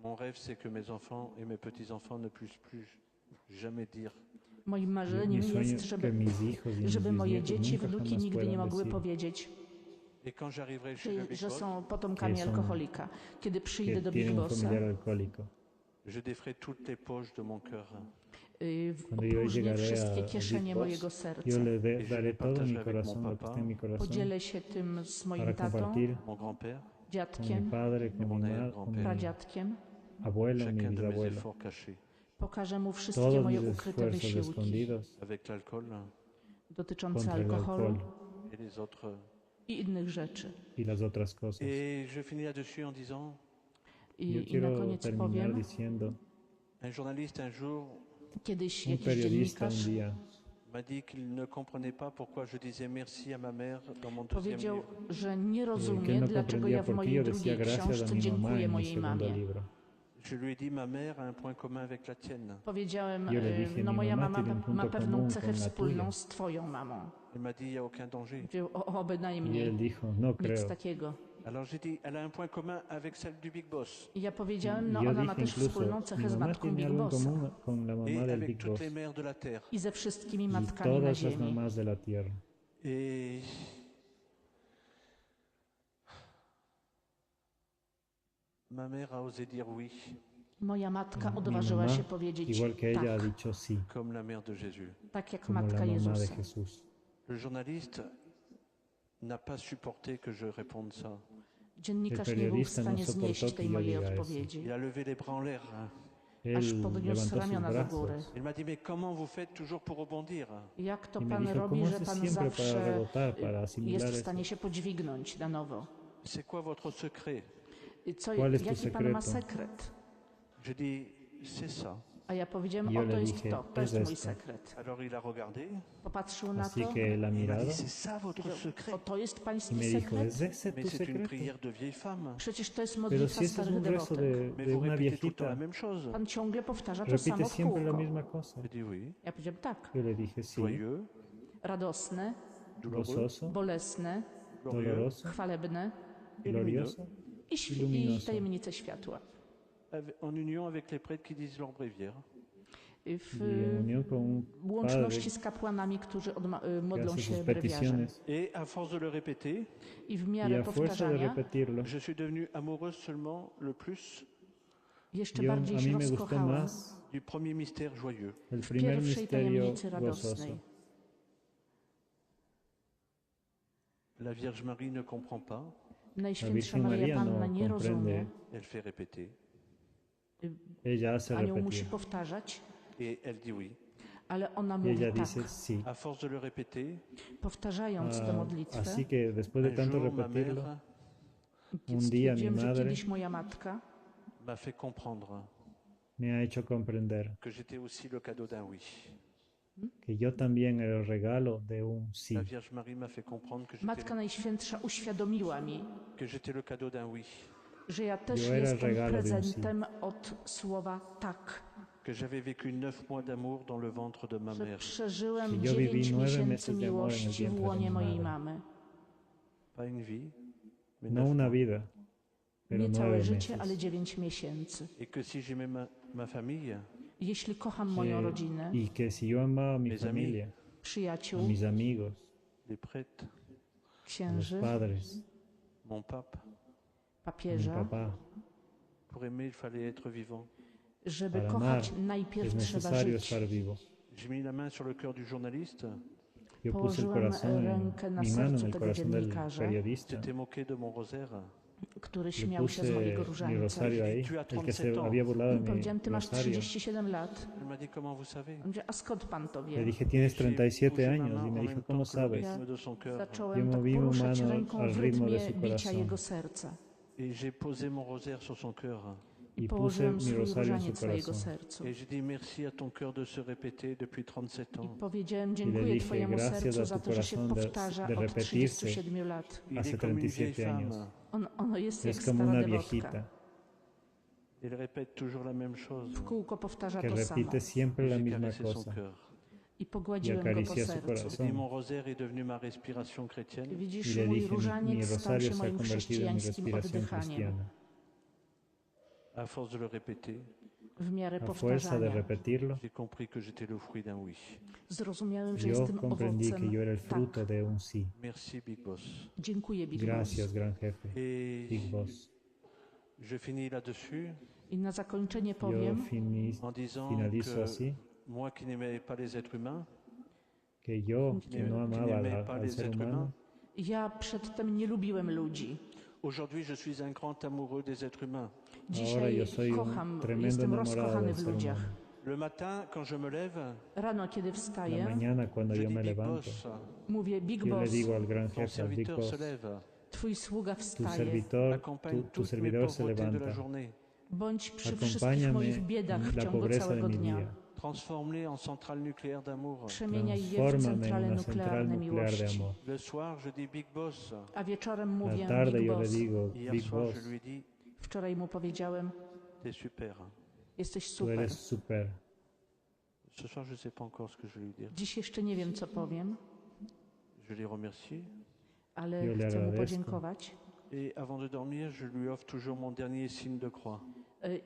Mon rêve, c'est que mes enfants et mes petits-enfants ne puissent plus jamais dire Moim Mi marzeniem sueño jest, es que żeby, mis hijos y mis żeby moje bisnietos dzieci, nunca wnuki jamás nigdy nie puedan mogły decir powiedzieć, Et quand j'arriverai chez le Big że Boss, są potomkami que są- alkoholika. Kiedy przyjdę que do Big tienen un Bossa, familiar alcohólico. je déferai toutes les poches de mon cœur. Cuando yo opróżnię llegaré wszystkie a kieszenie Big Boss, mojego serca. yo le Y je daré vais todo mi partager avec corazón, mon lo que papá, está en mi corazón, Podzielę się tym z moim para tatą, compartir Mon grand-père, con mi dziadkiem, padre, con mon mi arrière-grand-père. madre, pradziadkiem. abuelo, mi chacun de mes bisabuelo. efforts cachés Pokażę mu wszystkie Todos moje mis ukryte esfuerzos wysiłki escondidos avec l'alcool dotyczące contra el alkoholu alcohol et les autres. i innych rzeczy. y las otras cosas. Et je finis là-dessus en disant, Yo I na quiero koniec terminar powiem, diciendo, un journaliste un jour Kiedyś Un jakiś periodista un dziennikarz día m'a dit qu'il ne comprenait pas pourquoi je disais merci à ma mère dans mon deuxième powiedział, livre. że nie que rozumie, no dlaczego comprendía ja w por qué mojej yo drugiej decía gracias a książce mi mamá dziękuję en mi mojej segundo mamie. libro. Je lui ai dit ma mère a un point commun avec la tienne. Powiedziałem, Yo le dije, no mi moja mamá mama tiene un punto ma pewną común cechę con la wspólną tuya. z twoją mamą. Elle m'a dit il n'y a aucun danger. Powiedział, o Y bynajmniej, él dijo, no nic creo. takiego. Alors j'ai dit elle a un point commun avec celle du Big Boss I ja powiedziałem, Y no yo ona ma dije też wspólną incluso, cechę mi z mamá matką tiene Big algo en Bossa común con la et mamá del avec Big toutes Boss les mères de la terre. i ze wszystkimi y matkami na todas las ziemi. mamás de la tierra. Et ma mère a osé dire oui, Moja matka Mi odważyła mamá, się powiedzieć igual que ella, ha tak, dicho sí, comme la mère de Jésus. tak jak como la matka mamá de Jezusa. Jesús. Le journaliste n'a pas supporté que je réponde ça. Dziennikarz El nie był w periodista no stanie soportó znieść que tej yo mojej diga eso. odpowiedzi. Il a levé les bras en l'air. Aż Él podniósł levantó sus ramiona do góry. brazos Il m'a dit mais comment vous faites toujours pour rebondir? Jak to y me pan dijo, robi, ¿cómo że haces pan siempre para zawsze rebotar, para jest asimilar w esto? stanie się podźwignąć na nowo? C'est quoi votre secret? ¿Cuál es tu Jaki pan ma secreto? sekret? Je dis c'est ça. A ja powiedziałem, Yo o to le jest dije, to jest es mój esto. sekret. Alors il a regardé. Popatrzył na Así to que él ha Il m'a mirado dit c'est ça votre powiedział, secret. o to jest y pański me dijo, sekret? ¿es ese Mais tu c'est une secreto? prière de vieille femme. Przecież to jest Pero modlitwa si ese es starych un rezo dewotek. Mais de vous una répétez tout le temps la viejita, même chose. Pan ciągle powtarza to repite samo w siempre la kółko. misma cosa. J'ai dit oui. Ja powiedziałem tak, Yo le dije, sí, Joyeux, radosne, douloureux, gozoso, bolesne, glorieux, doloroso, chwalebne glorioso, i luminoso. tajemnice światła. en union avec les prêtres qui disent leur bréviaire. W y en unión con un padre łączności z kapłanami, którzy que modlą hace się sus brewiarzem. peticiones. Et à force de le répéter, I w Y miarę a fuerza de powtarzania repetirlo, je suis devenu amoureuse seulement le plus jeszcze yo, bardziej a się mí me gustó rozkochałem más du premier mystère joyeux. el w primer pierwszej misterio tajemnicy gozoso. radosnej. La Vierge Marie ne comprend pas, La Najświętsza Virgen Maria María Panna no nie rozumie. comprende, elle fait répéter. ella hace Anioł musi repetir. powtarzać, Et elle dit oui. ale ona Y mówi ella tak. dice sí. À force de le répéter, Powtarzając tę Ah, modlitwę, así que después de un tanto jour ma repetirlo, mère un día mi stwierdziłem, że madre kiedyś moja matka m'a fait comprendre me ha hecho comprender que j'étais aussi le cadeau d'un oui. que yo también era el regalo de un sí. La Vierge Marie m'a fait comprendre Matka Najświętsza uświadomiła mi, que j'étais le cadeau d'un oui, że ja też Yo era jestem regalo de un prezentem od słowa tak, que j'avais vécu 9 mois d'amour dans le ventre de ma że mère. przeżyłem Que yo viví 9 9 miesięcy meses de amor en el miłości w vientre de łonie mi mojej madre. mamy. Pas une vie, mais No 9 una mois. vida, pero Nie 9 całe życie, meses. ale 9 miesięcy. Et que si j'aimais ma famille, Jeśli kocham moją rodzinę, Y que si yo amaba a mi Mes familia, a przyjaciół, mis amigos, les prêtres, a los księży, padres, mon pape, a mi papieża, papá, pour aimer, il fallait être vivant. żeby para kochać, amar najpierw es trzeba necesario żyć. estar vivo. J'ai mis la main sur le cœur du journaliste, Yo puse el Położyłem corazón rękę na mi mano en sercu el tego corazón del dziennikarza, periodista. s'était moqué de mon rosaire. który Le śmiał się z mojego puse mi różańca. rosario ahí, Tu as el que se 37 ans. había burlado de mi Powiedziałem, ty masz rosario. 37 lat. Elle m'a dit comment vous savez. On mówi, a skąd pan to Le wie? dije, tienes J'ai 37 poussé ma años. main Y me en dijo, même ¿cómo temps que le sabes? rythme de son cœur. Zacząłem Yo tak moví mi poruszać mano ręką al w ritmo de rytmie su bicia corazón. jego serca. Et j'ai posé mon rosaire sur son cœur. I Y puse położyłem mi swój rosario en su różaniec na jego corazón. sercu. Et j'ai dit merci à ton cœur de se répéter depuis 37 I ans. powiedziałem, le dziękuję dije, twojemu gracias sercu a za tu to, że się corazón powtarza de od repetirse. 37 lat. Il Hace est comme une vieille 37 femme. años. Ono jest jak Es como stara una dewotka. viejita Il répète toujours la même chose. W kółko powtarza que to samo. repite siempre la J'ai misma caressé son cosa. cœur. I Y pogładziłem go po acaricia su sercu. Et corazón. mon rosaire est devenu ma respiration chrétienne. Widzisz, Y le mój dije, mi różaniec stał rosario się se ha moim convertido en mi chrześcijańskim respiración oddychaniem. cristiana. À force de le répéter, W miarę A fuerza de powtarzania repetirlo, j'ai compris que j'étais le fruit d'un oui. zrozumiałem, że yo jestem comprendí que yo era el owocem. fruto Tak, de un sí. Merci Big Boss. dziękuję Big Boss. Gracias, gran jefe. Et Big Boss. je finis là-dessus I na zakończenie Yo powiem, en disant finalizo que así, moi qui n'aimais pas les êtres humains, que yo, qui que no n'aimais amaba pas al les ser êtres humano, humains, ja przedtem nie lubiłem ludzi. aujourd'hui je suis un grand amoureux des êtres humains. ahora Dzisiaj yo soy un kocham, tremendo jestem enamorado rozkochany del w ser ludziach. humano. Le matin, quand je me lève, Rano, kiedy La wstaję, mañana cuando je yo dis me Big levanto, Boss, mówię Big yo le Boss, digo al gran ton jefe, al Big serviteur Boss, se lève, twój sługa tu wstaje. servidor, accompagne tu toutes mes servidor se pauvretés de la levanta. journée. Bądź przy wszystkich Acompáñame moich biedach w la ciągu pobreza de całego mi dnia. día. Transforme-les en centrales nucléaires d'amour. Przemieniaj je w Transfórmame en centrale una central nuklearne nuclear de miłości. amor. Le soir, je dis Big Boss. A wieczorem La mówię tarde Big yo le Boss. digo, Hier Big soir, Boss, je lui dis, Wczoraj mu powiedziałem, t'es super. jesteś tú super. eres super. Ce soir, je ne sais pas encore ce que je vais lui dire. Dziś jeszcze nie wiem, co powiem, Je l'ai remercié. ale Yo le chcę mu agradezco. podziękować. Et avant de dormir, je lui offre toujours mon dernier signe de croix.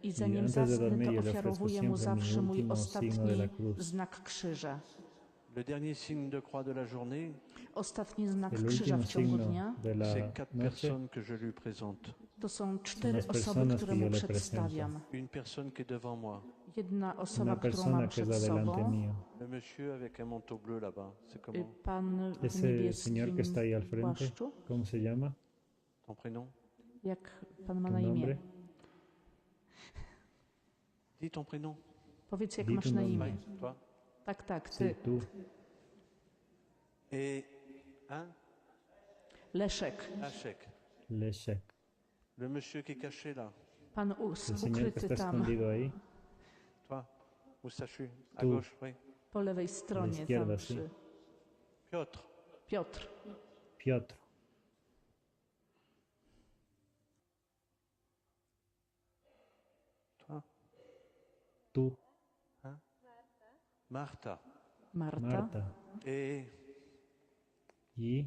I zanim antes de zasnę, dormir, to yo le ofrezco ofiarowuję mu siempre mi zawsze mój último signo de la ostatni cruz. znak krzyża. Le dernier signe de croix de la journée, Ostatni znak El krzyża último w ciągu signo dnia de la c'est 4 noche personnes que je lui présente. to są 4 las osoby, personas które que yo mu le przedstawiam. Une personne qui est devant moi. Jedna osoba, una którą persona mam que przed es adelante sobą, mío. Le monsieur avec un manteau bleu là-bas, c'est comment pan w Ese señor niebieskim que está ahí al frente, płaszczu. ¿cómo se llama? Ton prénom? Jak pan ma ¿Tu na imię? nombre? Dis ton prénom. Powiedz, jak Dis masz tu na nombre. imię. Toi. Tak, tak, Sí, ty. tú. Et hein Leszek. Lachek. Leszek. Le monsieur qui est caché là. Pan El señor que ukryty está tam, escondido ahí. Toi, moustachu. À Tu. gauche, oui. po lewej stronie, izquierda, tam sí. przy Piotr. Piotr. Piotr. Toi. Tú. Martha. Marta. Marta. Et Y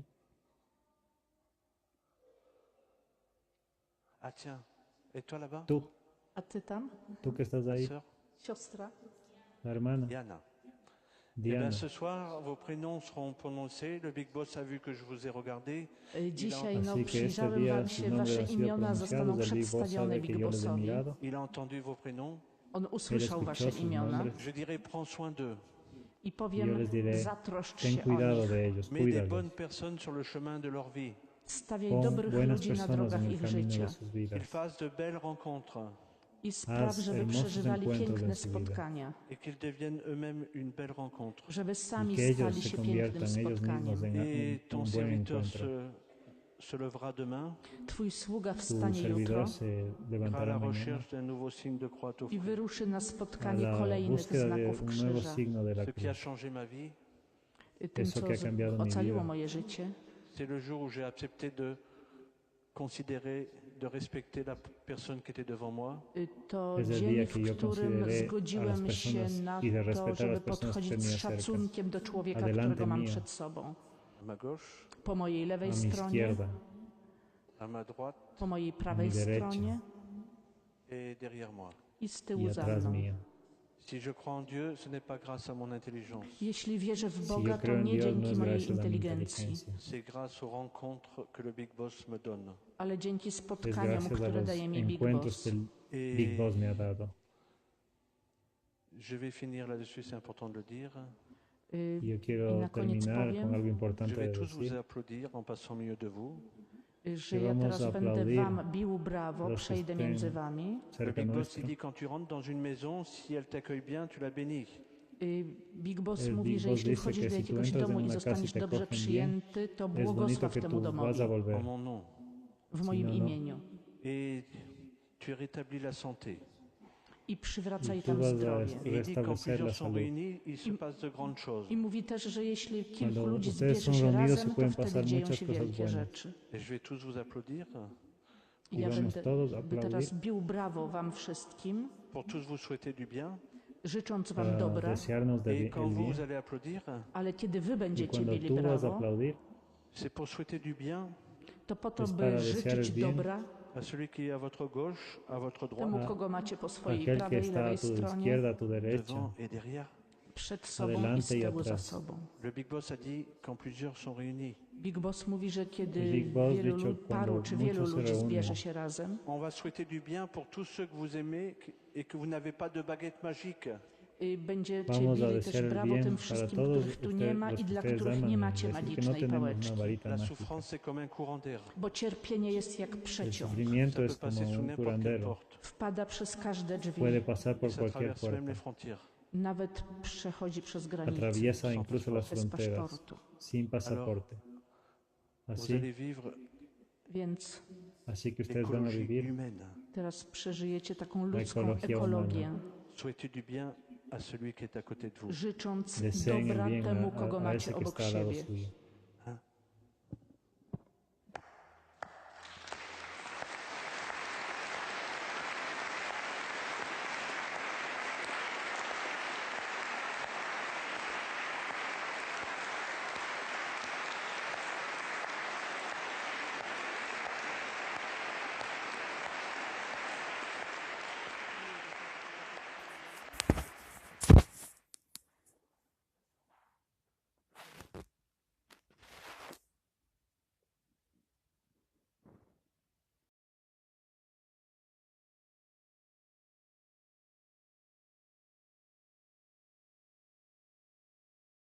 ah tiens. Et toi là-bas? tú. A ty tam? Tú que estás Ta ahí. sœur Siostra? La hermana. Diana. Eh Diana. bien, ce soir, vos prénoms seront prononcés. Le Big Boss a vu que je vous ai regardé. Dzisiaj Así que este przyjrzałem día wam sus się, nombres wasze han sido imiona zostaną pronunciados. El Big Boss przedstawione sabe que Big yo les he Bossowi. mirado. Il a entendu vos prénoms. On usłyszał Él wasze escuchó sus imiona nombres. Je dirai, prends soin d'eux. i Y yo powiem, les diré, zatroszcz ten się o cuidado nich. de ellos, Mets des cuídalos. bonnes personnes sur le chemin de leur vie. Stawiaj Pon dobrych buenas ludzi na personas drogach en el ich camino życia de sus Qu'ils vidas. fassent de belles rencontres i spraw, żeby hermosos przeżywali encuentros piękne en su vida. spotkania, et qu'ils deviennent eux-mêmes une belle rencontre. żeby sami Y que ellos stali se się pięknym conviertan ellos spotkaniem. mismos en Et ton un buen serviteur encuentro. se lèvera demain, Twój sługa Tu wstanie jutro servidor se ira à levantará la mañana recherche d'un nouveau signe de croix i offert. wyruszy na a spotkanie la kolejnych búsqueda de znaków un nuevo krzyża. signo de la Ce qui a cruz. changé ma vie, Tym, Eso co que ha cambiado mi ocaliło vida. moje życie, c'est le jour où j'ai accepté de considérer, de respecter la personne qui était devant moi. to Es el dzień, día w que yo którym consideré a las zgodziłem się personas na y de to, respetar a żeby las personas que podchodzić z tenía cerca. szacunkiem do człowieka, Adelante którego mam mío. przed sobą. À ma gauche, Po mojej A lewej mi stronie, izquierda, à ma droite po mojej prawej mi derecha. stronie et derrière moi. i z y tyłu za atrás mną. mía. Si je crois en Dieu, ce n'est pas grâce à mon intelligence. Jeśli wierzę w Si Boga, yo to creo en nie Dios, no dzięki es mojej gracias a mi inteligencji, inteligencia, C'est grâce aux rencontres que le Big Boss me donne. ale dzięki es spotkaniom, gracias a które los daje mi Big encuentros Boss. que el Et Big Boss me ha dado. je vais finir là-dessus, c'est important de le dire. Y, Y yo I quiero na koniec terminar powiem, con algo Je importante vais de tous vous decir. applaudir en passant au milieu de vous. że ja vamos teraz a będę aplaudir wam bił brawo, los przejdę estén między wami. Le Cerca Big Boss, nuestro. il dit quand tu rentres dans une maison, si elle t'accueille bien, tu la bénis. Big Boss El mówi, Big że Boss jeśli dice wchodzisz que do si tú jakiegoś entras domu en i una casa y zostaniesz te dobrze cogen bien, przyjęty, to Es bonito błogosław que temu tú vas a domowi volver. En mon nom. w moim no, no. imieniu Et tu rétablis la santé. i przywracaj Y tú tam vas a zdrowie. Et il dit quand restablecer la plusieurs sont salud. réunis, il se passe de grandes choses. I mówi też, że jeśli kilku Cuando ludzi ustedes zbierze son się reunidos, razem, se to pueden wtedy pasar dzieją muchas się cosas wielkie buenas. rzeczy. Et je vais tous vous applaudir I ja vamos będę todos by teraz aplaudir bił brawo wam wszystkim, pour tous vous souhaiter du bien. życząc wam para dobra, desearnos Et el quand vous, bien. vous allez applaudir, ale kiedy wy Y będziecie cuando bili tú vas a brawo, aplaudir, c'est pour souhaiter du bien to po to, es by para desear el życzyć bien dobra à celui qui est à votre gauche, à votre temu, droite, kogo macie po swojej aquel que prawej i está a lewej tu stronie, izquierda, a tu derecha, devant et derrière. przed sobą i z adelante y tyłu za atrás. sobą. Le Big Boss a dit quand plusieurs sont réunis, Big Boss mówi, że kiedy Big Boss wielu dicho, paru cuando czy wielu muchos se ludzi reúnen, zbierze się razem, on va souhaiter du bien pour tous ceux que vous aimez et que vous n'avez pas de baguette magique. będziecie vamos a bili desear też el brawo bien tym para wszystkim, todos których tu nie ustedes, ma los i que dla ustedes których aman, nie y macie decir que no magicznej tenemos pałeczki. una varita La mágica. souffrance, c'est comme un courant d'air. Bo cierpienie jest jak El przeciąg. sufrimiento Ça es peut passer como sous un n'importe quelle curandero, porte. Wpada przez każde drzwi, puede pasar Et por ça cualquier traverse même les puerta, frontières. nawet przechodzi przez granicę atraviesa incluso las bez fronteras, paszportu. sin pasaporte. Vous Así, allez vivre Więc así que ustedes van a l'écologie vivir humaine. teraz przeżyjecie taką ludzką ekologię ekologię. Souhaiter du bien à celui qui est à côté de vous. życząc Desejen el dobra bien temu, kogo a macie ese que obok está al lado siebie. suyo.